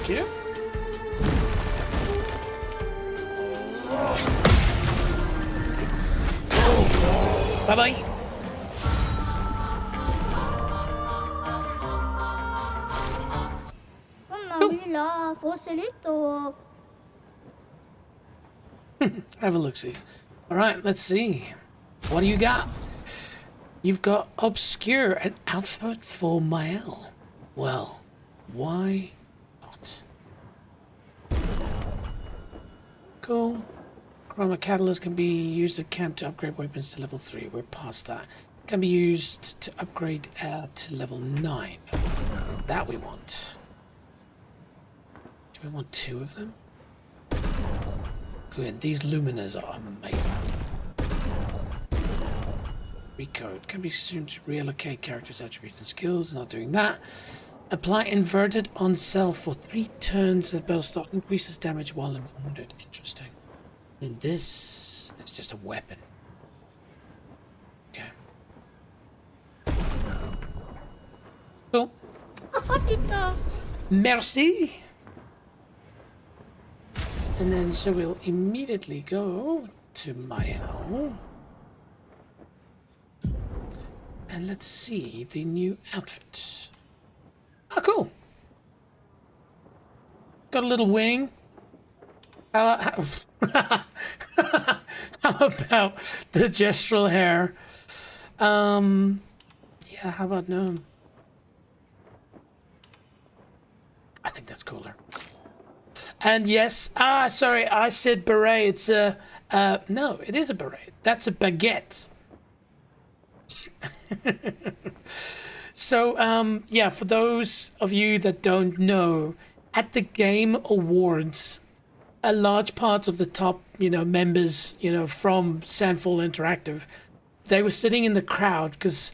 Thank you. Bye-bye. Have a look-see. All right, let's see. What do you got? You've got Obscur, an outfit for Mael. Well, why not? Cool. Chroma Catalyst can be used at camp to upgrade weapons to level 3. We're past that. Can be used to upgrade to level 9. That we want. Do we want 2 of them? Good. These luminers are amazing. Recode. Can be assumed to reallocate characters' attributes and skills. Not doing that. Apply inverted on self for 3 turns at battle start. Increases damage while inverted. Interesting. And this is just a weapon. Okay. Cool. Merci. And then so we'll immediately go to Mael. And let's see the new outfit. Oh, cool. Got a little wing. How about the gestural hair? Yeah, how about no? I think that's cooler. And yes, sorry, I said beret. It's a, no, it is a beret. That's a baguette. So, yeah, for those of you that don't know, at the Game Awards, a large part of the top, members, from Sandfall Interactive, they were sitting in the crowd because,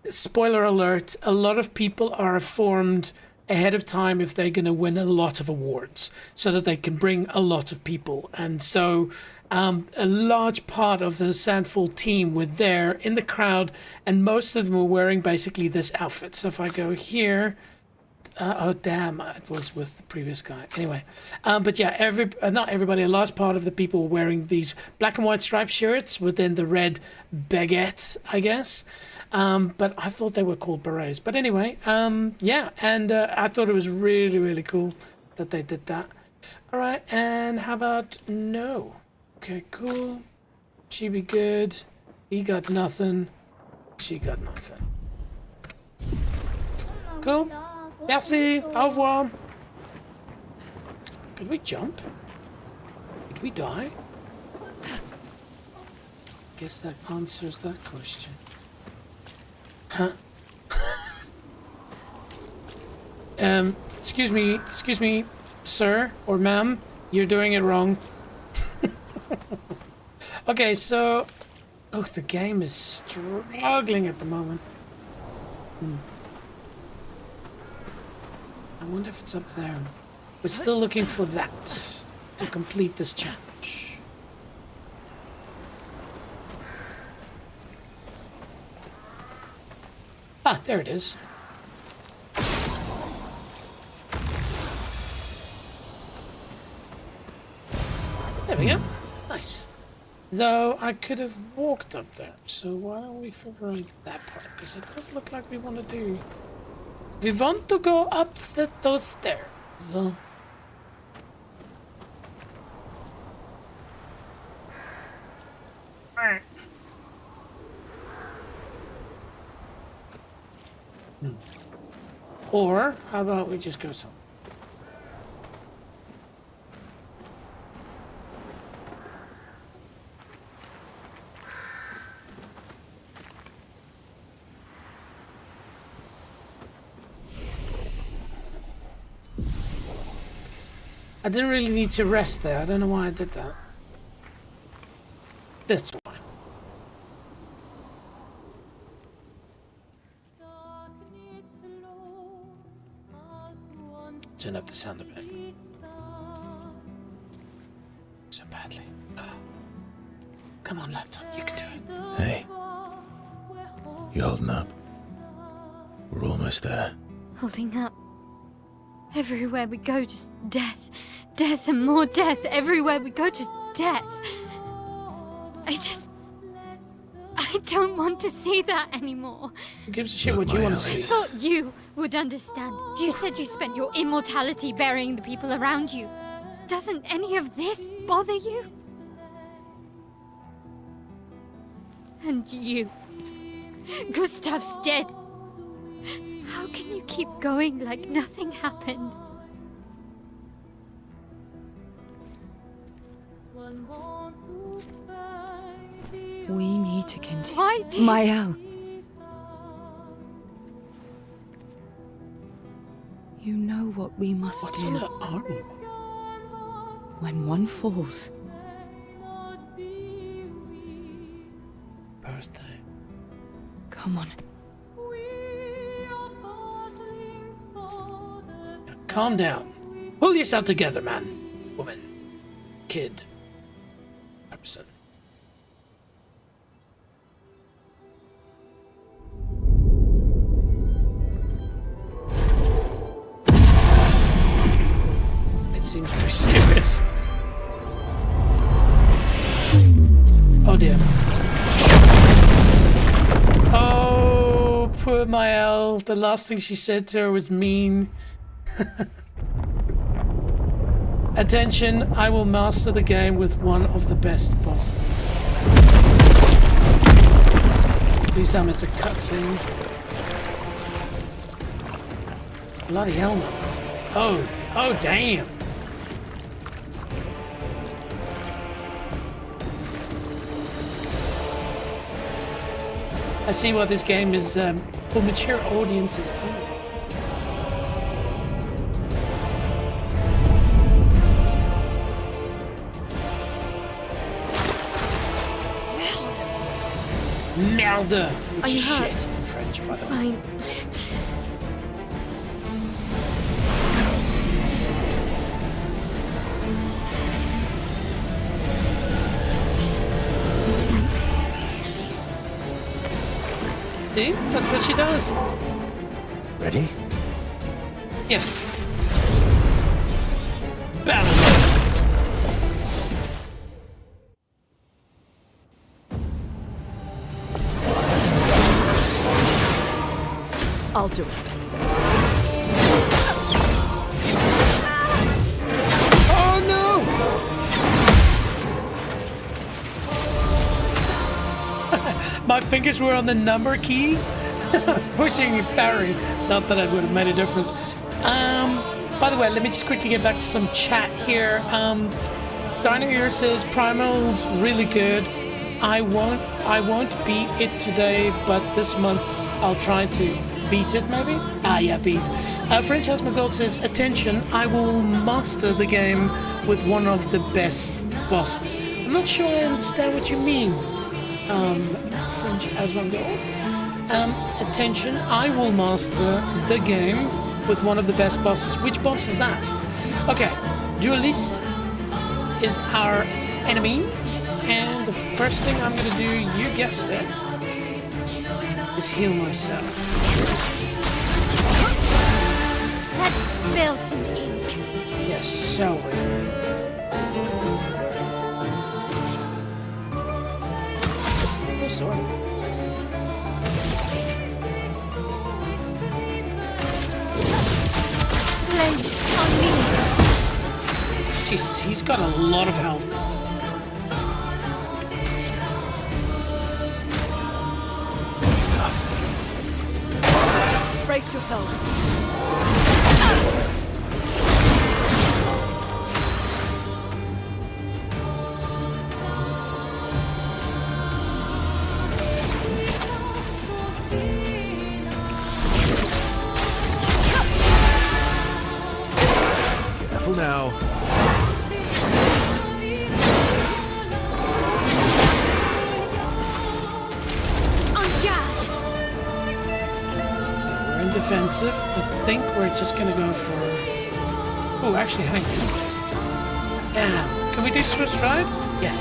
spoiler alert, a lot of people are formed ahead of time if they're going to win a lot of awards so that they can bring a lot of people. And so a large part of the Sandfall team were there in the crowd, and most of them were wearing basically this outfit. So if I go here, oh damn, it was with the previous guy. Anyway, but yeah, not everybody, a large part of the people were wearing these black and white striped shirts within the red baguette, I guess. But I thought they were called berets. But anyway, yeah, and I thought it was really, really cool that they did that. All right, and how about no? Okay, cool. She be good. He got nothing. She got nothing. Cool. Merci. Au revoir. Could we jump? Did we die? Guess that answers that question. Huh? Excuse me, sir or ma'am, you're doing it wrong. Okay, so, oh, the game is struggling at the moment. I wonder if it's up there. We're still looking for that to complete this challenge. Ah, there it is. There we go. Nice. Though I could have walked up there, so why don't we figure out that part? Because it does look like we want to do. We want to go up those stairs. So. Alright. Or how about we just go somewhere? I didn't really need to rest there. I don't know why I did that. That's fine. Turn up the sound a bit. So badly. Oh. Come on, laptop. You can do it. Hey. You holding up? We're almost there. Holding up. Everywhere we go, just death. Death and more death. Everywhere we go, just death. I don't want to see that anymore. Who gives a shit what you want to see? I thought you would understand. You said you spent your immortality burying the people around you. Doesn't any of this bother you? And you. Gustav's dead. How can you keep going like nothing happened? We need to continue. Why do you... Mael. You know what we must What's do. on her arm? When one falls, Birthday. come on. Now, calm down. Pull yourself together, man. Woman. Kid. Person. It seems very serious. Oh dear. Oh, poor Mael. The last thing she said to her was mean. Attention, I will master the game with one of the best bosses. Please tell me it's a cutscene. Bloody hell no. Oh damn. I see why this game is for mature audiences only. Merde, which is shit in French, by the way. Fine. See? That's what she does. Ready? Yes. Battle. I'll do it. Oh no! My fingers were on the number keys. I was pushing Barry. Not that it would have made a difference. By the way, let me just quickly get back to some chat here. Dino Ear says Primal's really good. I won't beat it today, but this month I'll try to beat it, maybe? Ah, yeah, beat. French Husband Gold says, attention, I will master the game with one of the best bosses. I'm not sure I understand what you mean, French Husband Gold. Attention, I will master the game with one of the best bosses. Which boss is that? Okay, Duelist is our enemy, and the first thing I'm gonna do, you guessed it, is heal myself. Let's spill some ink. Yes, shall we? Oh, sorry. Place on me. Jeez, he's got a lot of health. Good stuff. Brace yourselves. Careful now. We're in defensive. I think we're just gonna go for... Oh, actually, hang on. Yeah. Can we do Swift Stride? Yes.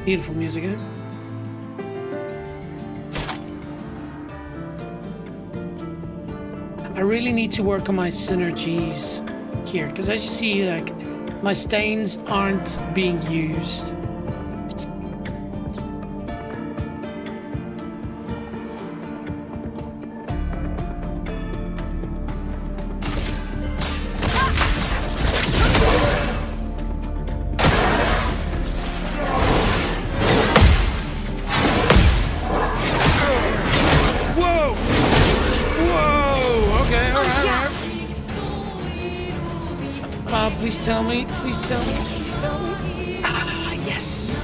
Beautiful music, eh? I really need to work on my synergies here, because as you see, like, my stains aren't being used. Please tell me, please tell me, please tell me. Ah, yes.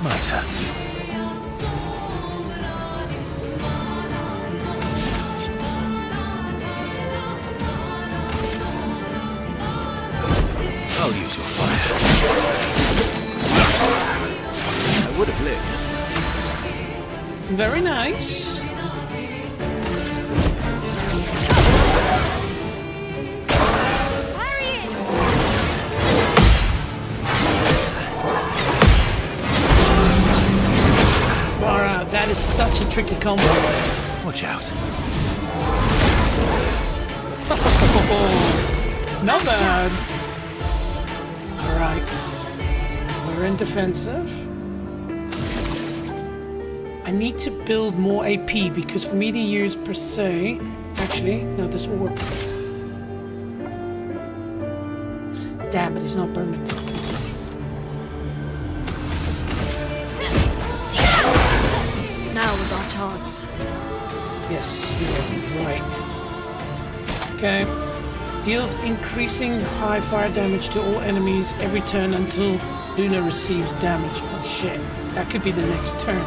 My turn. I'll use your fire. I would have lived. Very nice. That is such a tricky combo. Watch out. Not bad. Alright. We're in defensive. I need to build more AP because for me to use per se... Actually, no, this will work. Damn it, he's not burning. Now was our chance. Yes, you're right. Okay. Deals increasing high fire damage to all enemies every turn until Luna receives damage. Oh shit. That could be the next turn.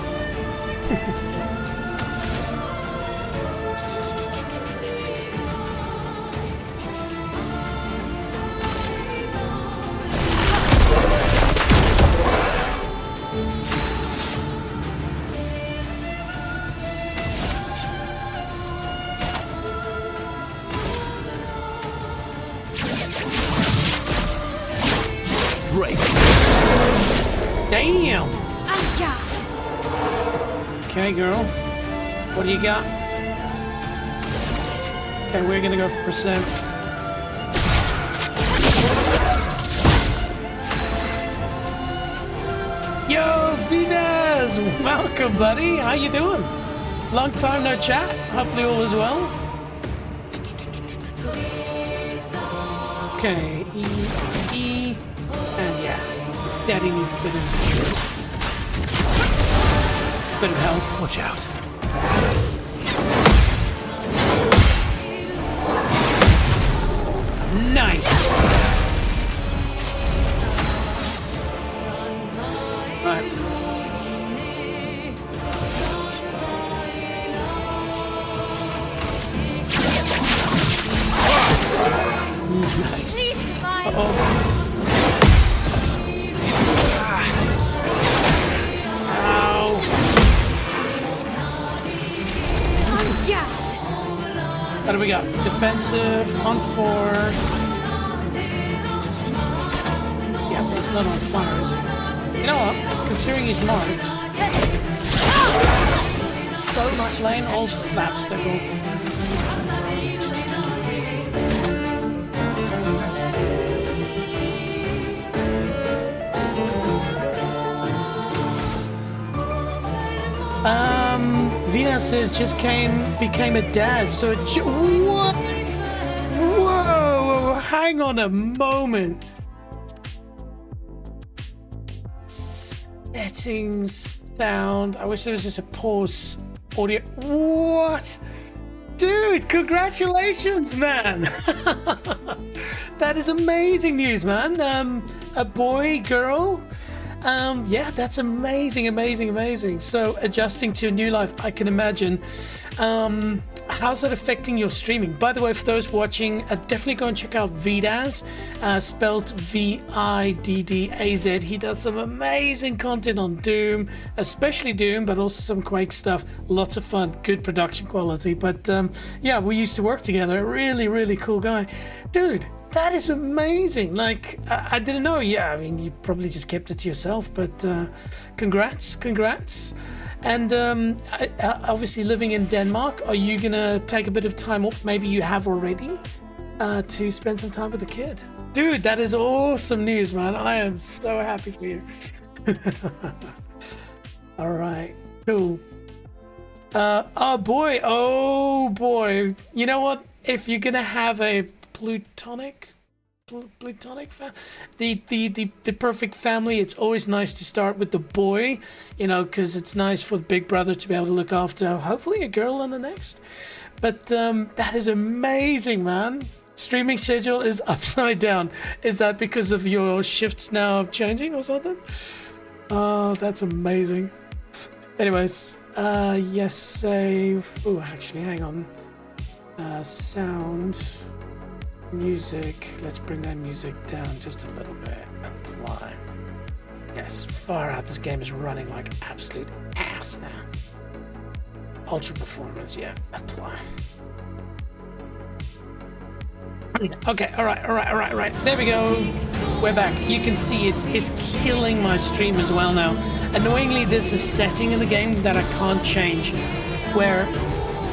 Damn! Okay, girl. What do you got? Okay, we're gonna go for percent. Yo, Vidas! Welcome, buddy. How you doing? Long time no chat. Hopefully all is well. Okay, E, and yeah. Daddy needs a bit of health. Watch out. Nice. Right. Nice. Uh-oh. What do we got? Defensive, on 4. Yeah, but it's not on fire, is it? You know what? Considering he's marked. So much plain old slapstick. Vina says just became a dad, so what? Whoa, hang on a moment. Settings, sound. I wish there was just a pause audio. What? Dude, congratulations, man. That is amazing news, man. A boy, girl. Yeah, that's amazing. So adjusting to a new life, I can imagine. How's that affecting your streaming? By the way, for those watching, definitely go and check out Viddaz, spelled Viddaz. He does some amazing content on Doom, especially Doom, but also some Quake stuff. Lots of fun, good production quality. But yeah, we used to work together. Really cool guy. Dude, That is amazing. Like, I didn't know. Yeah, I mean, you probably just kept it to yourself, but congrats. And obviously living in Denmark, are you gonna take a bit of time off? Maybe you have already to spend some time with the kid. Dude, that is awesome news, man. I am so happy for you. All right, cool. Oh boy. You know what? If you're gonna have a plutonic the perfect family, it's always nice to start with the boy, you know, because it's nice for the big brother to be able to look after hopefully a girl in the next. But that is amazing, man. Streaming schedule is upside down. Is that because of your shifts now changing or something? Oh, that's amazing. Anyways, yes, save. Oh, actually, hang on. Sound, music. Let's bring that music down just a little bit. Apply. Yes, far out. This game is running like absolute ass now. Ultra performance, yeah. Apply. Okay, all right. There we go. We're back. You can see it's killing my stream as well now. Annoyingly, there's a setting in the game that I can't change, where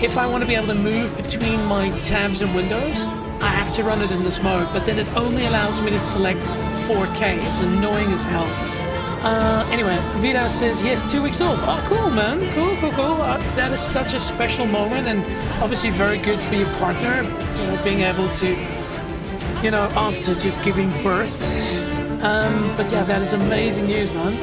if I want to be able to move between my tabs and windows, I have to run it in this mode, but then it only allows me to select 4K. It's annoying as hell. Anyway, Vida says, yes, 2 weeks off. Oh, cool, man. Cool. That is such a special moment, and obviously very good for your partner, you know, being able to, you know, after just giving birth. But yeah, that is amazing news, man.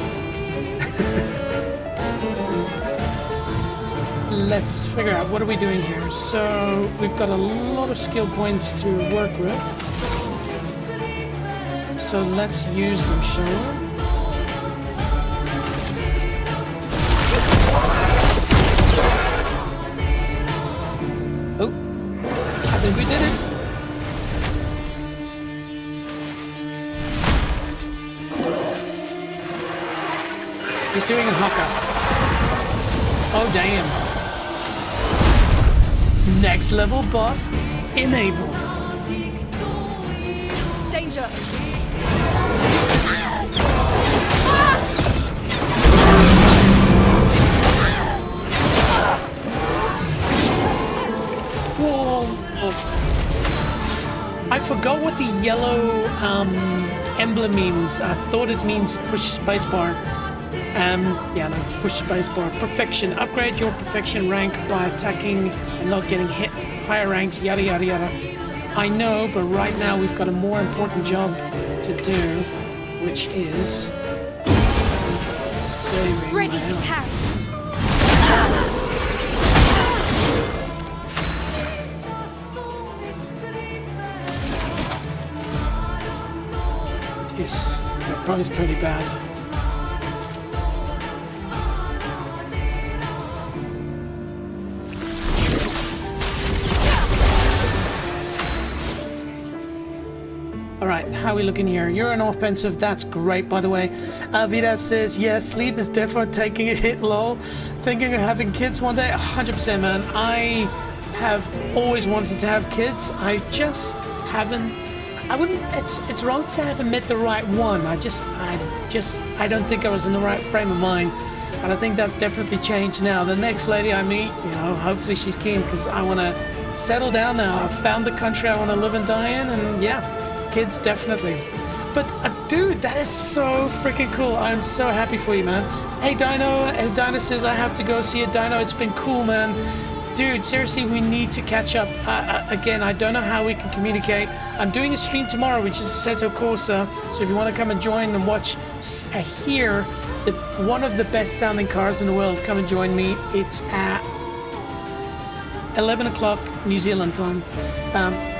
Let's figure out what are we doing here. So we've got a lot of skill points to work with. So let's use them, shall we? Oh, I think we did it. He's doing a haka. Oh, damn. Next level boss enabled. Danger! Whoa. I forgot what the yellow emblem means. I thought it means push spacebar. Yeah, no, push spacebar. Perfection. Upgrade your perfection rank by attacking and not getting hit. Higher ranks, yada yada yada. I know, but right now we've got a more important job to do, which is saving. Ready to parry. Yes, that both pretty bad. Alright, how are we looking here? You're an offensive, that's great, by the way. Vida says, yes, sleep is definitely taking a hit, lol. Thinking of having kids one day? 100%, man. I have always wanted to have kids. I just haven't. I wouldn't, it's wrong to say I haven't met the right one. I don't think I was in the right frame of mind. And I think that's definitely changed now. The next lady I meet, you know, hopefully she's keen, because I want to settle down now. I've found the country I want to live and die in, and yeah. Kids, definitely. But dude, that is so freaking cool. I'm so happy for you, man. Hey Dino, as Dino says, I have to go see a Dino. It's been cool, man. Dude, seriously, we need to catch up. Again, I don't know how we can communicate. I'm doing a stream tomorrow, which is Assetto Corsa. So if you want to come and join and watch, hear one of the best sounding cars in the world, come and join me. It's at 11 o'clock New Zealand time,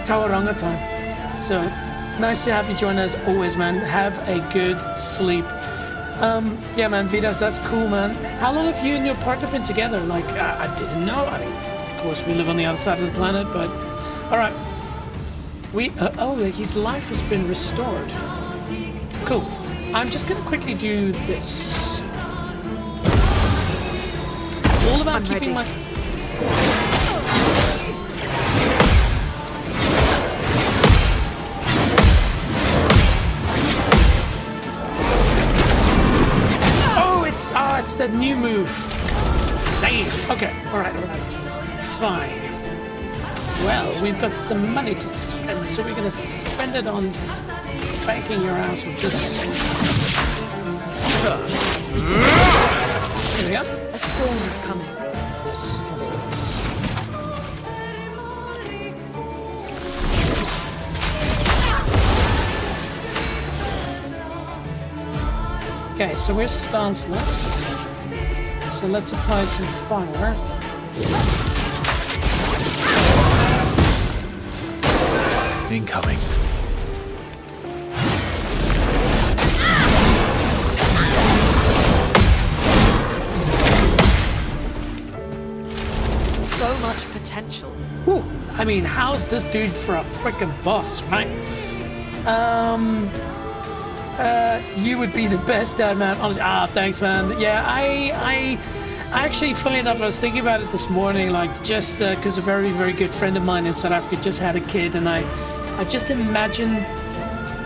Tauranga time. So nice to have you join us always, man. Have a good sleep. Yeah, man, Vidas, that's cool, man. How long have you and your partner been together? Like, I didn't know. I mean, of course, we live on the other side of the planet, but all right. Oh, his life has been restored. Cool. I'm just gonna quickly do this. All about keeping my. that new move? Damn. Okay, alright. Fine. Well, we've got some money to spend, so we're gonna spend it on spanking your ass with this. Here we go. A storm is coming. Yes, it is. Okay, so we're stanceless. So let's apply some fire. Incoming. So much potential. Whew. I mean, how's this dude for a freaking boss, right? You would be the best dad, man. Honestly, thanks, man. Yeah, I actually, funny enough, I was thinking about it this morning, like, just because a very, very good friend of mine in South Africa just had a kid, and I just imagine,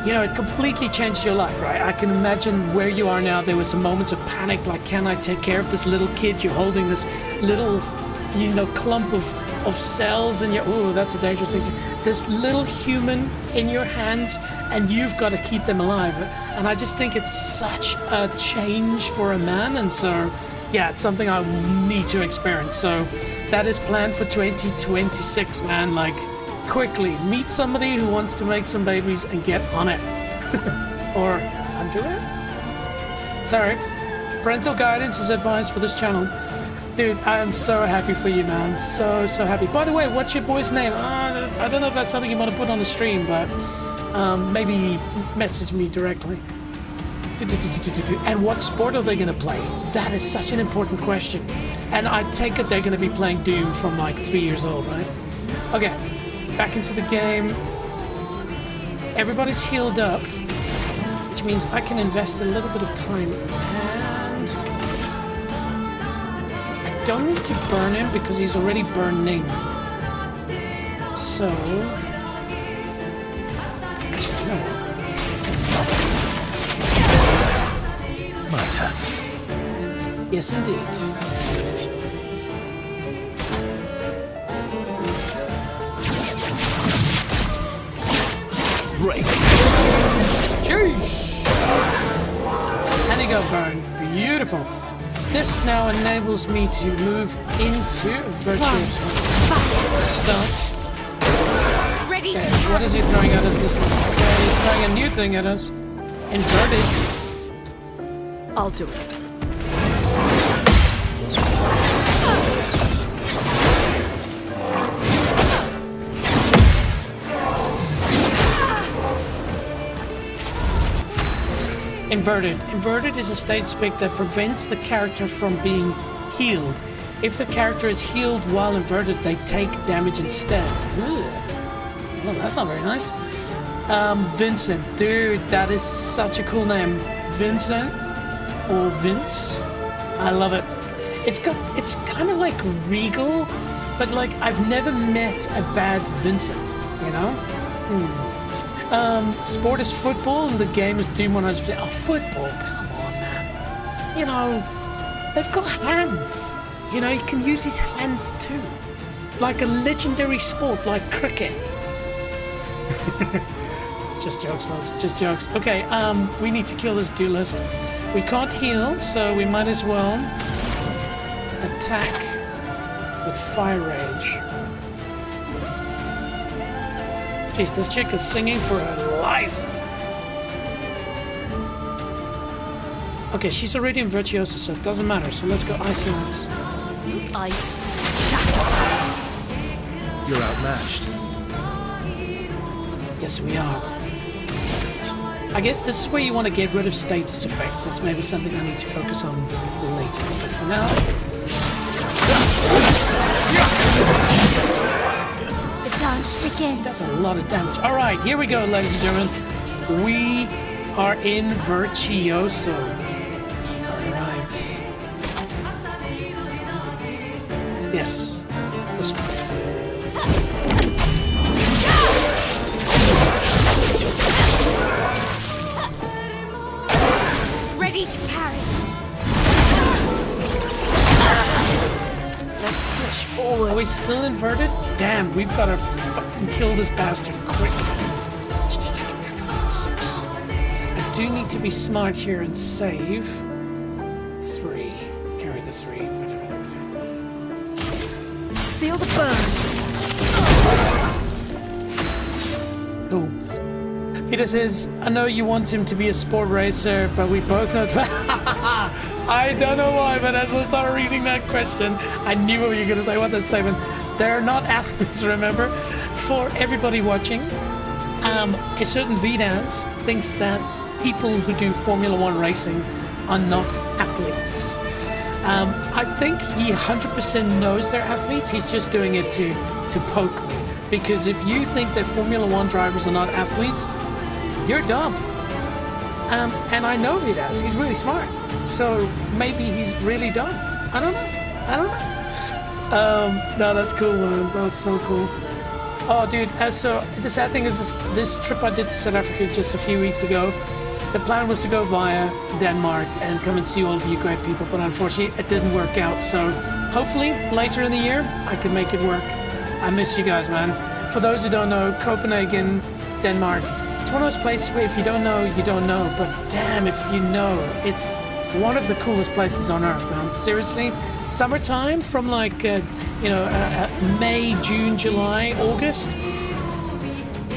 you know, it completely changed your life, right? I can imagine where you are now. There were some moments of panic, like, can I take care of this little kid? You're holding this little, you know, clump of cells, and oh, that's a dangerous thing. This little human in your hands, and you've got to keep them alive. And I just think it's such a change for a man, and so, yeah, it's something I need to experience. So that is planned for 2026, man. Like, quickly meet somebody who wants to make some babies and get on it. Or undo it? Sorry. Parental guidance is advised for this channel. Dude, I am so happy for you, man. So happy. By the way, what's your boy's name? I don't know if that's something you want to put on the stream, but maybe message me directly. And what sport are they going to play? That is such an important question. And I take it they're going to be playing Doom from like 3 years old, right? Okay, back into the game. Everybody's healed up, which means I can invest a little bit of time. And I don't need to burn him because he's already burning. So... actually, no. Yes, indeed. Break. Jeez. And he got burned. Beautiful. This now enables me to move into virtuous stunts. Ready Okay, to what is he throwing at us this time? Okay, he's throwing a new thing at us. Inverted. I'll do it. Inverted. Inverted is a stage effect that prevents the character from being healed. If the character is healed while inverted, they take damage instead. Ugh. Well, that's not very nice. Vincent. Dude, that is such a cool name. Vincent or Vince. I love it. It's kind of like regal, but like I've never met a bad Vincent, you know? Sport is football and the game is Doom 100%. Oh, football, come on, man. You know, they've got hands. You know, he can use his hands too. Like a legendary sport like cricket. Just jokes, folks, just jokes. Okay, we need to kill this duelist. We can't heal, so we might as well attack with Fire Rage. Jeez, this chick is singing for her life. Okay, she's already in Virtuoso, so it doesn't matter. So let's go Ice Lance. Ice. Shatter. You're outmatched. Yes, we are. I guess this is where you want to get rid of status effects. That's maybe something I need to focus on later. But for now... The dance begins. That's a lot of damage. All right, here we go, ladies and gentlemen. We are in Virtuoso. All right. Yes. This one. Ready to parry. Are we still inverted? Damn, we've got to fucking kill this bastard quick. 6. I do need to be smart here and save. 3. Carry the 3. Feel the burn. Cool. Peter says, I know you want him to be a sport racer, but we both know that. I don't know why, but as I started reading that question, I knew what you were going to say. What that statement? They're not athletes, remember? For everybody watching, a certain VDAS thinks that people who do Formula 1 racing are not athletes. I think he 100% knows they're athletes. He's just doing it to poke me. Because if you think that Formula 1 drivers are not athletes, you're dumb. And I know he does. He's really smart. So maybe he's really dumb. I don't know. No, that's cool, man. That's so cool. Oh, dude. So the sad thing is this trip I did to South Africa just a few weeks ago, the plan was to go via Denmark and come and see all of you great people. But unfortunately, it didn't work out. So hopefully later in the year, I can make it work. I miss you guys, man. For those who don't know, Copenhagen, Denmark, it's one of those places where if you don't know, you don't know. But damn, if you know, it's one of the coolest places on earth, man. Seriously, summertime from like, May, June, July, August.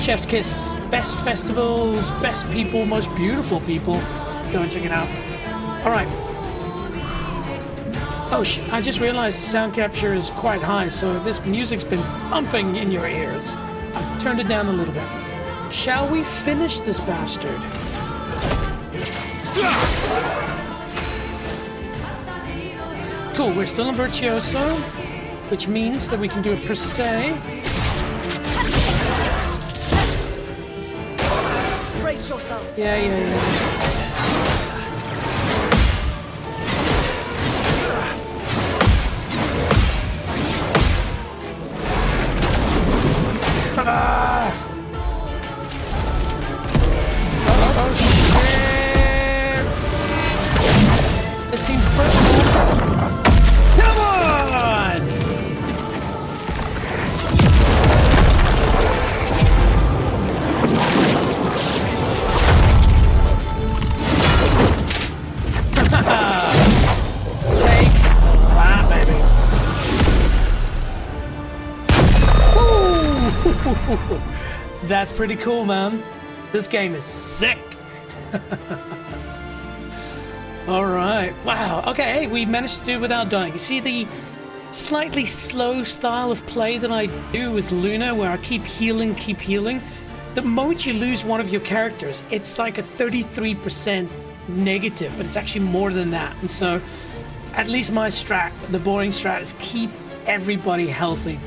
Chef's kiss. Best festivals, best people, most beautiful people. Go and check it out. All right. Oh shit, I just realized the sound capture is quite high, so this music's been pumping in your ears. I've turned it down a little bit. Shall we finish this bastard? Cool, we're still in Virtuoso, which means that we can do a per se. Brace yourselves. Yeah. Oh shit! This seems personal. Come on! Take that, baby. Woo! That's pretty cool, man. This game is sick. All right. Wow. Okay. Hey, we managed to do it without dying. You see the slightly slow style of play that I do with Luna, where I keep healing. The moment you lose one of your characters, it's like a 33% negative, but it's actually more than that. And so, at least my strat, the boring strat, is keep everybody healthy.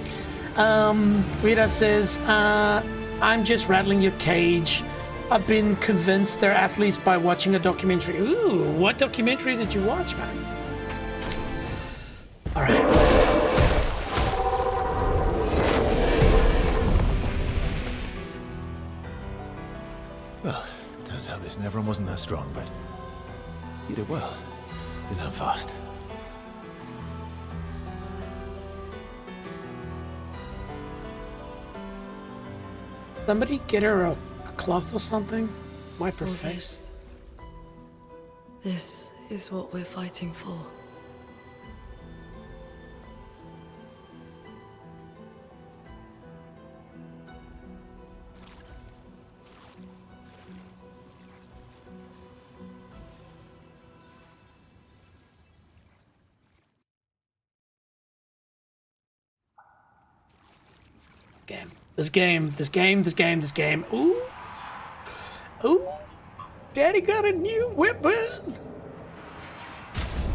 Rita says, I'm just rattling your cage. I've been convinced they're athletes by watching a documentary. Ooh, what documentary did you watch, man? All right. Well, turns out this Nevron wasn't that strong, but you did well. You learned fast. Somebody get her a cloth or something? Wipe her face. This is what we're fighting for. This game. Ooh. Daddy got a new weapon.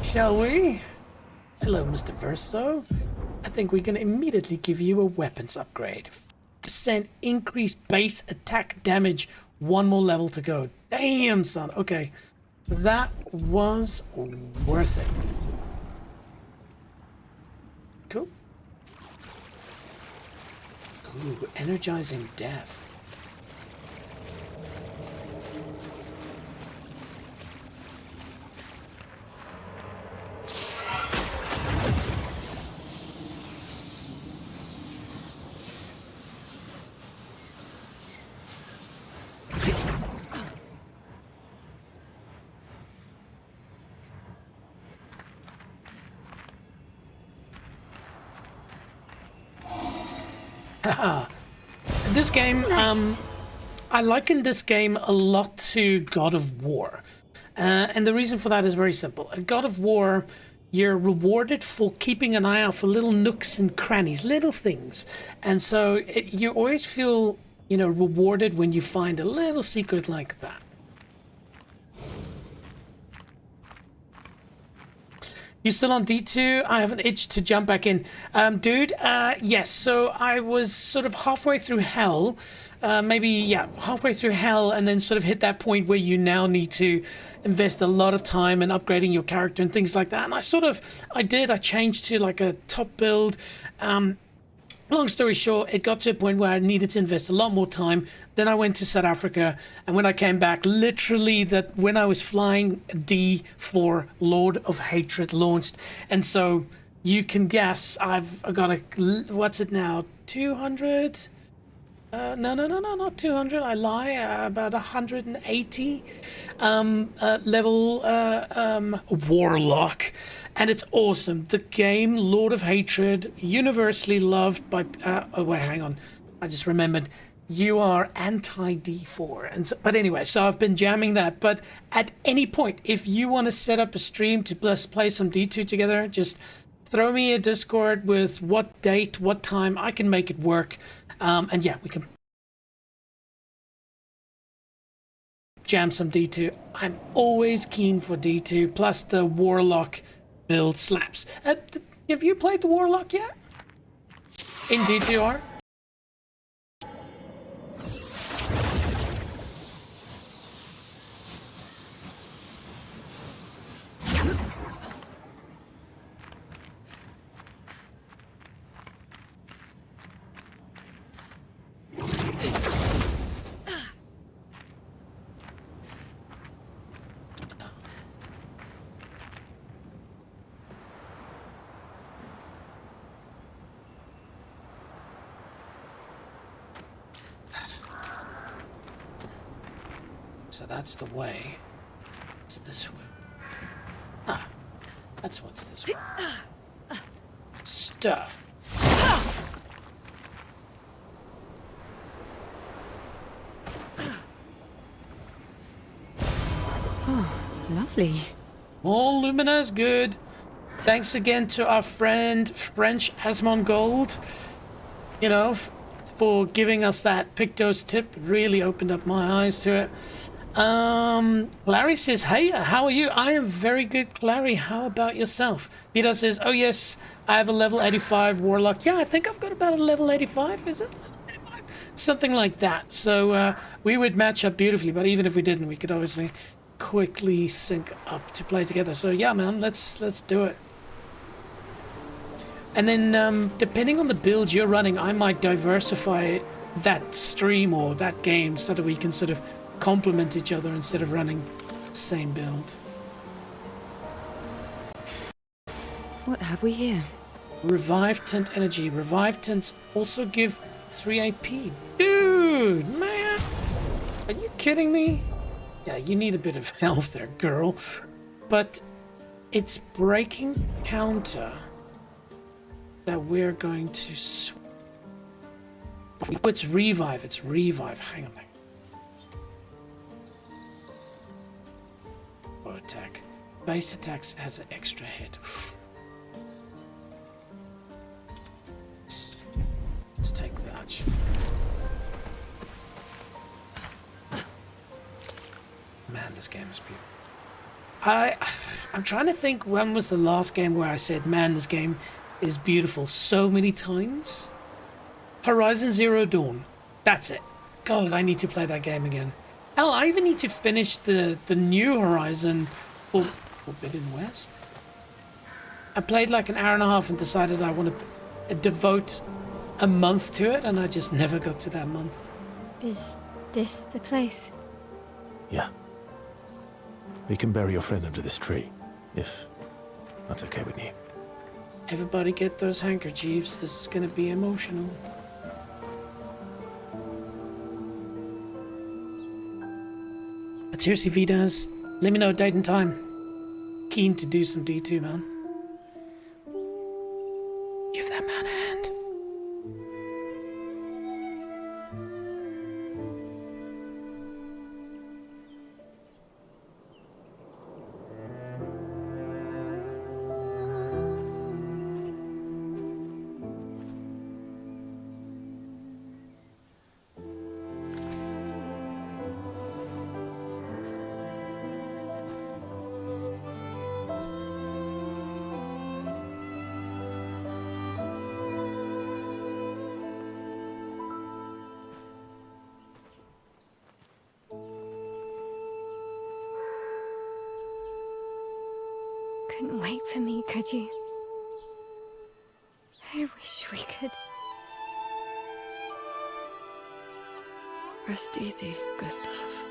Shall we? Hello, Mr. Verso. I think we can immediately give you a weapons upgrade. 5% increased base attack damage. One more level to go. Damn, son. Okay. That was worth it. Cool. Ooh, energizing death. This game, I liken this game a lot to God of War. And the reason for that is very simple. At God of War, you're rewarded for keeping an eye out for little nooks and crannies, little things. And so you always feel, you know, rewarded when you find a little secret like that. You still on D2? I have an itch to jump back in. Dude, yes, so I was sort of halfway through hell, halfway through hell, and then sort of hit that point where you now need to invest a lot of time in upgrading your character and things like that. And I changed to like a top build. Long story short, it got to a point where I needed to invest a lot more time. Then I went to South Africa, and when I came back, literally when I was flying, D4 Lord of Hatred launched. And so you can guess I've got what's it now, 200? No, not 200. I lie. About 180 level warlock, and it's awesome. The game Lord of Hatred, universally loved by. Oh wait, hang on. I just remembered. You are anti D4, and so, but anyway, so I've been jamming that. But at any point, if you want to set up a stream to play some D2 together, just throw me a Discord with what date, what time. I can make it work. And yeah, we can jam some D2. I'm always keen for D2, plus the Warlock build slaps. Have you played the Warlock yet? In D2R? So that's the way. It's this way. Ah, that's what's this way. Stuff. Oh, lovely. All Lumina's good. Thanks again to our friend French Asmongold. You know, for giving us that Pictos tip. Really opened up my eyes to it. Larry says, hey, how are you? I am very good, Larry. How about yourself? Peter says, oh yes, I have a level 85 Warlock. Yeah, I think I've got about a level 85, is it? 85? Something like that. So we would match up beautifully, but even if we didn't, we could obviously quickly sync up to play together. So yeah, man, let's do it. And then depending on the build you're running, I might diversify that stream or that game so that we can sort of complement each other instead of running the same build. What have we here? Revive Tint Energy. Revive Tints also give 3 AP. Dude, man! Are you kidding me? Yeah, you need a bit of health there, girl. But it's breaking counter that we're going to... Oh, it's revive. It's revive. Hang on. Attack. Base attacks has an extra hit. Let's take that. Man, this game is beautiful. I'm trying to think when was the last game where I said, man, this game is beautiful so many times. Horizon Zero Dawn. That's it. God, I need to play that game again. Hell, I even need to finish the new Horizon Forbidden West. I played like an hour and a half and decided I want to devote a month to it, and I just never got to that month. Is this the place? Yeah. We can bury your friend under this tree, if that's okay with you. Everybody get those handkerchiefs. This is going to be emotional. But seriously, Vidas, let me know date and time. Keen to do some D2, man. Give that man a hand. couldn't wait for me, could you? I wish we could. Rest easy, Gustav.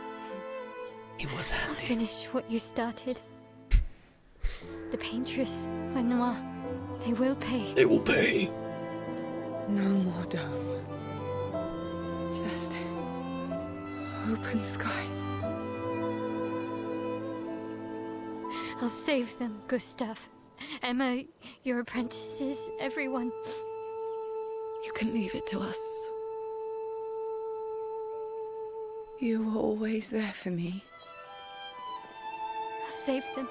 He was I'll handy. finish what you started. The paintress, Renoir, they will pay. They will pay. No more dome. Just open skies. I'll save them, Gustav. Emma, your apprentices, everyone. You can leave it to us. You were always there for me. I'll save them.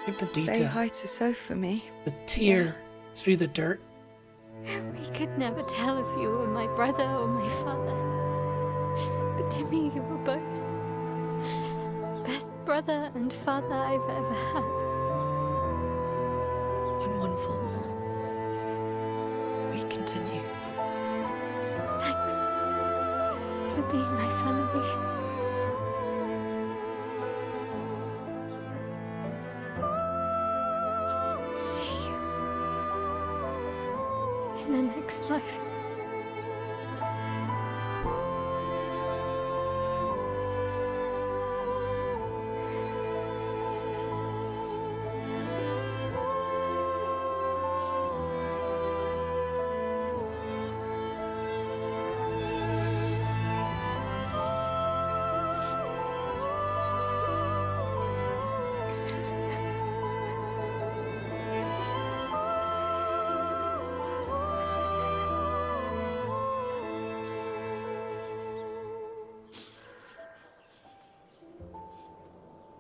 Look at the Say detail. hi to Soph for me. The tear through the dirt. We could never tell if you were my brother or my father. But to me, you were both. Best brother and father I've ever had. When one falls, we continue. Thanks for being my family. See you in the next life.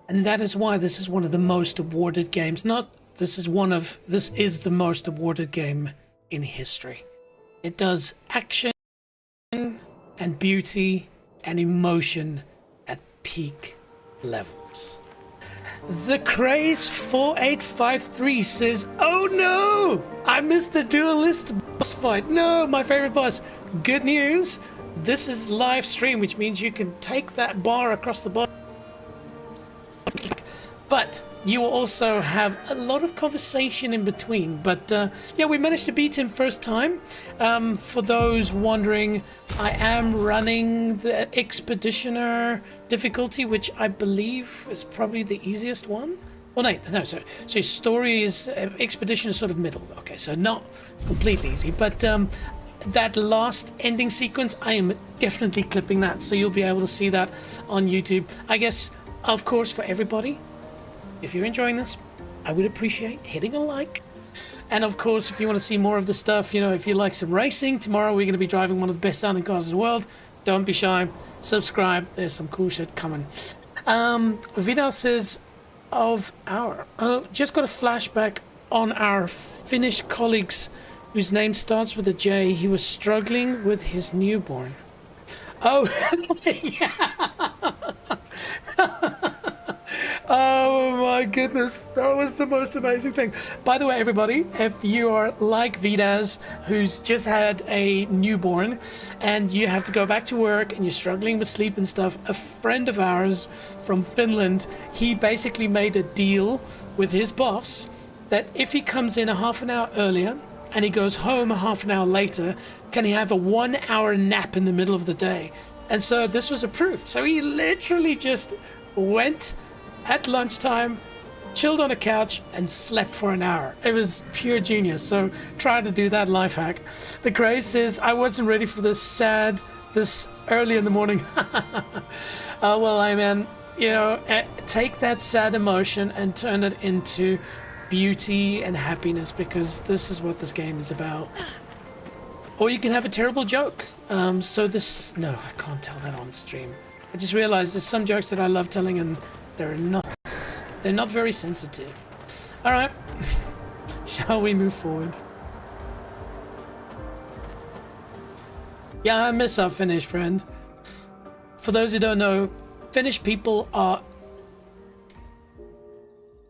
And that is why this is one of the most awarded games. This is the most awarded game in history. It does action and beauty and emotion at peak levels. The Craze 4853 says, "Oh no! I missed the duelist boss fight. No, my favorite boss. Good news. This is live stream, which means you can take that bar across the bottom. But you will also have a lot of conversation in between. But yeah, we managed to beat him first time. For those wondering, I am running the Expeditioner difficulty, which I believe is probably the easiest one. Well, no, so story is Expedition is sort of middle. Okay, so not completely easy, but that last ending sequence, I am definitely clipping that, so you'll be able to see that on YouTube. I guess, of course, for everybody, if you're enjoying this, I would appreciate hitting a like. And of course, if you want to see more of the stuff, if you like some racing, tomorrow we're going to be driving one of the best sounding cars in the world. Don't be shy. Subscribe. There's some cool shit coming. Vidal says, just got a flashback on our Finnish colleagues whose name starts with a J. He was struggling with his newborn. Oh, yeah. Oh my goodness, that was the most amazing thing. By the way, everybody, if you are like Vidas, who's just had a newborn and you have to go back to work and you're struggling with sleep and stuff, a friend of ours from Finland, he basically made a deal with his boss that if he comes in a half an hour earlier and he goes home a half an hour later, can he have a 1 hour nap in the middle of the day? And so this was approved. So he literally just went at lunchtime, chilled on a couch, and slept for an hour. It was pure genius. So try to do that life hack. The Craze says, I wasn't ready for this early in the morning. Well, I mean, take that sad emotion and turn it into beauty and happiness, because this is what this game is about. Or you can have a terrible joke. No, I can't tell that on stream. I just realized there's some jokes that I love telling and they're not very sensitive. All right, shall we move forward? Yeah, I miss our Finnish friend. For those who don't know, Finnish people are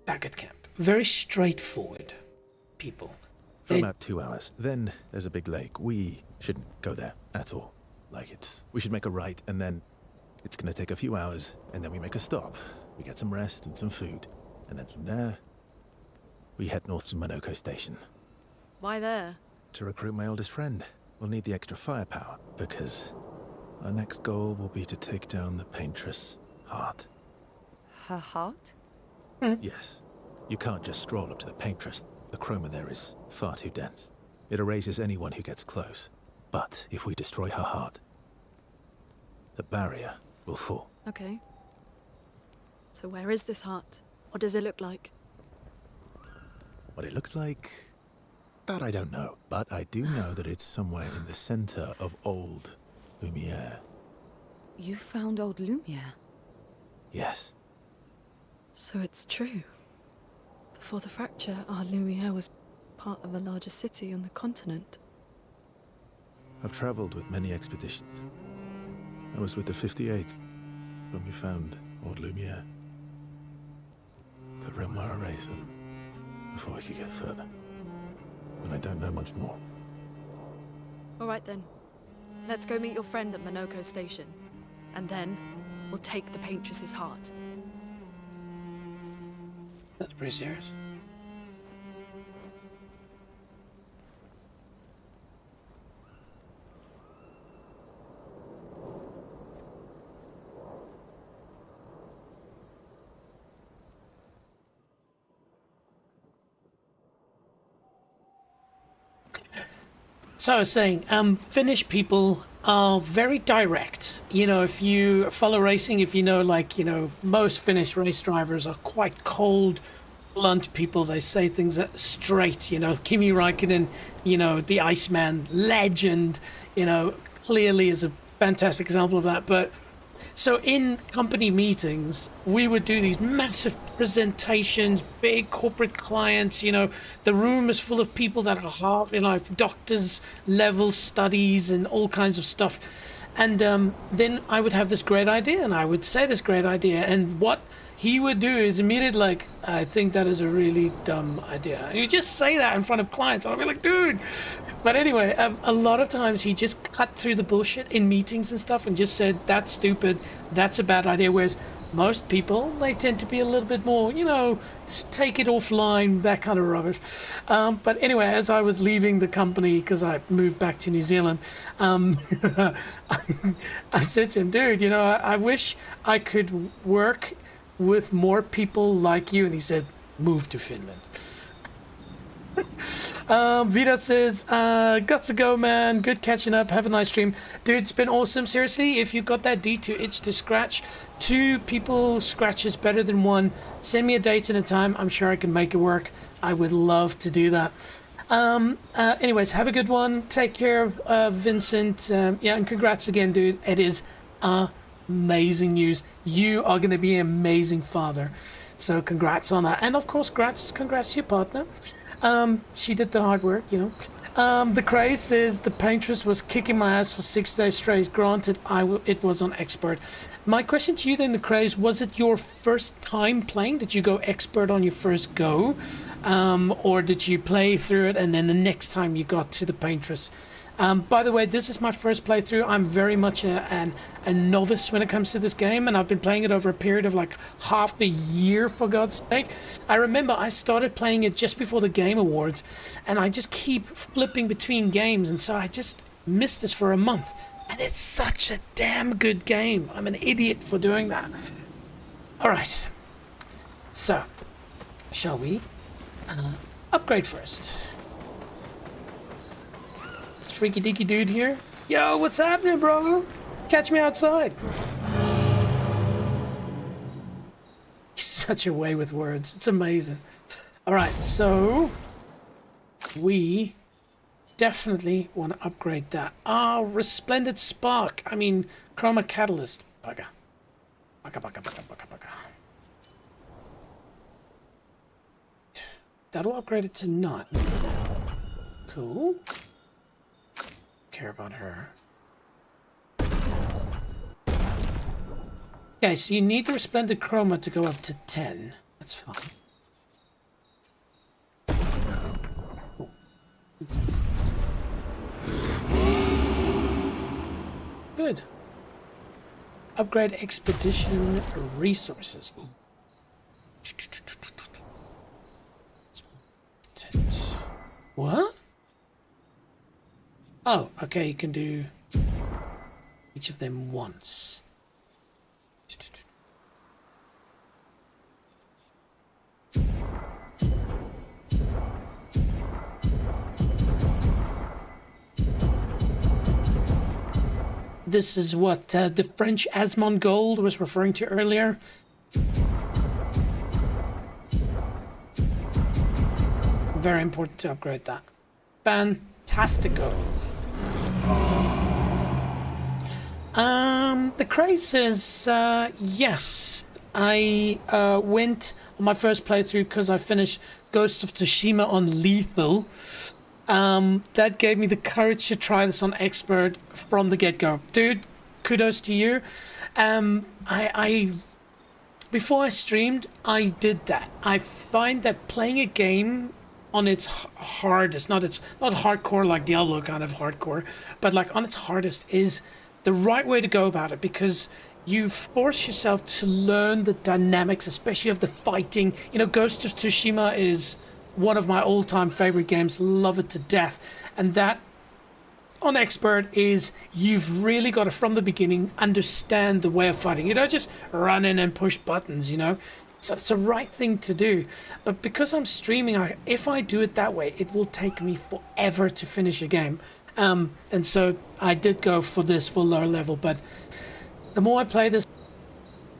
back at camp. Very straightforward people. For about 2 hours. Then there's a big lake. We shouldn't go there at all. We should make a right, and then it's gonna take a few hours, and then we make a stop. we get some rest and some food, and then from there, we head north to Minoko Station. Why there? To recruit my oldest friend. We'll need the extra firepower, because our next goal will be to take down the Paintress' heart. Her heart? Yes. You can't just stroll up to the Paintress. The chroma there is far too dense. It erases anyone who gets close. But if we destroy her heart, the barrier will fall. Okay. So where is this heart? What does it look like? What it looks like, that I don't know. But I do know that it's somewhere in the center of old Lumiere. You found old Lumiere? Yes. So it's true. Before the fracture, our Lumiere was part of a larger city on the continent. I've traveled with many expeditions. I was with the 58th when we found old Lumiere. But Renoir erased them before we could get further. And I don't know much more. All right then. Let's go meet your friend at Minoko Station. And then, we'll take the Paintress's heart. That's pretty serious. So I was saying, Finnish people are very direct. You know, if you follow racing, if you know, like, you know, most Finnish race drivers are quite cold, blunt people. They say things straight. You know, Kimi Räikkönen, you know, the Iceman, legend, you know, clearly is a fantastic example of that. But so in company meetings, we would do these massive presentations, big corporate clients, you know, the room is full of people that are half, you know, doctors level studies and all kinds of stuff. And then I would have this great idea and I would say this great idea. And what he would do is immediately like, I think that is a really dumb idea. And you just say that in front of clients. And I'll be like, dude. But anyway, a lot of times he just cut through the bullshit in meetings and stuff and just said, that's stupid, that's a bad idea. Whereas most people, they tend to be a little bit more, you know, take it offline, that kind of rubbish. But anyway, as I was leaving the company, because I moved back to New Zealand, I said to him, dude, you know, I wish I could work with more people like you. And he said, move to Finland. Vita says, got to go, man. Good catching up. Have a nice stream. Dude, it's been awesome. Seriously, if you got that D2 itch to scratch, 2 people scratches better than 1. Send me a date and a time. I'm sure I can make it work. I would love to do that. Anyways, have a good one. Take care of Vincent. Yeah, and congrats again, dude. It is amazing news. You are going to be an amazing father. So congrats on that. And of course, congrats to your partner. She did the hard work, you know. The Craze says the Paintress was kicking my ass for 6 days straight. Granted, it was on expert. My question to you then, the Craze, was it your first time playing? Did you go expert on your first go? Or did you play through it and then the next time you got to the Paintress? By the way, this is my first playthrough. I'm very much a novice when it comes to this game, and I've been playing it over a period of like half a year, for God's sake. I remember I started playing it just before the Game Awards, and I just keep flipping between games, and so I just missed this for a month. And it's such a damn good game. I'm an idiot for doing that. All right. So, shall we upgrade first? Freaky deaky dude here. Yo, what's happening, bro? Catch me outside. He's such a way with words. It's amazing. All right, so we definitely want to upgrade that. Ah, Resplendent Spark. I mean, Chroma Catalyst. Bugger. Bugger. That'll upgrade it to none. Cool. Care about her. Okay, so you need the Resplendent Chroma to go up to 10. That's fine. Cool. Good. Upgrade expedition resources. What? Oh, okay, you can do each of them once. This is what the French Asmongold was referring to earlier. Very important to upgrade that. Fantastico. The craze says, yes, I went on my first playthrough because I finished Ghost of Tsushima on Lethal. That gave me the courage to try this on Expert from the get-go. Dude, kudos to you. Before I streamed, I did that. I find that playing a game on its hardest, it's not hardcore like Diablo kind of hardcore, but like on its hardest is the right way to go about it, because you force yourself to learn the dynamics, especially of the fighting. You know, Ghost of Tsushima is one of my all-time favorite games. Love it to death. And that on Expert is you've really got to, from the beginning, understand the way of fighting. You don't just run in and push buttons, you know. So it's the right thing to do. But because I'm streaming, if I do it that way, it will take me forever to finish a game. And so I did go for this for lower level. But the more I play this,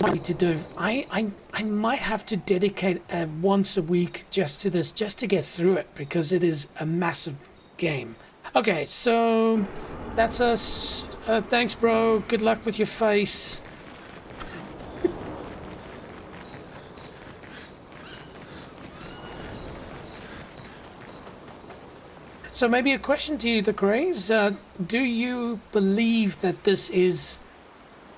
I might have to dedicate once a week just to this, just to get through it, because it is a massive game. Okay, so that's us. Thanks, bro. Good luck with your face. So maybe a question to you, The Craze. Do you believe that this is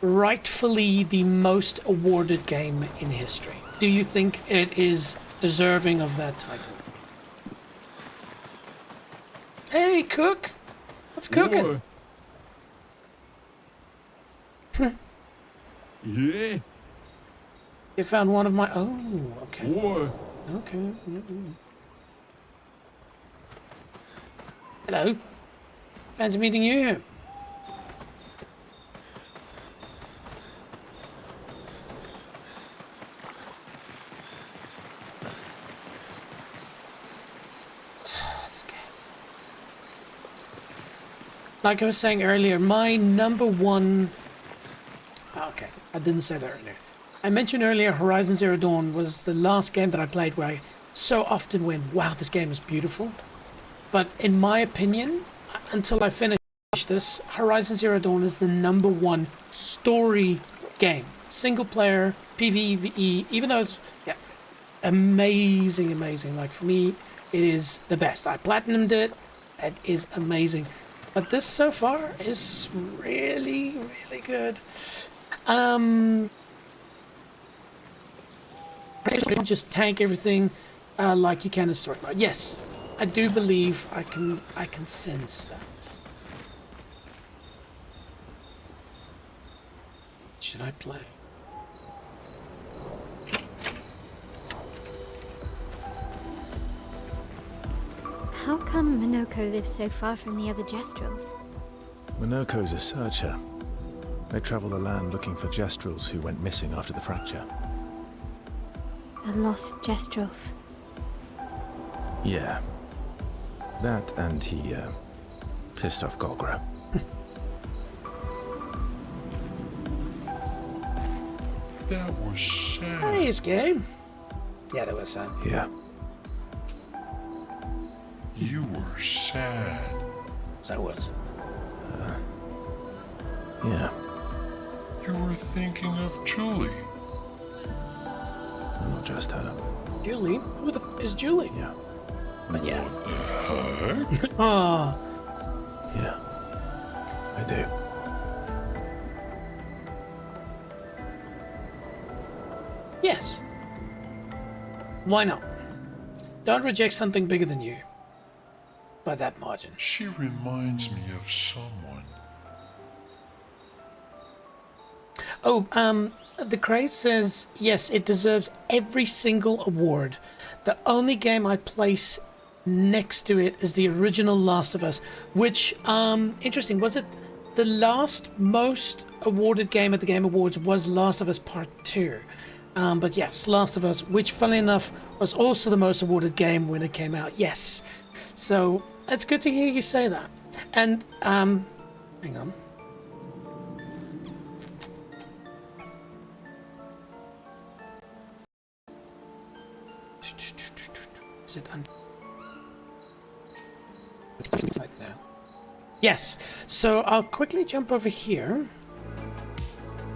rightfully the most awarded game in history? Do you think it is deserving of that title? Hey, Cook! What's cooking? Yeah. You found one of my... Oh, okay. War. Okay. Hello. Fancy meeting you. Like I was saying earlier, my number one... Okay, I didn't say that earlier. I mentioned earlier Horizon Zero Dawn was the last game that I played where I so often went, wow, this game is beautiful. But in my opinion, until I finish this, Horizon Zero Dawn is the number one story game. Single player, PvE, even though it's amazing. Like for me, it is the best. I platinumed it. It is amazing. But this so far is really, really good. Just tank everything like you can in story mode. Yes, I do believe I can sense that. Should I play? How come Minoko lives so far from the other Jestrels? Minoko's a searcher. They travel the land looking for Jestrels who went missing after the fracture. The lost Jestrels. Yeah. That and he, pissed off Golgra. That was sad. Nice game. Yeah, that was sad. Yeah. You were sad. So I was. Yeah. You were thinking of Julie. And not just her. Julie? Who the f is Julie? Yeah. But yeah. What the heck? Ah. Yeah. I do. Yes. Why not? Don't reject something bigger than you. By that margin. She reminds me of someone. Oh, The Crate says, yes, it deserves every single award. The only game I place next to it is the original Last of Us, which, interesting, was it the last most awarded game at the Game Awards was Last of Us Part 2. But yes, Last of Us, which funnily enough was also the most awarded game when it came out. Yes. So it's good to hear you say that. And, hang on. Is it now? Yes. So I'll quickly jump over here.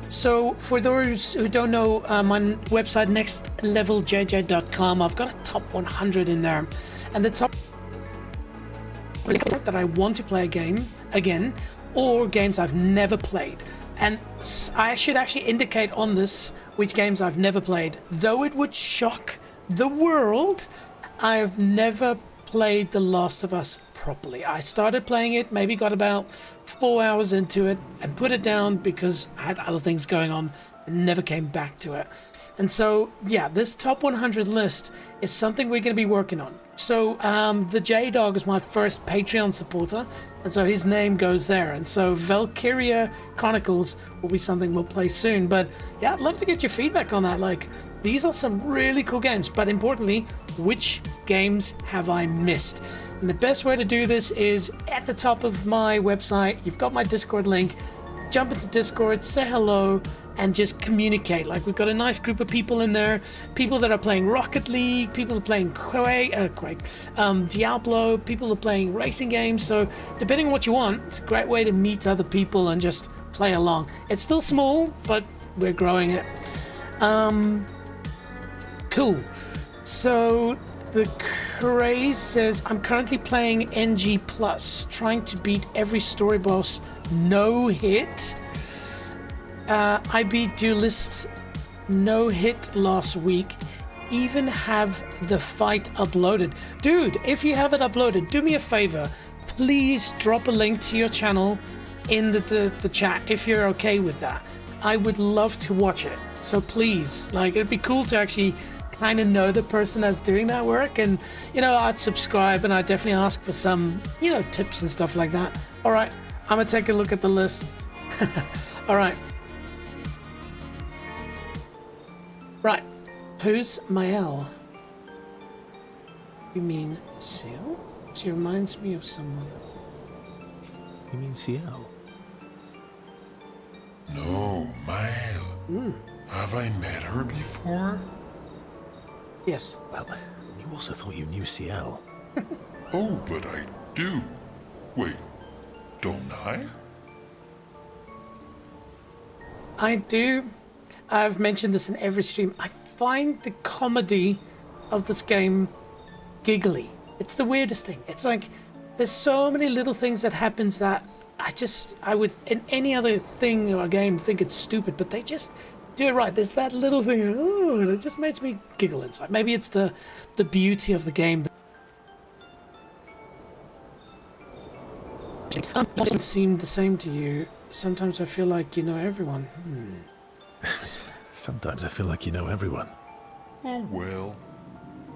So for those who don't know, my website nextleveljj.com, I've got a top 100 in there, and the top that I want to play a game again, or games I've never played. And I should actually indicate on this which games I've never played, though it would shock the world. I've never played The Last of Us properly. I started playing it, maybe got about 4 hours into it and put it down because I had other things going on and never came back to it. And so, yeah, this top 100 list is something we're going to be working on. So, the J-Dog is my first Patreon supporter, and so his name goes there. And so Valkyria Chronicles will be something we'll play soon. But yeah, I'd love to get your feedback on that. Like, these are some really cool games, but importantly, which games have I missed? And the best way to do this is at the top of my website. You've got my Discord link. Jump into Discord, say hello, and just communicate. Like, we've got a nice group of people in there. People that are playing Rocket League, people are playing Diablo, people are playing racing games. So depending on what you want, it's a great way to meet other people and just play along. It's still small, but we're growing it. Cool. So the Craze says, I'm currently playing NG+, trying to beat every story boss, no hit. I beat Duelist, no hit last week. Even have the fight uploaded. Dude, if you have it uploaded, do me a favor. Please drop a link to your channel in the chat if you're okay with that. I would love to watch it. So please, like, it'd be cool to actually kind of know the person that's doing that work, and you know, I'd subscribe and I'd definitely ask for some, you know, tips and stuff like that. All right, I'm gonna take a look at the list. All right, who's Mael? You mean Seal? She reminds me of someone. You mean Ciel? No, Mael. Have I met her before? Yes. Well, you also thought you knew Ciel. Oh, but I do. Wait, don't I? I do. I've mentioned this in every stream. I find the comedy of this game giggly. It's the weirdest thing. It's like there's so many little things that happens that I would in any other thing or a game think it's stupid, but they just do it right. There's that little thing, oh, and it just makes me giggle inside. Maybe it's the beauty of the game. It doesn't seem the same to you. Sometimes I feel like you know everyone. Sometimes I feel like you know everyone. Oh well,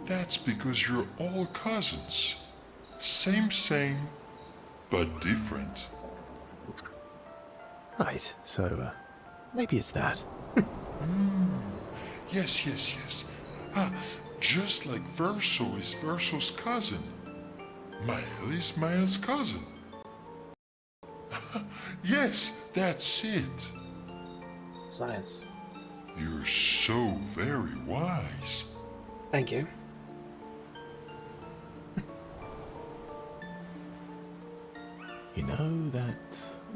that's because you're all cousins. Same, but different. Right, so maybe it's that. Yes. Just like Verso is Verso's cousin. Mael is Mael's cousin. Yes, that's it. Science. You're so very wise. Thank you. You know, that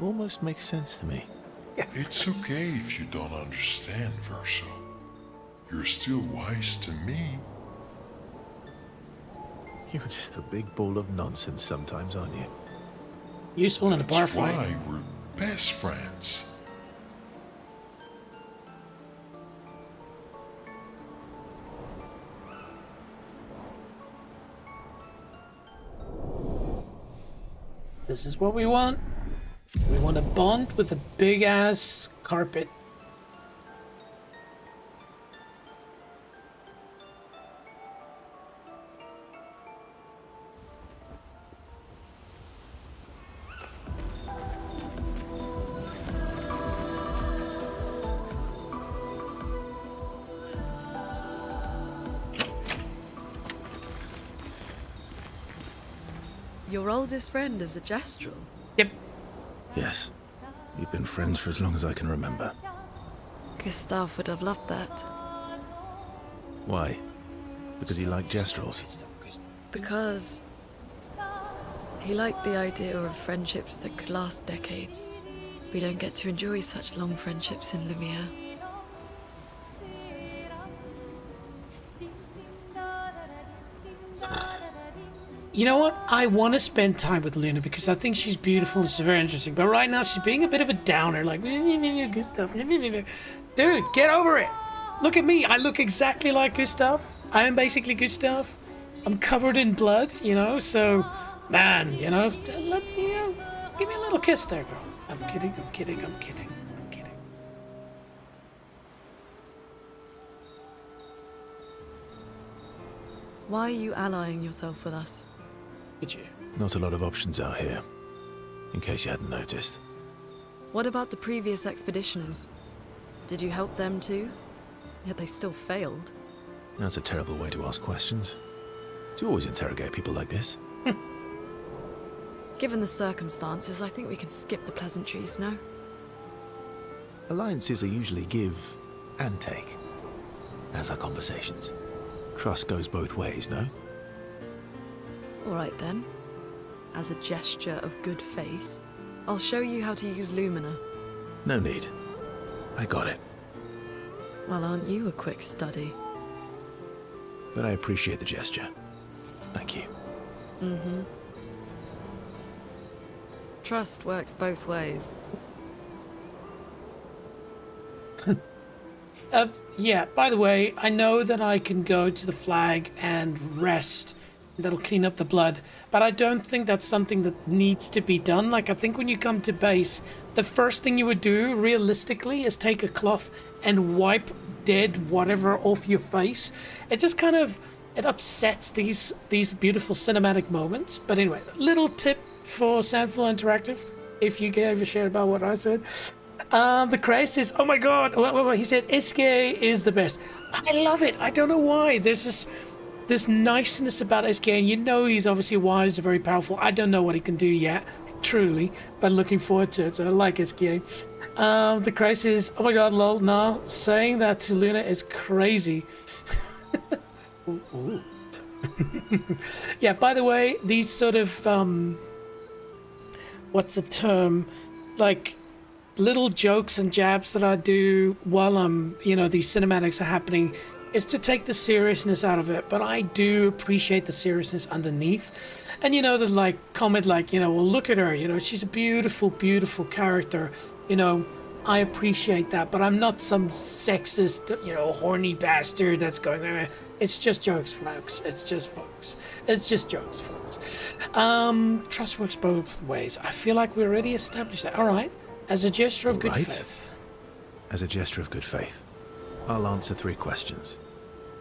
almost makes sense to me. It's okay if you don't understand, Verso. You're still wise to me. You're just a big ball of nonsense sometimes, aren't you? Useful in a bar fight. That's why we're best friends. This is what we want. We want a bond with a big ass carpet. Your oldest friend is a Gestrel. Yep. Yes. We've been friends for as long as I can remember. Gustav would have loved that. Why? Because he liked Gestrels? Because he liked the idea of friendships that could last decades. We don't get to enjoy such long friendships in Lumiere. You know what? I want to spend time with Luna because I think she's beautiful and she's very interesting. But right now she's being a bit of a downer, like Gustav. Dude, get over it. Look at me. I look exactly like Gustav. I am basically Gustav. I'm covered in blood, you know. So, man, you know, let me give me a little kiss there, girl. I'm kidding. I'm kidding. I'm kidding. I'm kidding. Why are you allying yourself with us? Could you? Not a lot of options out here, in case you hadn't noticed. What about the previous expeditioners? Did you help them too? Yet they still failed. That's a terrible way to ask questions. Do you always interrogate people like this? Given the circumstances, I think we can skip the pleasantries, no? Alliances are usually give and take, as are conversations. Trust goes both ways, no? All right then. As a gesture of good faith, I'll show you how to use Lumina. No need. I got it. Well, aren't you a quick study? But I appreciate the gesture. Thank you. Mm-hmm. Trust works both ways. Yeah, by the way, I know that I can go to the flag and rest. That'll clean up the blood. But I don't think that's something that needs to be done. Like, I think when you come to base, the first thing you would do, realistically, is take a cloth and wipe dead whatever off your face. It just kind of, it upsets these beautiful cinematic moments. But anyway, little tip for Sandflow Interactive, if you gave a shit about what I said. The Cray says, oh my god, he said SK is the best. I love it. I don't know why. There's this niceness about SK, and you know he's obviously wise and very powerful. I don't know what he can do yet, truly, but looking forward to it. So I like SK. The Cray says, oh my god, lol, nah, saying that to Luna is crazy. Ooh, ooh. Yeah, by the way, these sort of, what's the term? Like, little jokes and jabs that I do while I'm, you know, these cinematics are happening is to take the seriousness out of it. But I do appreciate the seriousness underneath. And, you know, the like comment like, you know, well, look at her, you know, she's a beautiful, beautiful character. You know, I appreciate that, but I'm not some sexist, you know, horny bastard that's going, it's just jokes, folks. It's just folks. It's just jokes, folks. Trust works both ways. I feel like we already established that. All right. As a gesture of good faith. As a gesture of good faith, I'll answer 3 questions.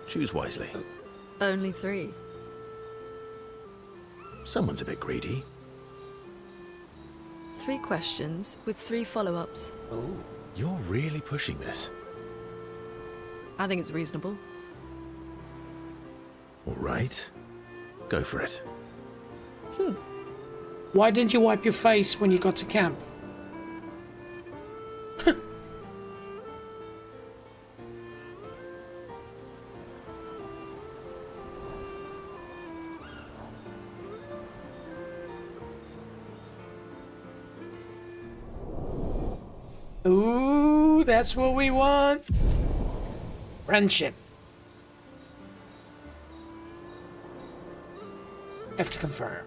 Choose wisely. Only 3. Someone's a bit greedy. 3 questions with 3 follow-ups. Oh, you're really pushing this. I think it's reasonable. All right. Go for it. Why didn't you wipe your face when you got to camp? Ooh, that's what we want. Friendship. Have to confirm.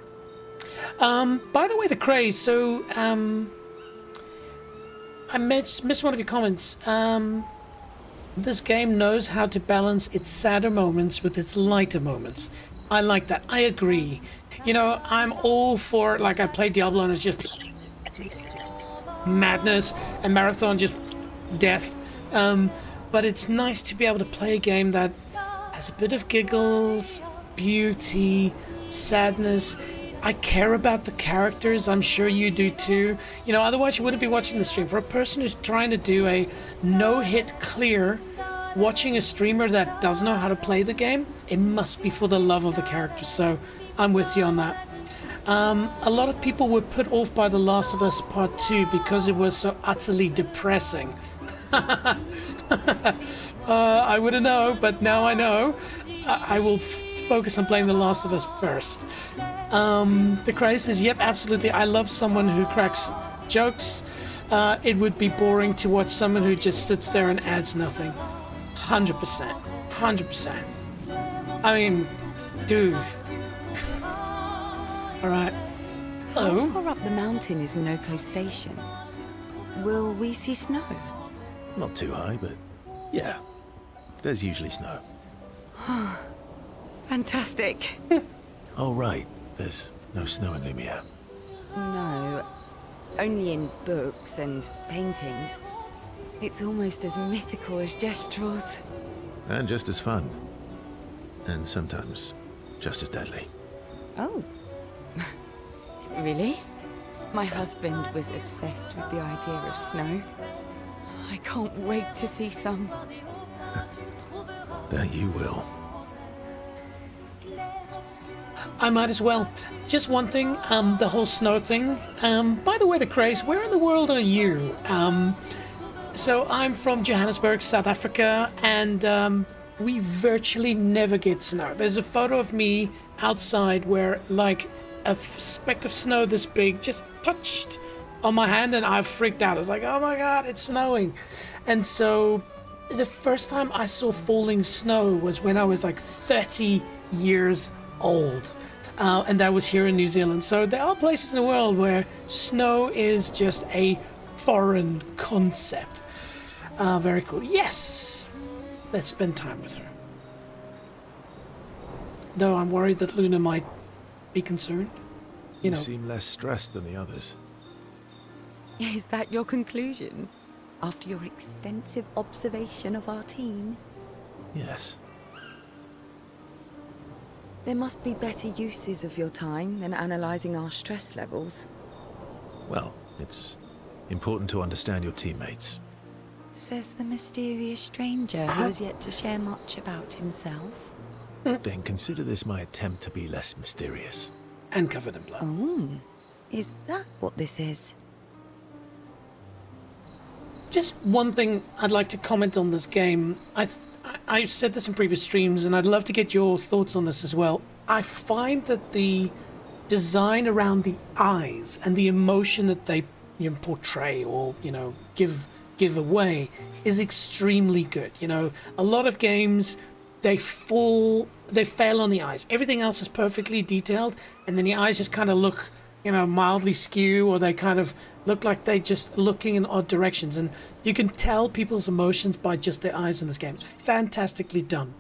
By the way, the craze. So, I missed one of your comments. This game knows how to balance its sadder moments with its lighter moments. I like that. I agree. You know, I'm all for, like, I played Diablo and it's just madness, and Marathon just death. But it's nice to be able to play a game that has a bit of giggles, beauty, sadness. I care about the characters. I'm sure you do too. You know, otherwise you wouldn't be watching the stream. For a person who's trying to do a no-hit clear, watching a streamer that doesn't know how to play the game, it must be for the love of the characters. So I'm with you on that. A lot of people were put off by The Last of Us Part 2 because it was so utterly depressing. I wouldn't know, but now I know. I will focus on playing The Last of Us first. The Cray says, yep, absolutely. I love someone who cracks jokes. It would be boring to watch someone who just sits there and adds nothing. 100%. 100%. I mean, dude. Alright. Hello. How far up the mountain is Minoko Station? Will we see snow? Not too high, but yeah. There's usually snow. Fantastic. Oh, right. There's no snow in Lumiere. No, only in books and paintings. It's almost as mythical as Gestrels. And just as fun. And sometimes just as deadly. Oh. Really? My husband was obsessed with the idea of snow. I can't wait to see some. That you will. I might as well. Just one thing, the whole snow thing. By the way, the Craze, where in the world are you? So I'm from Johannesburg, South Africa, and we virtually never get snow. There's a photo of me outside where like a speck of snow this big just touched on my hand, and I freaked out. I was like, oh my god, it's snowing. And so the first time I saw falling snow was when I was like 30 years old. And that was here in New Zealand. So there are places in the world where snow is just a foreign concept. Very cool. Yes! Let's spend time with her. Though I'm worried that Luna might be concerned. You know. seem less stressed than the others. Is that your conclusion? After your extensive observation of our team? Yes. There must be better uses of your time than analysing our stress levels. Well, it's important to understand your teammates. Says the mysterious stranger who has yet to share much about himself. Then consider this my attempt to be less mysterious. And covered in blood. Oh, is that what this is? Just one thing I'd like to comment on this game. I've said this in previous streams, and I'd love to get your thoughts on this as well. I find that the design around the eyes and the emotion that they portray or give away is extremely good. A lot of games they fail on the eyes. Everything else is perfectly detailed, and then the eyes just kind of look mildly skew, or they kind of look like they just looking in odd directions, and you can tell people's emotions by just their eyes in this game. It's fantastically done.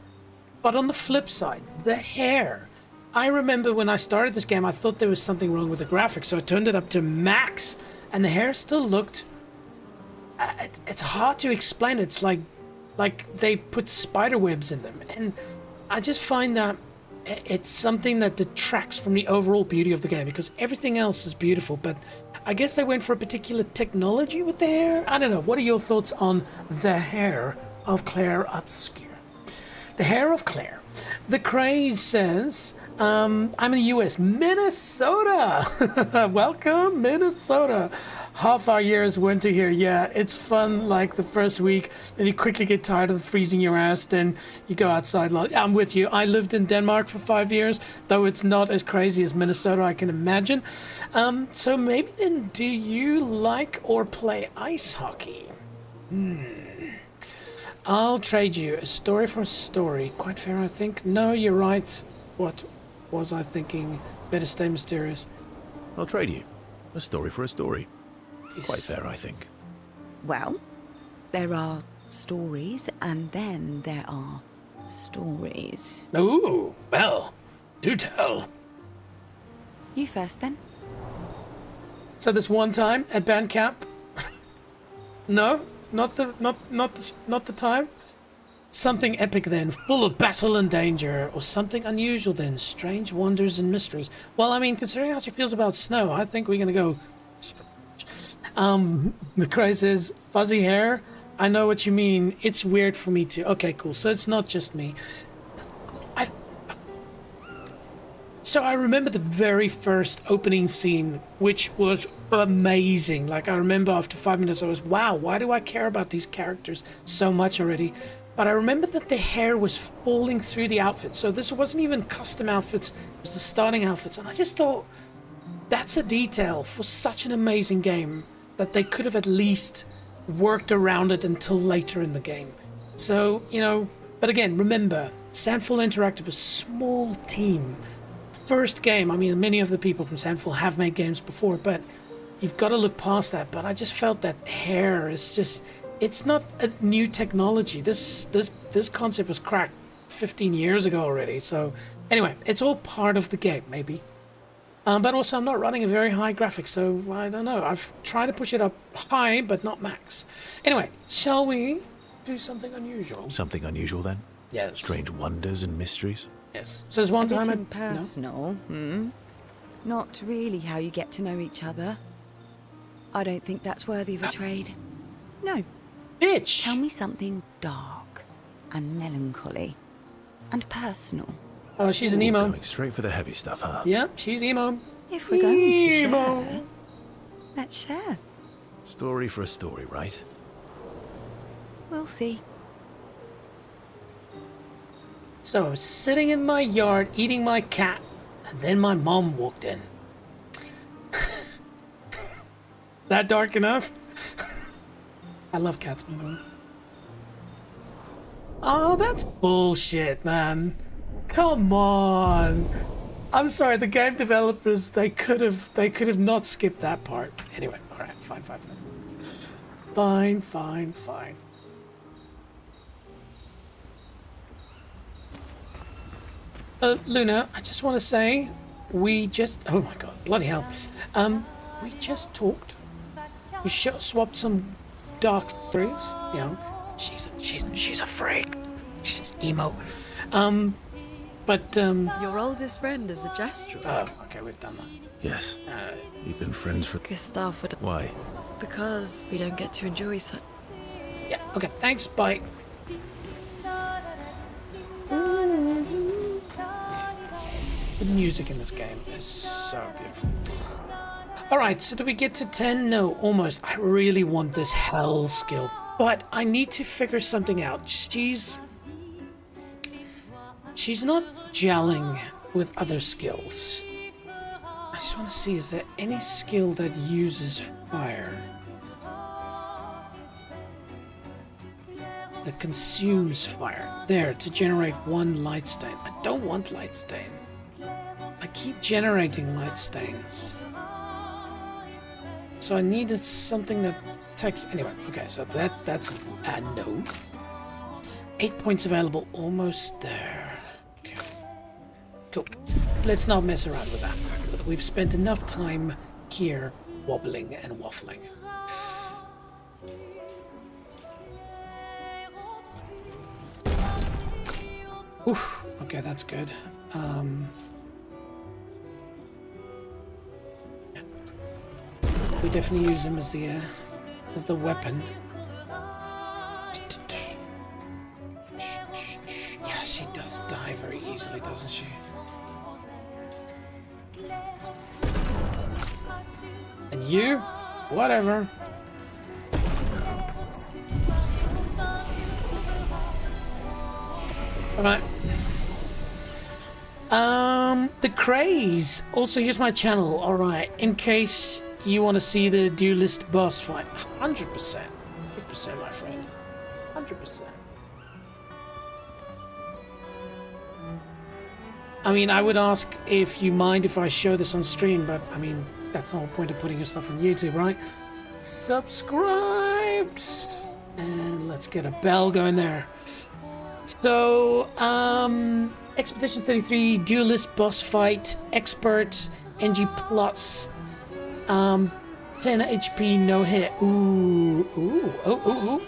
But on the flip side, the hair. I remember when I started this game, I thought there was something wrong with the graphics, so I turned it up to max, and the hair still looked... It's hard to explain. It's like they put spider webs in them, and I just find that it's something that detracts from the overall beauty of the game, because everything else is beautiful, but I guess they went for a particular technology with the hair. I don't know. What are your thoughts on the hair of Clair Obscur? The hair of Claire. The Craze says, I'm in the US, Minnesota. Welcome, Minnesota. Half our year is winter here. Yeah, it's fun like the first week, and you quickly get tired of freezing your ass, then you go outside. I'm with you. I lived in Denmark for 5 years, though it's not as crazy as Minnesota, I can imagine. So maybe then, do you like or play ice hockey? I'll trade you a story for a story. Quite fair, I think. No, you're right. What was I thinking? Better stay mysterious. I'll trade you a story for a story. Quite fair, I think. Well, there are stories, and then there are stories. Ooh, well, do tell. You first, then. So this one time at band camp. No, not the time. Something epic then, full of battle and danger, or something unusual then, strange wonders and mysteries. Well, I mean, considering how she feels about snow, I think we're gonna go. The craze is fuzzy hair. I know what you mean. It's weird for me too. Okay, cool. So it's not just me. So I remember the very first opening scene, which was amazing. Like, I remember after 5 minutes, I was, wow, why do I care about these characters so much already? But I remember that the hair was falling through the outfits. So this wasn't even custom outfits, it was the starting outfits. And I just thought, that's a detail for such an amazing game that they could have at least worked around it until later in the game. So, you know, but again, remember, Sandfall Interactive, a small team. First game, I mean, many of the people from Sandfall have made games before, but you've got to look past that. But I just felt that hair is just, it's not a new technology. This concept was cracked 15 years ago already. So anyway, it's all part of the game, maybe. But also I'm not running a very high graphics, so I don't know. I've tried to push it up high, but not max. Anyway, shall we do something unusual? Something unusual then? Yes. Strange wonders and mysteries? Yes. So there's one a bit time impersonal, Not really how you get to know each other. I don't think that's worthy of a trade. No. Bitch! Tell me something dark and melancholy and personal. Oh, she's an emo. Going straight for the heavy stuff, huh? Yep, she's emo. If we're going to share, let's share. Story for a story, right? We'll see. So I was sitting in my yard eating my cat, and then my mom walked in. That dark enough? I love cats, by the way. Oh, that's bullshit, man. Come on. I'm sorry, the game developers, they could have not skipped that part. Anyway, alright, fine. Fine. Luna, I just want to say, oh my god, bloody hell. We just talked. We swapped some dark stories. You know, she's a freak. She's emo. Your oldest friend is a Jestro. Oh, okay, we've done that. Yes. You've been friends for... Gustav would... Why? Because we don't get to enjoy such... Yeah, okay, thanks, bye. The music in this game is so beautiful. Alright, so do we get to 10? No, almost. I really want this hell skill, but I need to figure something out. She's not gelling with other skills. I just want to see, is there any skill that uses fire? That consumes fire. There, to generate one light stain. I don't want light stain. I keep generating light stains. So I needed something that takes... Anyway, okay, so that's a no. 8 points available, almost there. Okay. Cool. Let's not mess around with that. We've spent enough time here wobbling and waffling. Oof, okay, that's good. We definitely use him as the weapon. Yeah, she does die very easily, doesn't she? And you? Whatever. Alright. The craze. Also, here's my channel. Alright, in case you want to see the duelist boss fight. 100%. 100%, my friend. 100%. I mean, I would ask if you mind if I show this on stream, but I mean, that's the whole point of putting your stuff on YouTube, right? Subscribed! And let's get a bell going there. So, Expedition 33, Duelist Boss Fight, Expert, NG Plus, 10 HP, no hit. Ooh.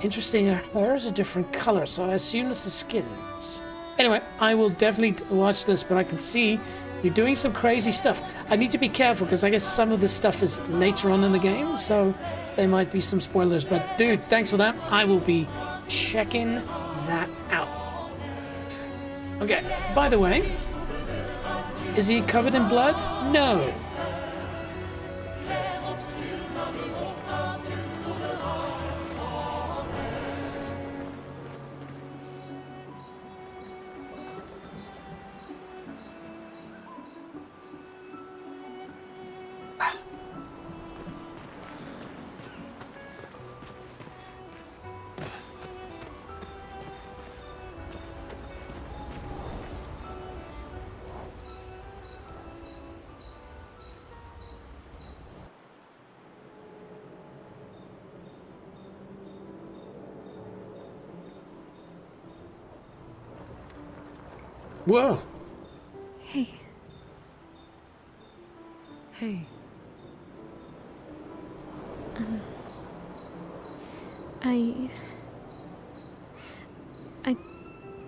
Interesting, her hair is a different color, so I assume it's the skins. Anyway, I will definitely watch this, but I can see you're doing some crazy stuff. I need to be careful, because I guess some of this stuff is later on in the game, so there might be some spoilers. But dude, thanks for that. I will be checking that out. Okay, by the way, Is he covered in blood? No. Whoa. Hey. Hey.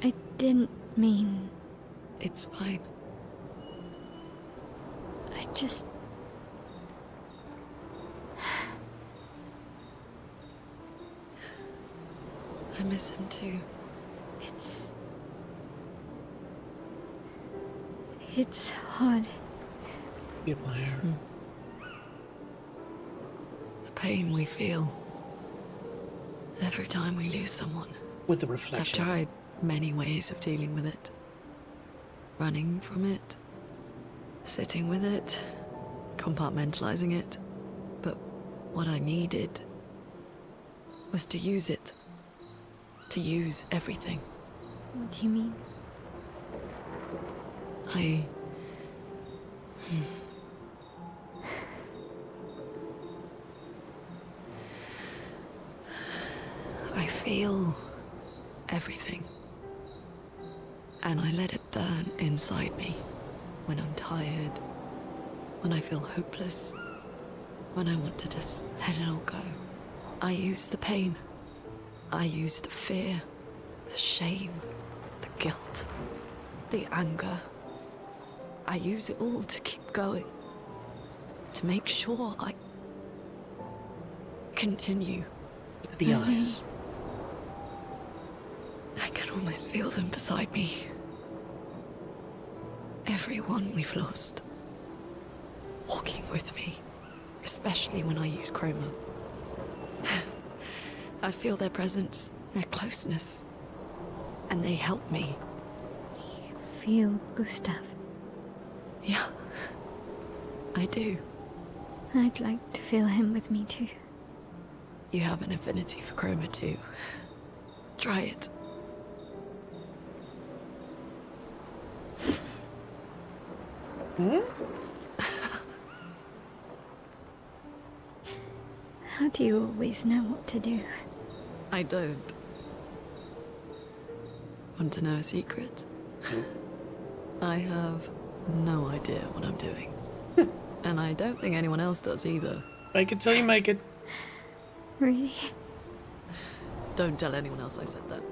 I didn't mean... It's fine. I just... I miss him too. It's hard. Get my hair. The pain we feel every time we lose someone. With the reflection. I've tried many ways of dealing with it. Running from it, sitting with it, compartmentalizing it. But what I needed was to use it. To use everything. What do you mean? I feel everything. And I let it burn inside me when I'm tired, when I feel hopeless, when I want to just let it all go. I use the pain. I use the fear, the shame, the guilt, the anger. I use it all to keep going. To make sure I continue. The eyes. I can almost feel them beside me. Everyone we've lost. Walking with me. Especially when I use chroma. I feel their presence, their closeness. And they help me. You feel Gustav? Yeah, I do. I'd like to feel him with me too. You have an affinity for chroma too. Try it. How do you always know what to do? I don't. Want to know a secret? I have no idea what I'm doing. And I don't think anyone else does either. Make it till you make it. Really? Don't tell anyone else I said that.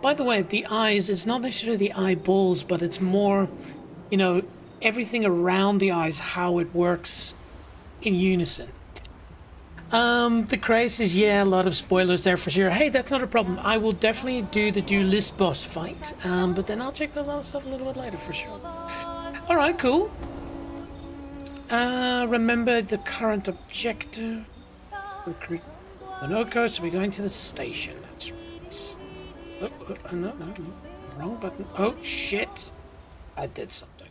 By the way, the eyes, it's not necessarily the eyeballs, but it's more, you know, everything around the eyes, how it works in unison. The craze is, yeah, a lot of spoilers there for sure. Hey, that's not a problem. I will definitely do the duelist boss fight, but then I'll check those other stuff a little bit later for sure. Alright, cool. Remember the current objective. Monoko, so we're going to the station. That's right. Oh, no, wrong button. Oh, shit. I did something.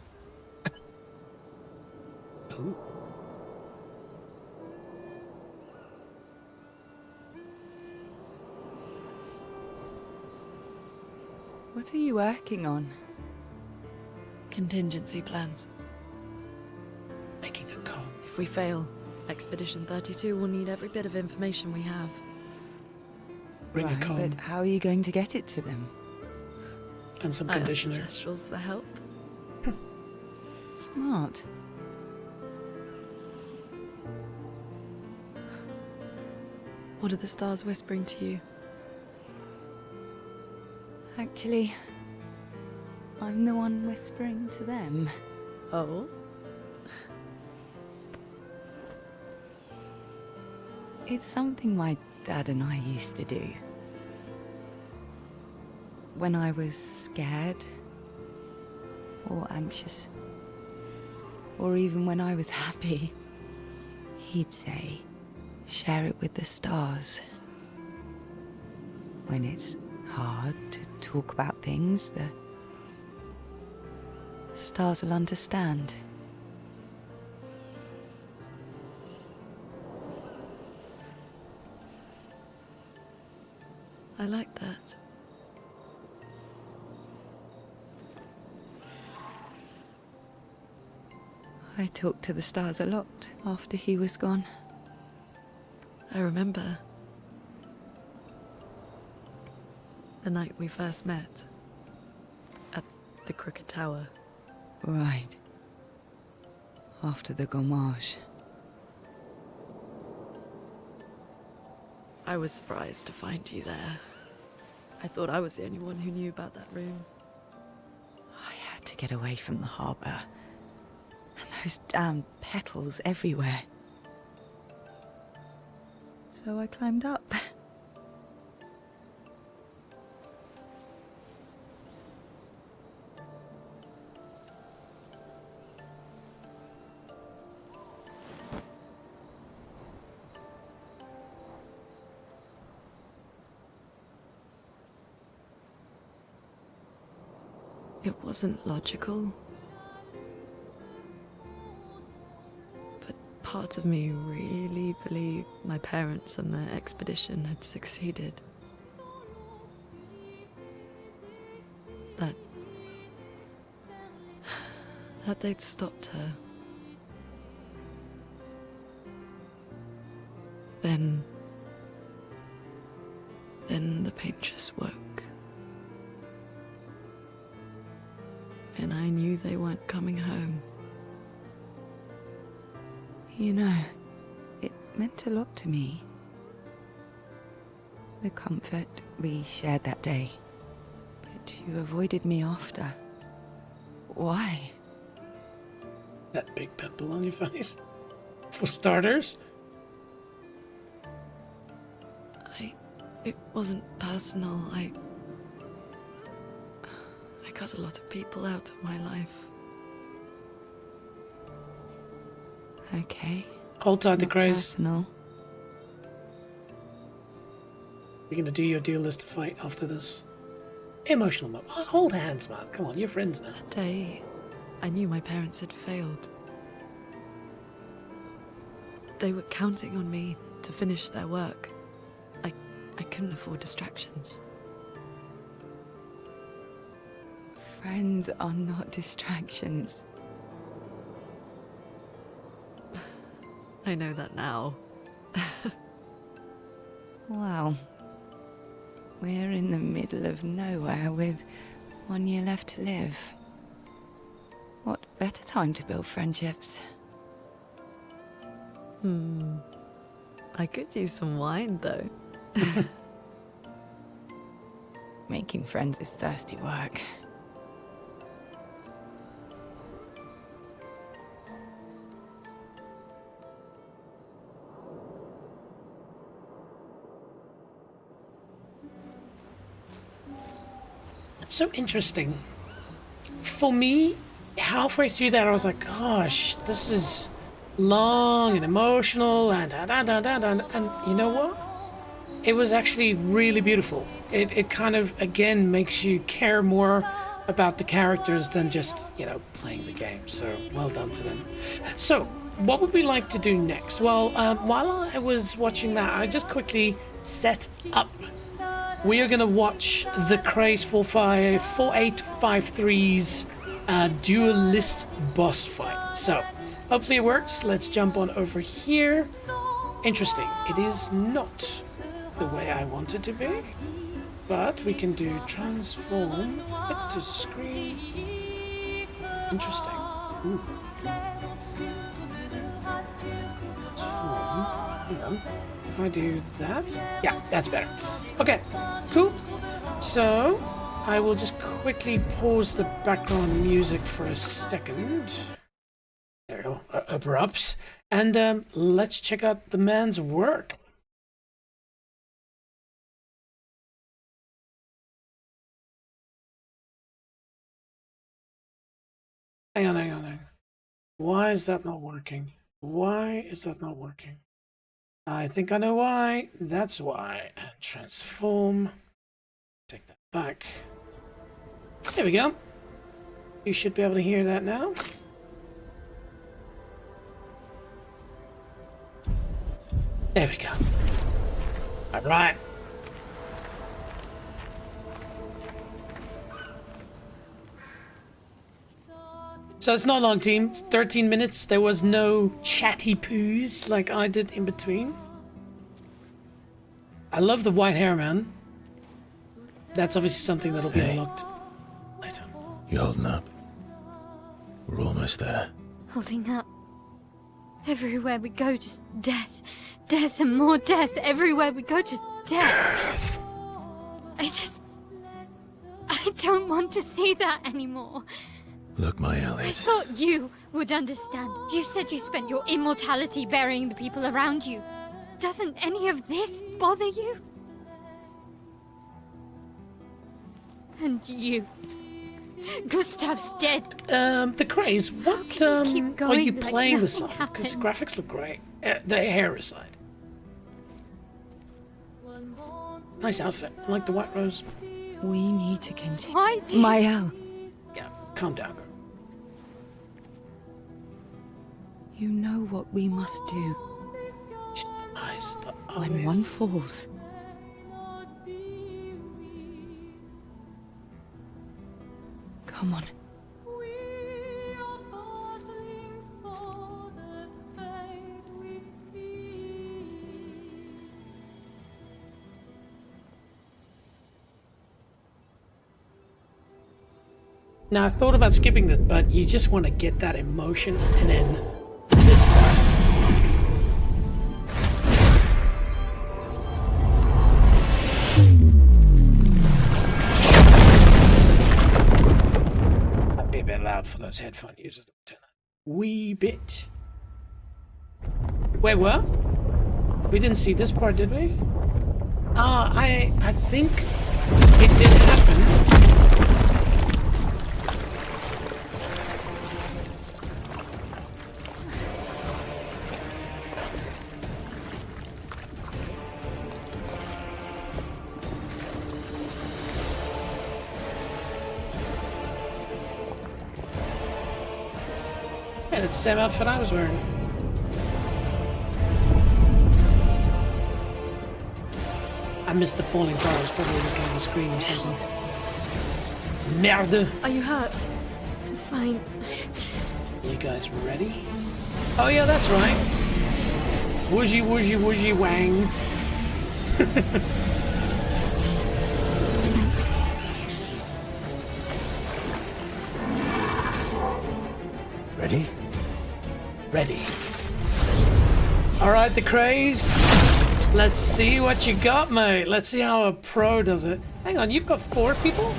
Ooh. What are you working on? Contingency plans. Making a comb. If we fail, Expedition 32 will need every bit of information we have. Bring a comb. But how are you going to get it to them? And some I have conditioner. suggestions for help. Smart. What are the stars whispering to you? Actually, I'm the one whispering to them. Oh? It's something my dad and I used to do. when I was scared or anxious, or even when I was happy, he'd say, share it with the stars. When it's hard to talk about things, the stars will understand. I like that. I talked to the stars a lot after he was gone. I remember the night we first met at the Crooked Tower. Right. After the gommage. I was surprised to find you there. I thought I was the only one who knew about that room. I had to get away from the harbour. And those damn petals everywhere. So I climbed up. It wasn't logical. But parts of me really believed my parents and their expedition had succeeded. That they'd stopped her. Then the paintress woke. And I knew they weren't coming home. You know, it meant a lot to me. The comfort we shared that day. But you avoided me after. Why? That big pimple on your face? For starters? It wasn't personal. I cut a lot of people out of my life. Okay. Hold tight, the Not craze. personal. We're gonna do your deal list to fight after this. Emotional moment. Hold hands, man. Come on, you're friends now. That day, I knew my parents had failed. They were counting on me to finish their work. I couldn't afford distractions. Friends are not distractions. I know that now. Wow. We're in the middle of nowhere with 1 year left to live. What better time to build friendships? I could use some wine, though. Making friends is thirsty work. It's so interesting. For me, halfway through that, I was like, gosh, this is long and emotional and and you know what? It was actually really beautiful. It kind of, again, makes you care more about the characters than just, playing the game. So, well done to them. So, what would we like to do next? Well, while I was watching that, I just quickly set up. We are going to watch the Craze 4853's duelist boss fight. So, hopefully it works. Let's jump on over here. Interesting. It is not the way I want it to be, but we can do transform, fit to screen. Interesting. Ooh. Transform. Hang on. If I do that, yeah, that's better. Okay, cool. So I will just quickly pause the background music for a second. There we go. Abrupt. And let's check out the man's work. Why is that not working? Why is that not working? I think I know why. That's why. Transform. Take that back. There we go. You should be able to hear that now. There we go. All right. So it's not long, team. It's 13 minutes. There was no chatty poos like I did in between. I love the white hair, man. That's obviously something that'll be unlocked later. You holding up? We're almost there. Holding up. Everywhere we go, just death. Death and more death. Everywhere we go, just death. I don't want to see that anymore. Look, my I Elliot. thought you would understand. You said you spent your immortality burying the people around you. Doesn't any of this bother you? And you. Gustav's dead. The craze. What are you playing this on? Because the graphics look great. The hair aside. Nice outfit. I like the white rose. We need to continue. Why do Mael. Yeah, calm down, girl. You know what we must do. Eyes. When one falls. Come on. Now, I thought about skipping this, but you just want to get that emotion and then this part. Might be a bit loud for those headphone users. Wee bit. Wait, what? We didn't see this part, did we? I think it did happen. Yeah, it's the same outfit I was wearing. I missed the falling bar. I was probably looking at the screen or something. Merde! Are you hurt? I'm fine. You guys ready? Oh yeah, that's right. Wooshy, wooshy, wooshy, wang. Ready? Ready. All right, the craze. Let's see what you got, mate. Let's see how a pro does it. Hang on, you've got 4 people?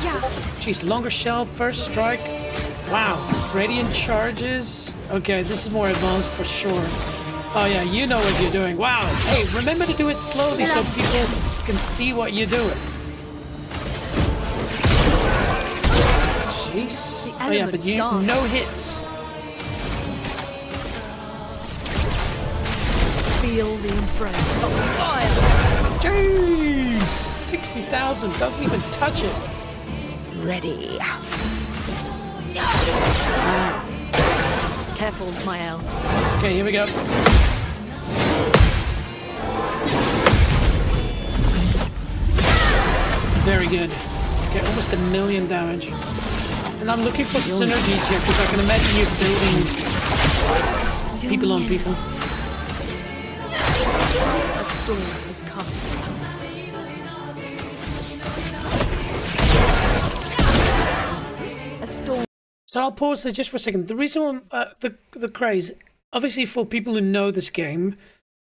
Yeah. Jeez, longer shell, first strike. Wow, radiant charges. Okay, this is more advanced for sure. Oh yeah, you know what you're doing. Wow. Hey, remember to do it slowly so people can see what you're doing. Jeez. Oh yeah, but you no hits. Feel the embrace of fire. Jeez, 60,000 doesn't even touch it. Ready. Careful, Mael. Okay, here we go. Very good. Okay, almost 1 million damage. And I'm looking for synergies here because I can imagine you building people on people. A storm is coming. A storm. So I'll pause there just for a second. The reason the craze, obviously for people who know this game,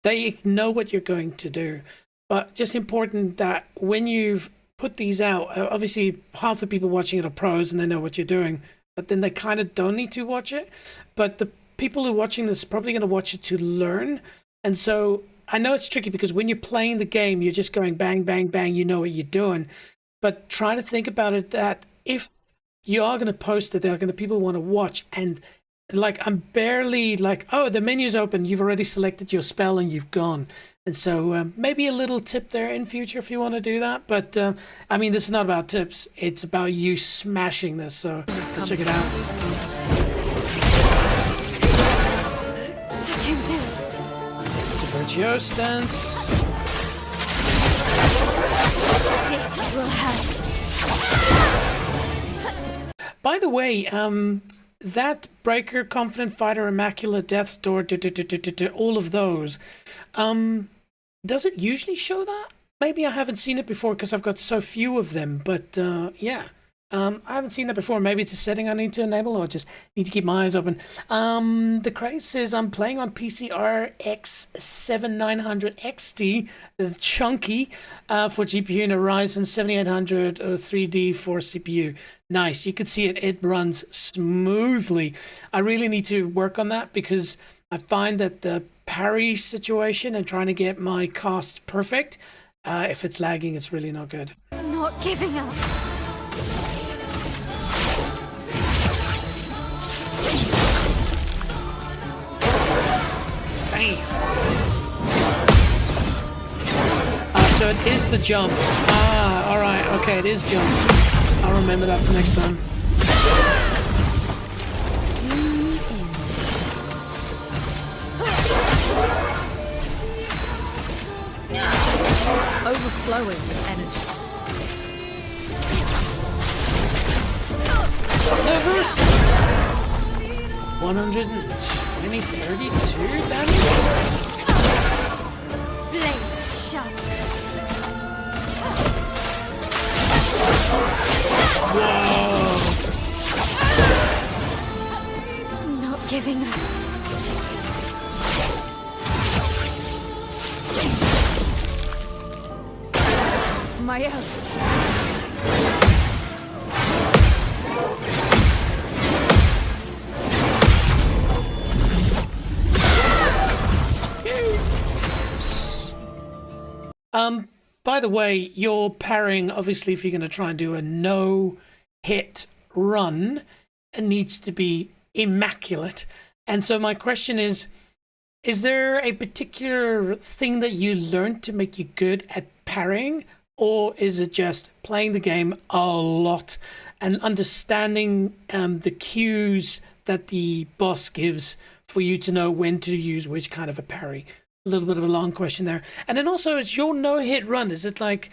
they know what you're going to do. But just important that when you've put these out, obviously half the people watching it are pros and they know what you're doing, but then they kind of don't need to watch it. But the people who are watching this are probably going to watch it to learn. And so I know it's tricky because when you're playing the game, you're just going bang, bang, bang, you know what you're doing. But try to think about it that if you are going to post it. There are going to people want to watch, and like I'm barely like, oh, the menu's open. You've already selected your spell and you've gone. And so maybe a little tip there in future if you want to do that. But I mean, this is not about tips. It's about you smashing this. So let's check it out. You do. It's a virtuoso stance. This will hurt. By the way, that Breaker, Confident Fighter, Immaculate, Death's Door, all of those, does it usually show that? Maybe I haven't seen it before because I've got so few of them, but yeah. I haven't seen that before. Maybe it's a setting I need to enable, or just need to keep my eyes open. The Craze says, I'm playing on PC RX 7900 XT, chunky, for GPU, and a Ryzen 7800 3D for CPU. Nice. You can see it. It runs smoothly. I really need to work on that because I find that the parry situation and trying to get my cast perfect, if it's lagging, it's really not good. I'm not giving up. So it is the jump. All right. Okay, it is jump. I'll remember that for next time. Overflowing with energy. Reverse. 120, 32 damage. Blade sharp. Whoa. I'm not giving up. My own. By the way, your parrying, obviously, if you're going to try and do a no-hit run, it needs to be immaculate. And so my question is there a particular thing that you learned to make you good at parrying? Or is it just playing the game a lot and understanding the cues that the boss gives for you to know when to use which kind of a parry? A little bit of a long question there. And then also, it's your no-hit run. Is it like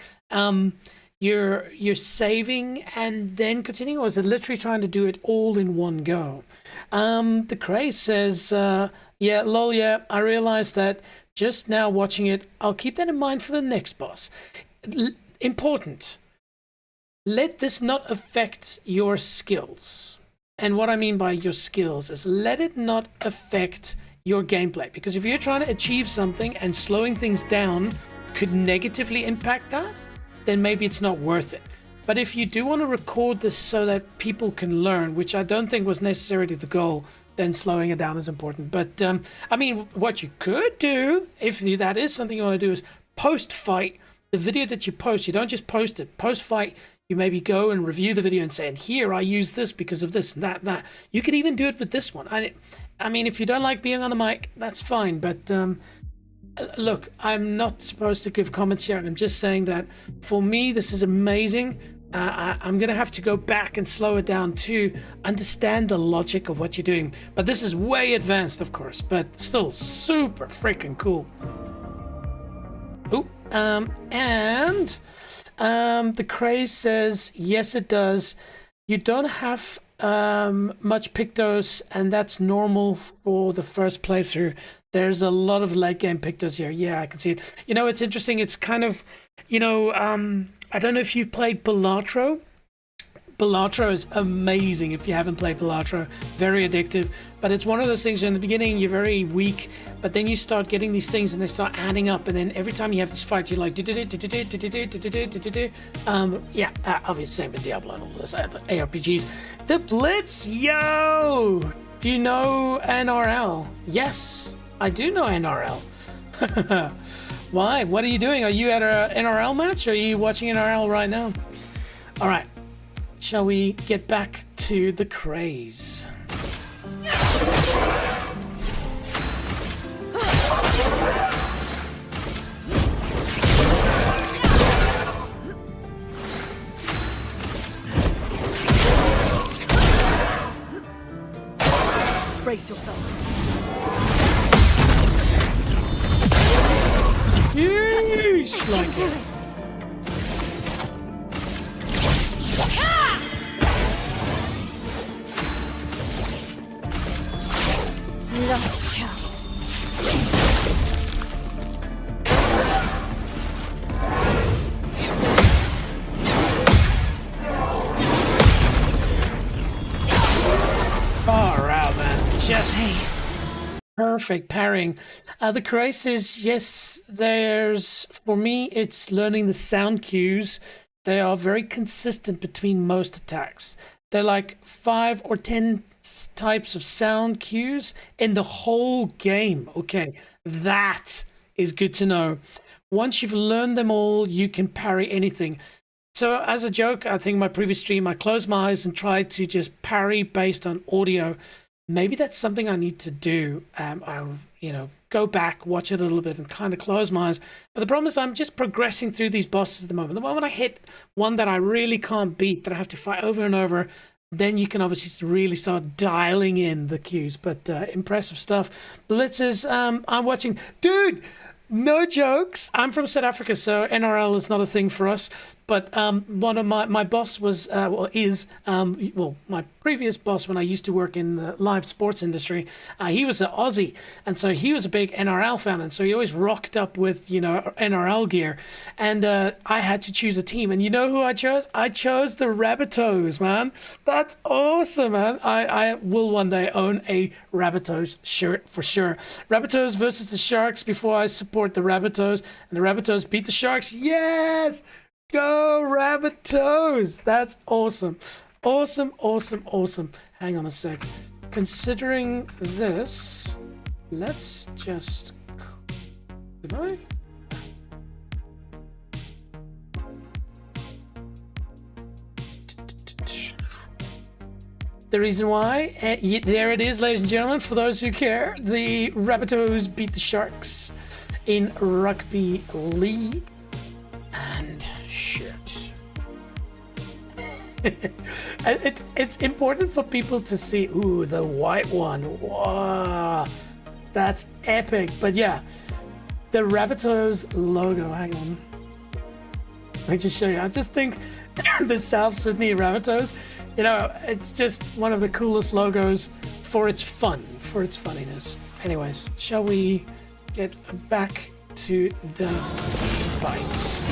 you're saving and then continuing, or is it literally trying to do it all in one go? The Craze says, yeah, lol, yeah, I realized that just now watching it. I'll keep that in mind for the next boss. Important. Let this not affect your skills. And what I mean by your skills is let it not affect your gameplay, because if you're trying to achieve something and slowing things down could negatively impact that, then maybe it's not worth it. But if you do want to record this so that people can learn, which I don't think was necessarily the goal, then slowing it down is important. But I mean, what you could do, if that is something you want to do, is post-fight the video that you post. You don't just post it. Post-fight, you maybe go and review the video and say, and here I use this because of this and that. You could even do it with this one. I mean, if you don't like being on the mic, that's fine. But look, I'm not supposed to give comments here. I'm just saying that for me, this is amazing. I'm going to have to go back and slow it down to understand the logic of what you're doing. But this is way advanced, of course, but still super freaking cool. Oh, and the Craze says, yes, it does. You don't have much Pictos, and that's normal for the first playthrough. There's a lot of late game Pictos here. Yeah, I can see it. You know, it's interesting. It's kind of, you know, I don't know if you've played Balatro. Balatro is amazing if you haven't played Balatro. Very addictive. But it's one of those things where in the beginning you're very weak, but then you start getting these things and they start adding up, and then every time you have this fight, you're like, yeah, obviously same with Diablo and all those ARPGs. The Blitz, yo! Do you know NRL? Yes, I do know NRL. Why? What are you doing? Are you at an NRL match, or are you watching NRL right now? All right. shall we get back to the craze? Brace yourself. Yeesh, like Do it. Lost chance. far out, man. Just perfect parrying. The craze is, yes, there's, for me, it's learning the sound cues. They are very consistent between most attacks. They're like 5 or 10 types of sound cues in the whole game. Okay, that is good to know. Once you've learned them all, you can parry anything. So as a joke, I think my previous stream, I closed my eyes and tried to just parry based on audio. Maybe that's something I need to do. I'll, go back, watch it a little bit and kind of close my eyes. But the problem is I'm just progressing through these bosses at the moment. The moment I hit one that I really can't beat, that I have to fight over and over, then you can obviously really start dialing in the cues. But impressive stuff. Blitzers, I'm watching. Dude, no jokes. I'm from South Africa, so NRL is not a thing for us. But one of my boss was, my previous boss when I used to work in the live sports industry, he was an Aussie. And so he was a big NRL fan. And so he always rocked up with, NRL gear. And I had to choose a team. And you know who I chose? I chose the Rabbitohs, man. That's awesome, man. I will one day own a Rabbitohs shirt for sure. Rabbitohs versus the Sharks before I support the Rabbitohs. And the Rabbitohs beat the Sharks. Yes! Go Rabbitohs! That's awesome. Awesome, awesome, awesome. Hang on a sec. Considering this, let's just... Did I? The reason why, there it is, ladies and gentlemen, for those who care, the Rabbitohs beat the Sharks in Rugby League. And shit. It's important for people to see, ooh, the white one. Wow, that's epic. But yeah, the Rabbitohs logo, hang on. Let me just show you. I just think the South Sydney Rabbitohs, it's just one of the coolest logos for its fun, for its funniness. Anyways, shall we get back to the bites?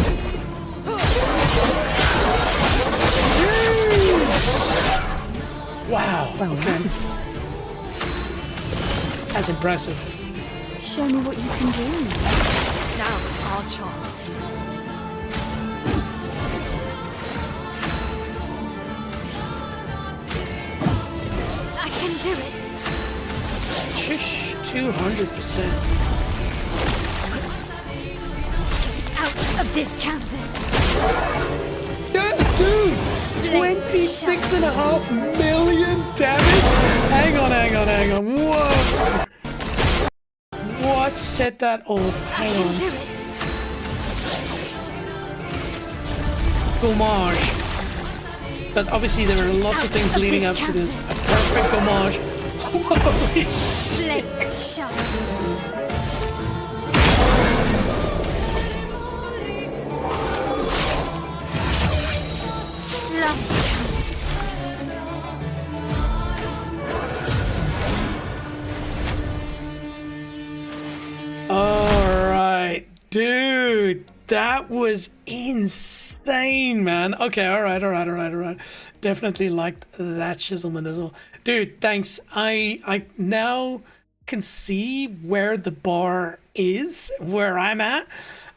Wow. Okay. That's impressive. Show me what you can do. Now's our chance. I can do it. Shush, 200%. Out of this canvas. Dude, 26.5 million damage? Hang on. Whoa. What set that off? Hang on. Homage. But obviously there are lots of things leading up to this. A perfect homage. Holy shit. Last chance. All right, dude, that was insane, man. Okay, all right. Definitely liked that shizzle-manizzle. Dude, thanks. I now can see where the bar is, where I'm at.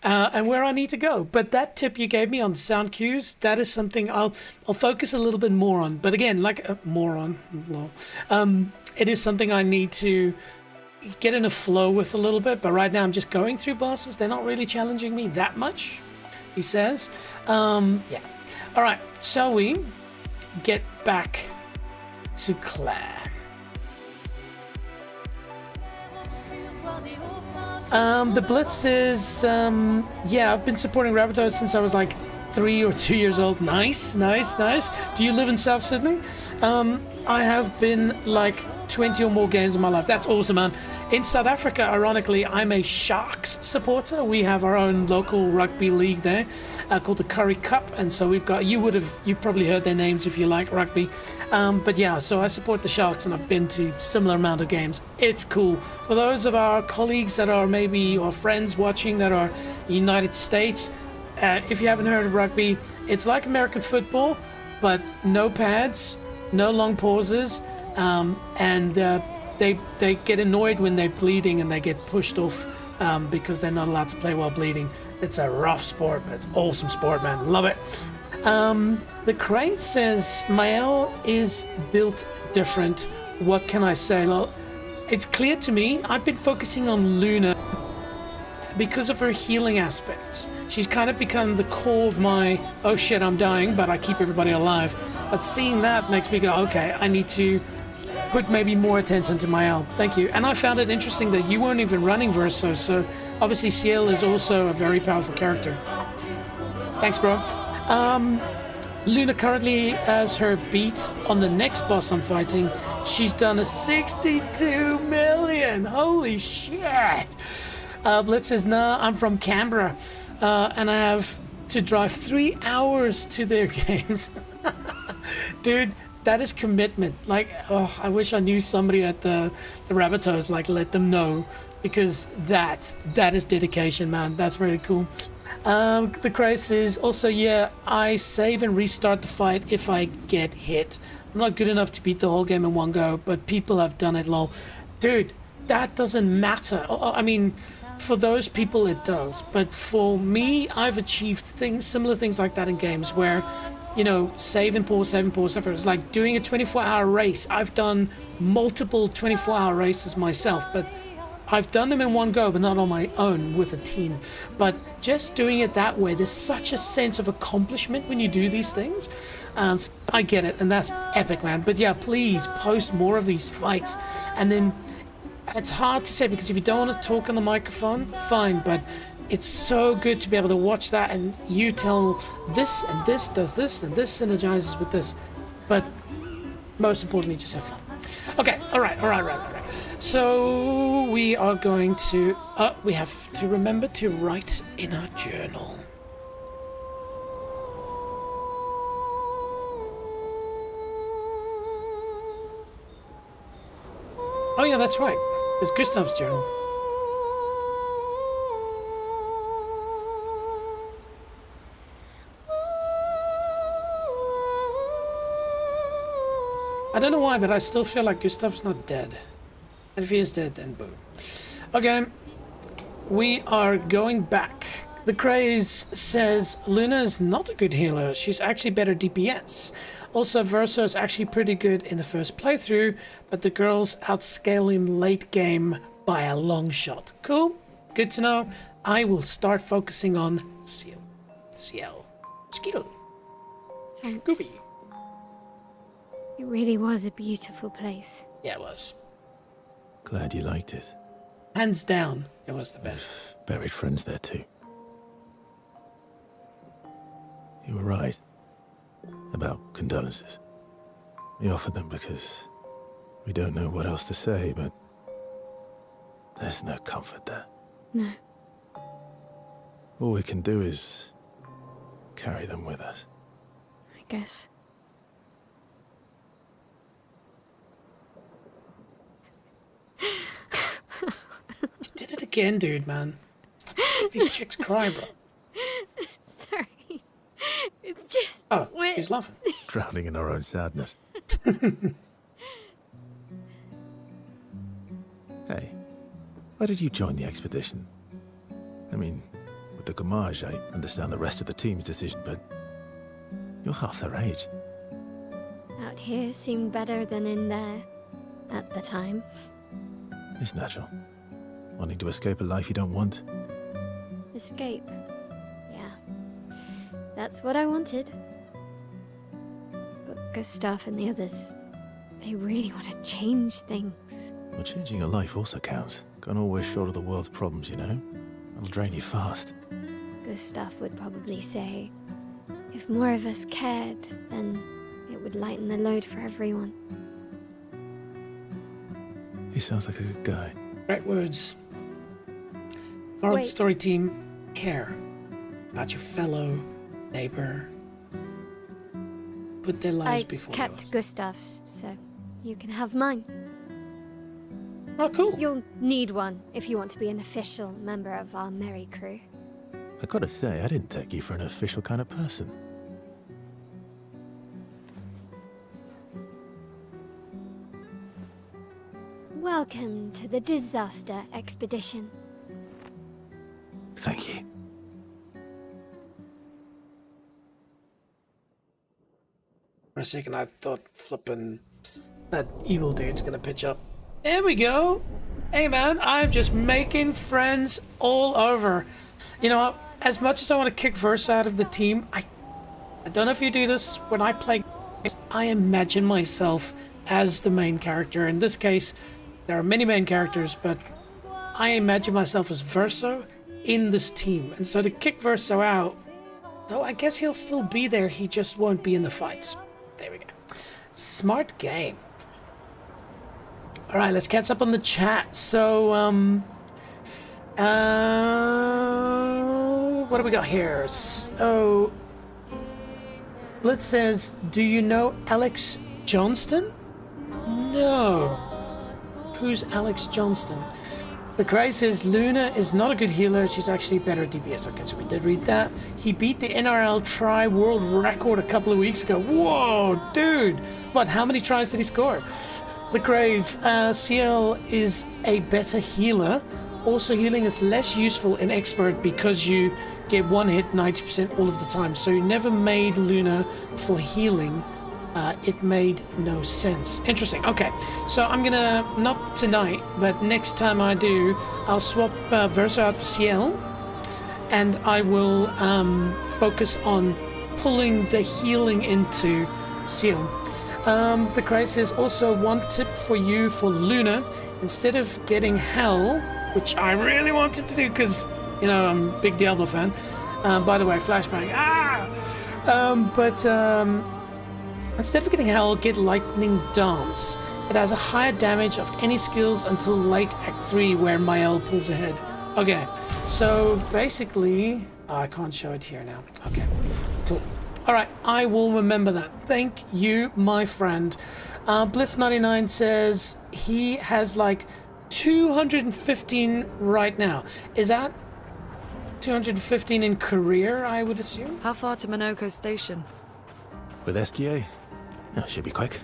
And where I need to go. But that tip you gave me on sound cues, that is something I'll focus a little bit more on. But again, like it is something I need to get in a flow with a little bit. But right now I'm just going through bosses. They're not really challenging me that much, he says. Yeah. All right, shall we get back to Claire. The Blitz is, yeah, I've been supporting Rabbitohs since I was like 3 or 2 years old. Nice. Do you live in South Sydney? I have been like 20 or more games in my life. That's awesome, man. In South Africa, ironically, I'm a Sharks supporter. We have our own local rugby league there called the Curry Cup, and so we've got, you've probably heard their names if you like rugby. But yeah, so I support the Sharks, and I've been to similar amount of games. It's cool. For those of our colleagues that are maybe, or friends watching that are United States, if you haven't heard of rugby, it's like American football, but no pads, no long pauses, and they get annoyed when they're bleeding and they get pushed off because they're not allowed to play while bleeding. It's a rough sport, but it's awesome sport, man. Love it. The Crane says, Mael is built different. What can I say? Well, it's clear to me, I've been focusing on Luna because of her healing aspects. She's kind of become the core of my, oh shit, I'm dying, but I keep everybody alive. But seeing that makes me go, okay, I need to put maybe more attention to Mael. Thank you. And I found it interesting that you weren't even running Verso, so obviously Ciel is also a very powerful character. Thanks, bro. Luna currently has her beat on the next boss I'm fighting. She's done a 62 million. Holy shit. Blitz says, nah, I'm from Canberra, and I have to drive 3 hours to their games. Dude, that is commitment. Like, oh, I wish I knew somebody at the Rabbitohs, like, let them know, because that is dedication, man. That's really cool. The Craze is also, yeah, I save and restart the fight if I get hit. I'm not good enough to beat the whole game in one go, but people have done it, lol. Dude, that doesn't matter. I mean, for those people it does, but for me, I've achieved similar things like that in games where, you know, save and pause. It's like doing a 24-hour race. I've done multiple 24-hour races myself, but I've done them in one go, but not on my own with a team. But just doing it that way, there's such a sense of accomplishment when you do these things. And so I get it, and that's epic, man. But yeah, please post more of these fights. And then it's hard to say because if you don't want to talk on the microphone, fine, but it's so good to be able to watch that and you tell this and this does this and this synergizes with this. But most importantly, just have fun. Okay, all right. So we are going to, we have to remember to write in our journal. Oh yeah, that's right. It's Gustav's journal. I don't know why, but I still feel like Gustav's not dead. And if he is dead, then boom. Okay, we are going back. The Craze says Luna is not a good healer. She's actually better DPS. Also, Verso is actually pretty good in the first playthrough, but the girls outscale him late game by a long shot. Cool, good to know. I will start focusing on Ciel. Skill. Thanks. Gooby. It really was a beautiful place. Yeah, it was. Glad you liked it. Hands down, it was the best. I've buried friends there too. You were right about condolences. We offered them because we don't know what else to say, but there's no comfort there. No. All we can do is carry them with us. I guess. You did it again, dude, man. Stop making these chicks cry, bro. Sorry. It's just... Oh, he's laughing. Drowning in our own sadness. Hey, why did you join the expedition? I mean, with the Gamage, I understand the rest of the team's decision, but you're half their age. Out here seemed better than in there at the time. It's natural. Wanting to escape a life you don't want. Escape. Yeah. That's what I wanted. But Gustav and the others, they really want to change things. Well, changing your life also counts. Can't always shoulder the world's problems, you know? It'll drain you fast. Gustav would probably say, if more of us cared, then it would lighten the load for everyone. He sounds like a good guy. Great words. Moral of the Wait. story, team, care about your fellow neighbor. Put their lives I before kept yours. Gustav's, so you can have mine. Oh, cool. You'll need one if you want to be an official member of our merry crew. I gotta say, I didn't take you for an official kind of person. Welcome to the disaster expedition. Thank you. For a second, I thought flipping that evil dude's gonna pitch up. There we go. Hey man, I'm just making friends all over. You know, as much as I want to kick Versa out of the team, I don't know if you do this. When I play, I imagine myself as the main character. In this case, there are many main characters, but I imagine myself as Verso in this team. And so to kick Verso out, though I guess he'll still be there, he just won't be in the fights. There we go. Smart game. All right, let's catch up on the chat. So, what do we got here? So, Blitz says, do you know Alex Johnston? No. Who's Alex Johnston? The Cry says, Luna is not a good healer. She's actually better at DPS. Okay, so we did read that. He beat the NRL try world record a couple of weeks ago. Whoa, dude. What, how many tries did he score? The Craze, CL is a better healer. Also, healing is less useful in Expert because you get one hit 90% all of the time. So you never made Luna for healing. It made no sense. Interesting. Okay, so I'm gonna, not tonight, but next time I do, I'll swap Versa out for CL. And I will focus on pulling the healing into CL. The Cry says, also one tip for you for Luna, instead of getting Hell, which I really wanted to do because, you know, I'm a big Diablo fan. By the way, flashbang. Instead of getting Hell, get Lightning Dance. It has a higher damage of any skills until late Act 3 where Mael pulls ahead. Okay, so basically, I can't show it here now. Okay, cool. Alright, I will remember that. Thank you, my friend. Bliss99 says he has like 215 right now. Is that 215 in career, I would assume? How far to Minoko Station? With SGA? Oh, should be quick.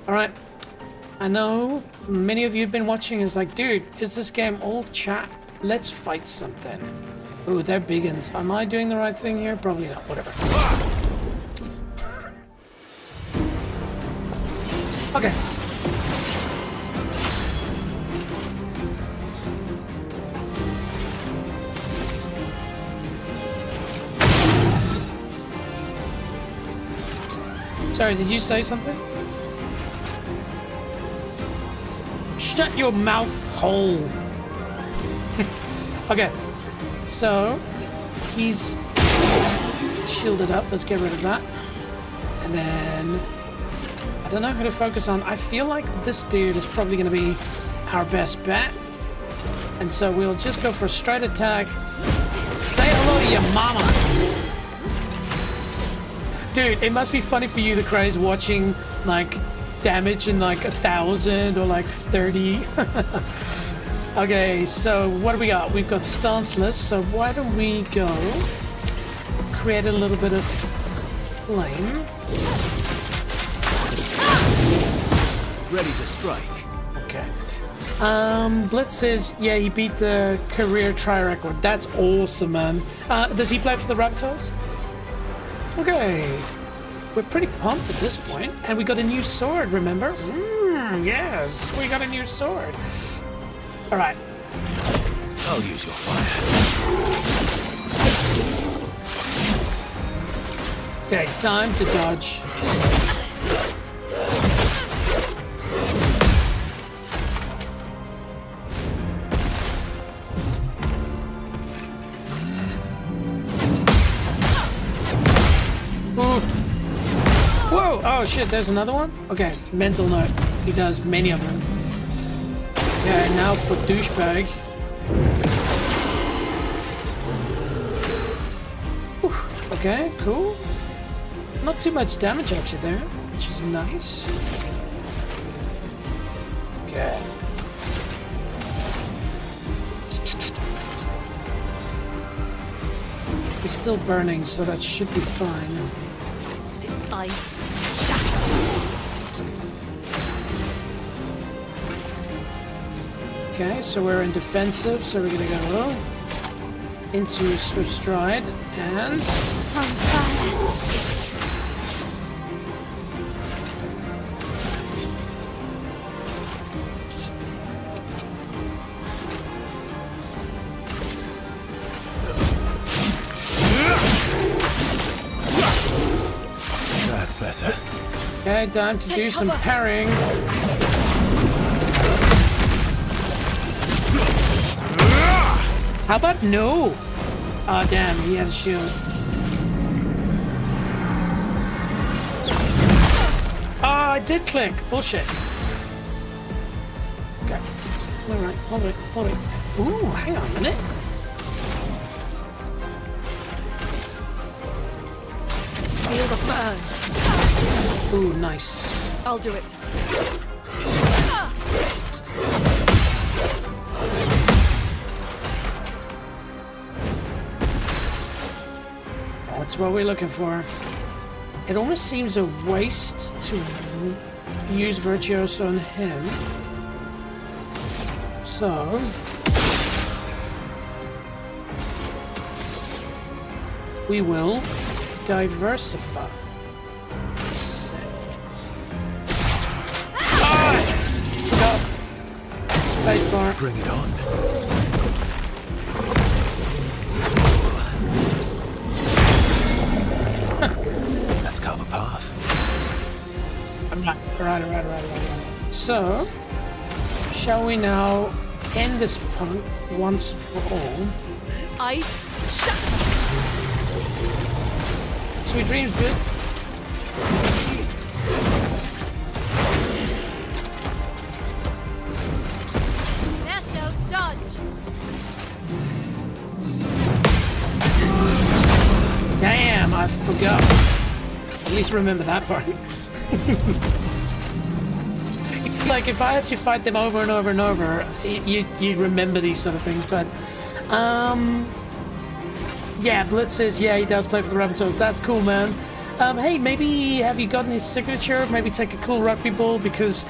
Alright. I know many of you have been watching. It's like, dude, is this game all chat? Let's fight something. Ooh, they're biggins. Am I doing the right thing here? Probably not. Whatever. Okay. Sorry, did you say something? Shut your mouth hole. Okay. So, he's shielded up. Let's get rid of that. And then, I don't know who to focus on. I feel like this dude is probably going to be our best bet. And so we'll just go for a straight attack. Say hello to your mama. Dude, it must be funny for you, the Craze, watching like damage in like 1,000 or like 30. Okay, so what do we got? We've got stanceless, so why don't we go create a little bit of flame. Ready to strike. Okay. Blitz says, yeah, he beat the career try record. That's awesome, man. Does he play for the Raptors? Okay. We're pretty pumped at this point. And we got a new sword, remember? Yes, we got a new sword. All right. I'll use your fire. Okay, time to dodge. Ooh. Whoa! Oh shit, there's another one? Okay, mental note. He does many of them. Okay, now for douchebag. Whew. Okay, cool. Not too much damage actually there, which is nice. Okay. He's still burning, so that should be fine. Ice shatter. Okay, so we're in defensive, so we're gonna go into swift stride and That's better. okay, time to do some parrying. How about no? Ah, damn, he had a shield. Ah, I did click. Bullshit. Okay. Alright, hold it, hold it. Ooh, hang on a minute. Feel the burn. Ooh, nice. I'll do it. That's what we're looking for. It almost seems a waste to use Virtuoso on him. So... we will diversify. Spacebar. Bring it on. Let's carve a path. I'm not. Right. So, shall we now end this punk once for all? Ice shatter. Sweet dreams, good. Nesso, dodge. Damn, I forgot. At least remember that part. It's like if I had to fight them over and over and over, you remember these sort of things. But yeah, Blitz says yeah, he does play for the Rabbitohs. That's cool, man. Hey, maybe have you gotten his signature? Maybe take a cool rugby ball, because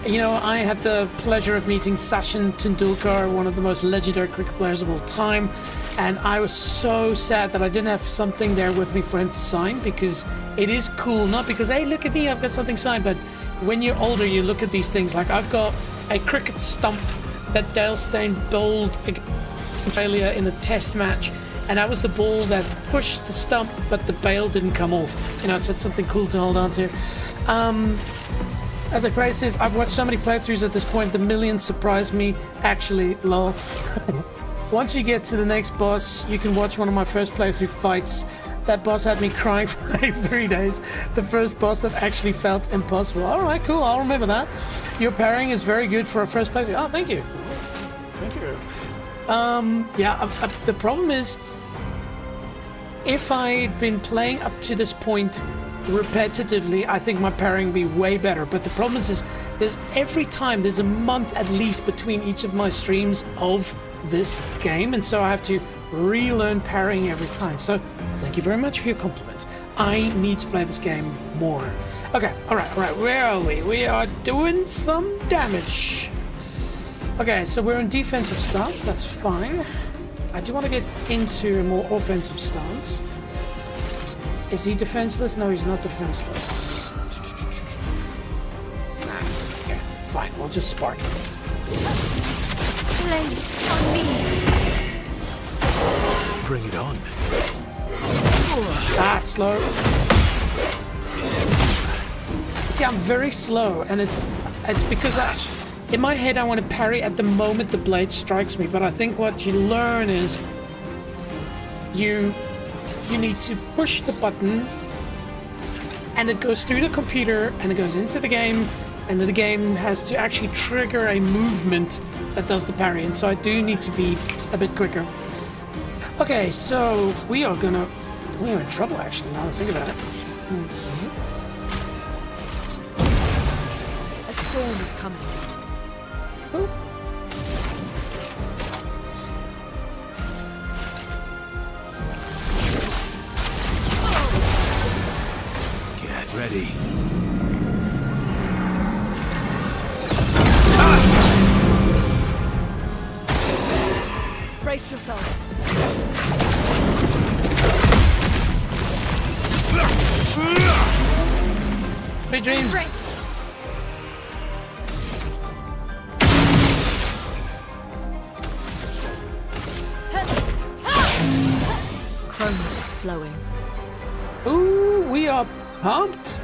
you know I had the pleasure of meeting Sachin Tendulkar, one of the most legendary cricket players of all time, and I was so sad that I didn't have something there with me for him to sign, because it is cool, not because hey look at me, I've got something signed, but when you're older you look at these things. Like I've got a cricket stump that Dale Steyn bowled against Australia in a test match, and that was the ball that pushed the stump but the bail didn't come off. You know, so it's something cool to hold on to. The price is, I've watched so many playthroughs at this point, the millions surprised me. Actually, lol. Once you get to the next boss, you can watch one of my first playthrough fights. That boss had me crying for like 3 days. The first boss that actually felt impossible. Alright, cool, I'll remember that. Your parrying is very good for a first playthrough. Oh, thank you. Thank you. Yeah, the problem is, if I'd been playing up to this point repetitively, I think my parrying would be way better. But the problem is there's every time, there's a month at least between each of my streams of this game, and so I have to relearn parrying every time. So thank you very much for your compliment. I need to play this game more. Okay, alright, where are we? We are doing some damage. Okay, so we're in defensive stance, that's fine. I do want to get into a more offensive stance. Is he defenseless? No, he's not defenseless. Okay, fine, we'll just spark him. Place on me. Bring it on. That's slow. See, I'm very slow, and it's because in my head I want to parry at the moment the blade strikes me, but I think what you learn is you need to push the button and it goes through the computer and it goes into the game, and then the game has to actually trigger a movement that does the parry, and so I do need to be a bit quicker. Okay, so we're in trouble actually, now that I think about it. A storm is coming. Get ready. Brace yourselves. Big dreams. Chroma is flowing. Ooh, we are pumped.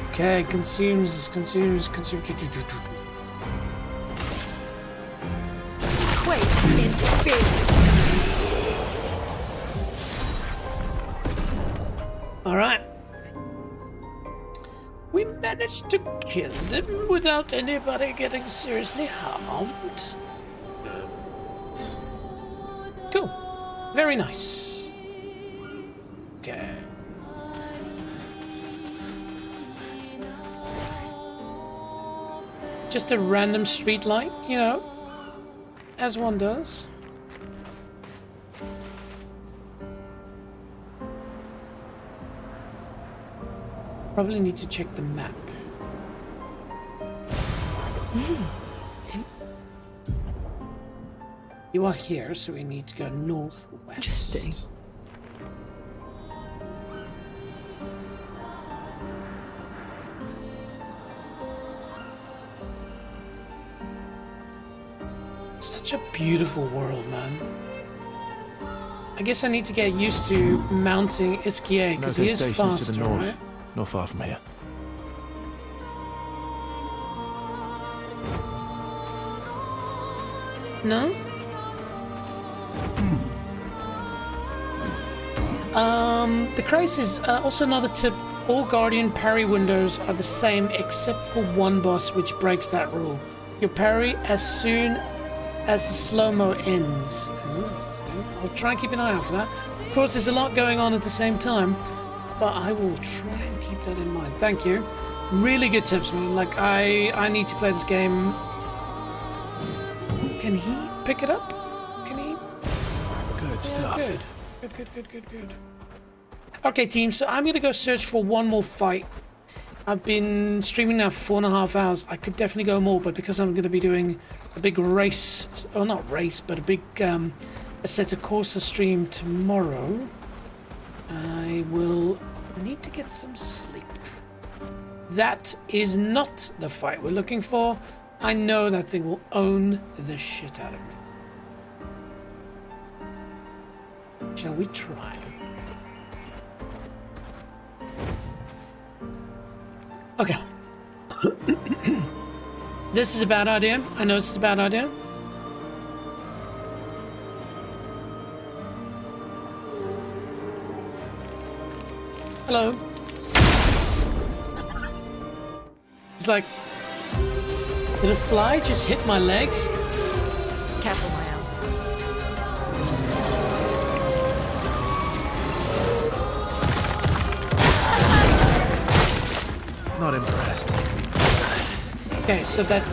Okay, consumes. Wait, in big. All right. We managed to kill them without anybody getting seriously harmed. Cool. Very nice. Okay. Just a random street light, you know, as one does. Probably need to check the map. You are here, so we need to go northwest. Interesting. Such a beautiful world, man. I guess I need to get used to mounting Iskia because he is faster, to the north, right? not far from here. No? The crisis, also another tip, all Guardian parry windows are the same except for one boss which breaks that rule. You parry as soon as the slow-mo ends. I'll try and keep an eye out for that. Of course, there's a lot going on at the same time, but I will try and keep that in mind. Thank you. Really good tips, man. Like, I need to play this game. Can he pick it up? Can he? Good stuff. Good. Good. Okay, team, so I'm going to go search for one more fight. I've been streaming now for 4.5 hours. I could definitely go more, but because I'm going to be doing a big race, or not race, but a big Assetto Corsa stream tomorrow, I will need to get some sleep. That is not the fight we're looking for. I know that thing will own the shit out of me. Shall we try? Okay. This is a bad idea. I know this is a bad idea. Hello. It's like, did a fly just hit my leg? Careful, my ass. Not impressed. Okay, so that...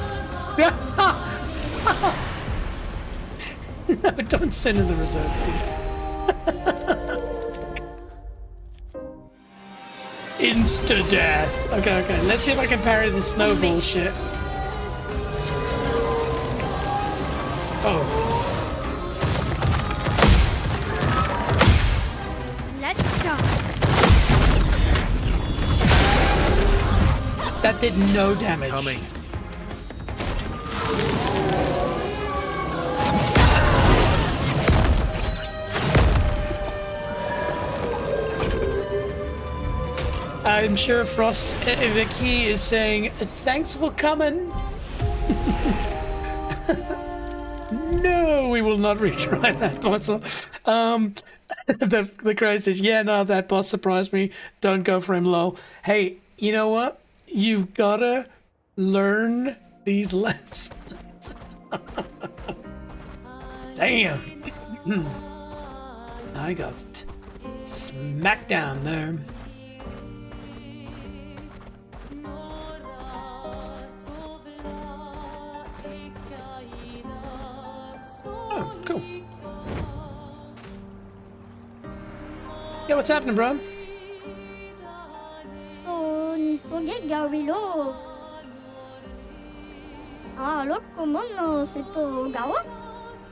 No, don't send in the reserve team. Insta-death. Okay. Let's see if I can parry the snowball shit. Oh. Let's dance. That did no damage. Coming. I'm sure Frost Vicky is saying, thanks for coming. No, we will not retry that boss. The crow says, yeah, no, that boss surprised me. Don't go for him, lol. Hey, you know what? You've gotta learn these lessons. Damn. I got smacked down there. Oh, cool. Yeah, what's happening, bro? Ni soge gawilo. Alors comment c'est au gawa?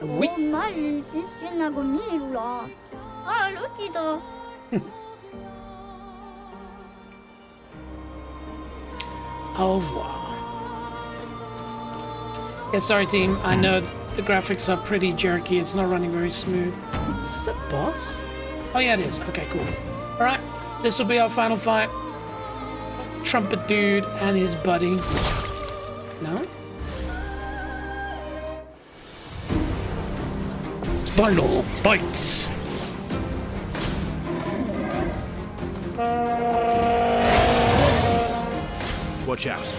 Oui. Oh maléfice nagomilula. Ah lokido. Au revoir. Yeah, sorry team, I know the graphics are pretty jerky, it's not running very smooth. Is this a boss? Oh yeah, it is. Okay, cool. Alright, this will be our final fight. Trumpet dude and his buddy. No? Final fight! Watch out.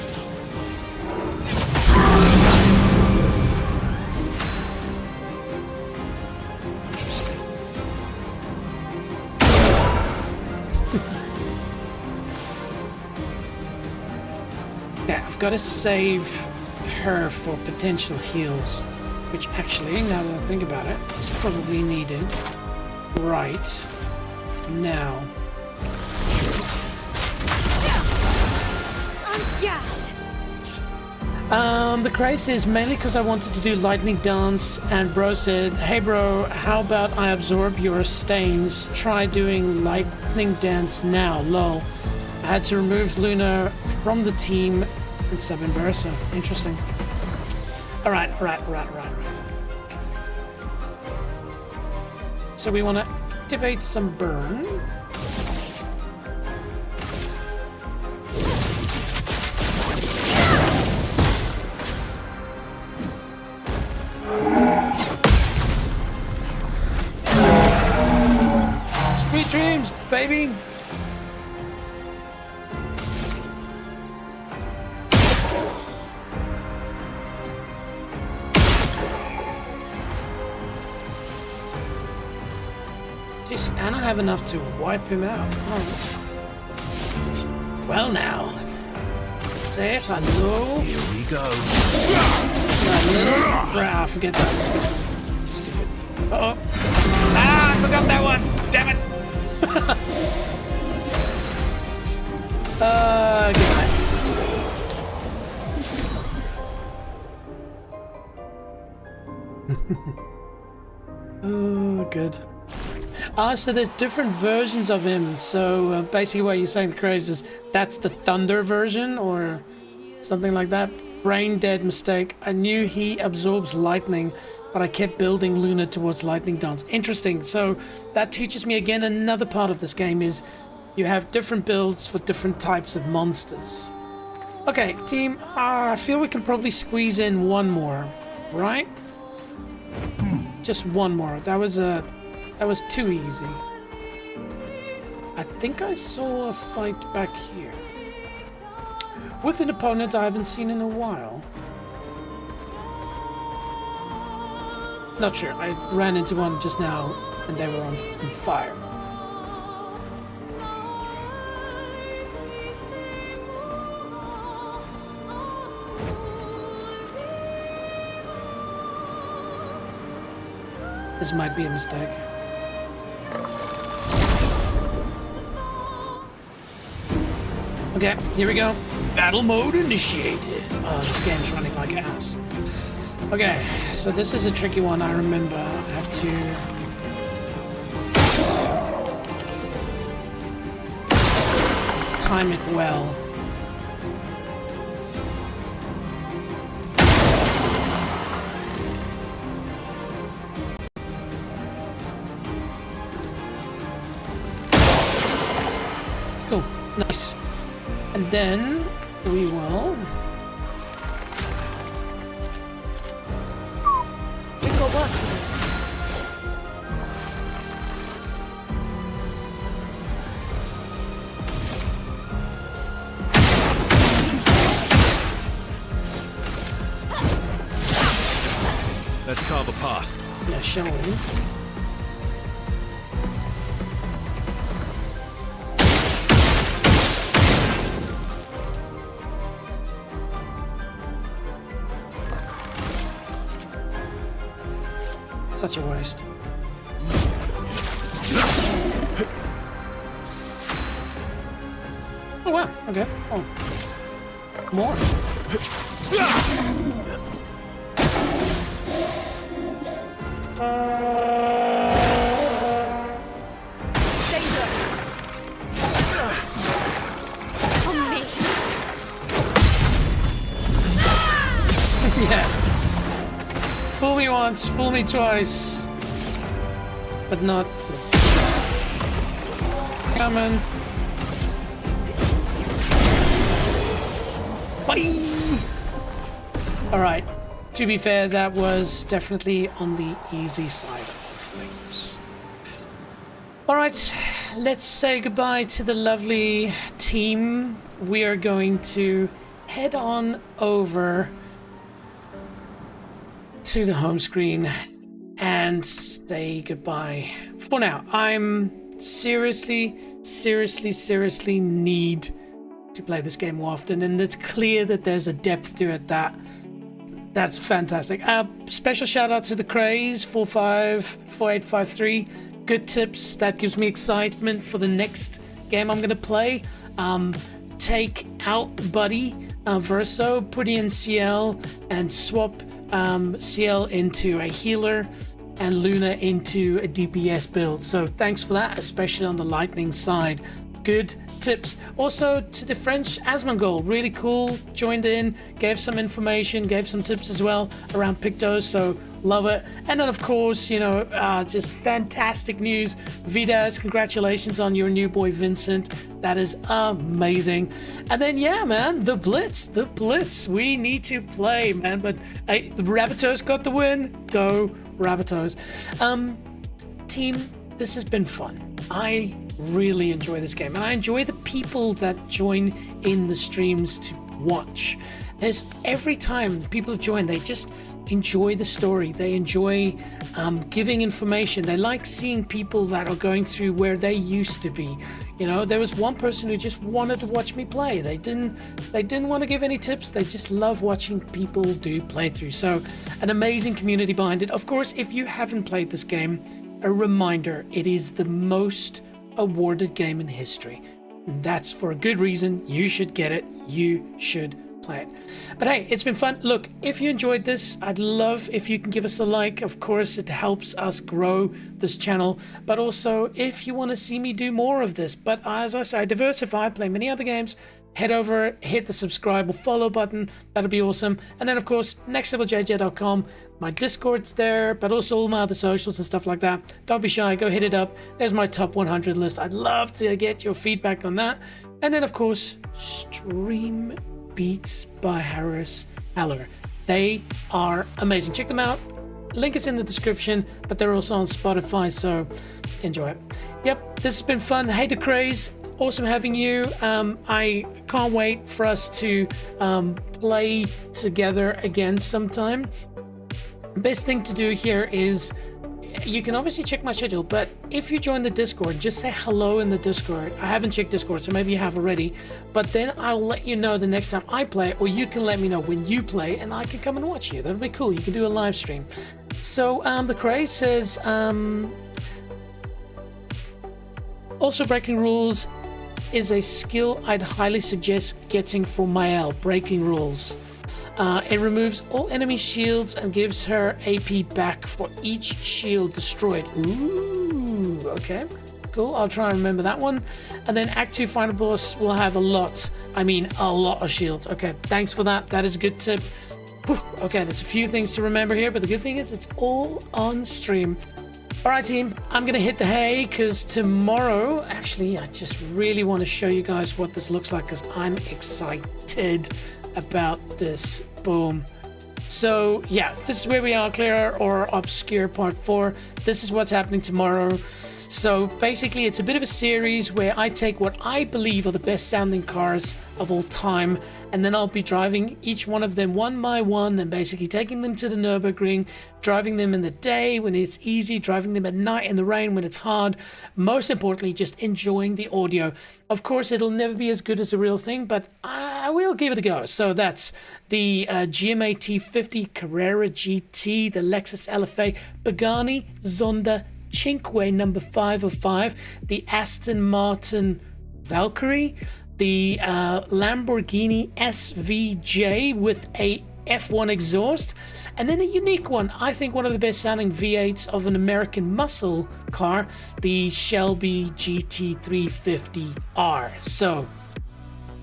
Yeah, I've got to save her for potential heals, which actually, now that I think about it, is probably needed right now. The craze is mainly because I wanted to do lightning dance, and bro said, hey bro, how about I absorb your stains? Try doing lightning dance now, lol. I had to remove Luna from the team and sub in Versa. Interesting. Alright. So we want to activate some burn. Sweet dreams, baby! Jeez, and I have enough to wipe him out. Oh. Well now, say hello. Here we go. Ah, forget that. Stupid. Uh-oh. Ah, I forgot that one. Damn it. Good night. Oh, good. So there's different versions of him. So basically what you're saying, the craze is that's the Thunder version or something like that. Brain dead mistake. I knew he absorbs lightning, but I kept building Luna towards lightning dance. Interesting. So that teaches me again another part of this game is you have different builds for different types of monsters. Okay, team, I feel we can probably squeeze in one more, right? Just one more. That was too easy. I think I saw a fight back here with an opponent I haven't seen in a while. Not sure. I ran into one just now and they were on fire. This might be a mistake. Okay, here we go. Battle mode initiated. Oh, this game's running like ass. Okay, so this is a tricky one, I remember. I have to time it well. Cool. Nice. And then we will... We got work to do. Let's carve a path. Yeah, shall we? Such a waste. Oh wow, okay. Oh. More. Yeah. Fool me once, fool me twice. But not coming. Bye! Alright. To be fair, that was definitely on the easy side of things. Alright, let's say goodbye to the lovely team. We are going to head on over to the home screen and say goodbye for now. I'm seriously need to play this game more often, and it's clear that there's a depth to it that's fantastic. Special shout out to the Craze 454853. Good tips. That gives me excitement for the next game I'm gonna play. Take out Buddy Verso, put in CL, and swap CL into a healer and Luna into a DPS build. So thanks for that, especially on the lightning side. Good tips. Also to the French Asmongold, really cool, joined in, gave some information, gave some tips as well around Pictos, so love it. And then of course, you know, just fantastic news. Vidas, congratulations on your new boy Vincent. That is amazing. And then yeah, man, the Blitz. We need to play, man. But hey, the Rabbitohs got the win. Go Rabbitohs. Team, this has been fun. I really enjoy this game, and I enjoy the people that join in the streams to watch. There's every time people have joined, they just enjoy the story. They enjoy giving information. They like seeing people that are going through where they used to be. You know, there was one person who just wanted to watch me play. They didn't want to give any tips. They just love watching people do playthroughs. So an amazing community behind it. Of course, if you haven't played this game, a reminder, it is the most awarded game in history. And that's for a good reason. You should get it. You should play it. But hey, it's been fun. Look, if you enjoyed this, I'd love if you can give us a like. Of course, it helps us grow this channel. But also, if you want to see me do more of this, but as I say, diversify, play many other games, head over, hit the subscribe or follow button. That'll be awesome. And then of course, nextleveljj.com. My Discord's there, but also all my other socials and stuff like that. Don't be shy, go hit it up. There's my top 100 list. I'd love to get your feedback on that. And then of course, Stream Beats by Harris Heller. They are amazing. Check them out. Link is in the description, but they're also on Spotify, so enjoy it. Yep, this has been fun. Hey, the Craze. Awesome having you. I can't wait for us to play together again sometime. Best thing to do here is, you can obviously check my schedule, but if you join the Discord, just say hello in the Discord. I haven't checked Discord, so maybe you have already, but then I'll let you know the next time I play, or you can let me know when you play and I can come and watch you. That'll be cool. You can do a live stream. So the Craze says, also breaking rules is a skill I'd highly suggest getting for Mael. Breaking rules. It removes all enemy shields and gives her AP back for each shield destroyed. Ooh, okay. Cool, I'll try and remember that one. And then Act 2 Final Boss will have a lot of shields. Okay, thanks for that. That is a good tip. Okay, there's a few things to remember here, but the good thing is it's all on stream. All right, team, I'm gonna hit the hay because tomorrow, actually, I just really want to show you guys what this looks like because I'm excited about this. Boom. So yeah, this is where we are, Clair Obscur Part 4. This is what's happening tomorrow. So basically, it's a bit of a series where I take what I believe are the best sounding cars of all time, and then I'll be driving each one of them one by one and basically taking them to the Nürburgring, driving them in the day when it's easy, driving them at night in the rain when it's hard. Most importantly, just enjoying the audio. Of course, it'll never be as good as the real thing, but I will give it a go. So that's the GMA T50 Carrera GT, the Lexus LFA Pagani Zonda Cinque number 505, the Aston Martin Valkyrie, the Lamborghini SVJ with a F1 exhaust, and then a unique one, I think one of the best sounding V8s of an American muscle car, the Shelby GT350R. So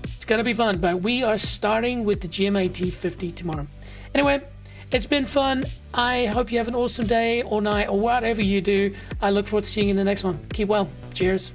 it's gonna be fun, but we are starting with the GMA T50 tomorrow. Anyway, it's been fun. I hope you have an awesome day or night or whatever you do. I look forward to seeing you in the next one. Keep well. Cheers.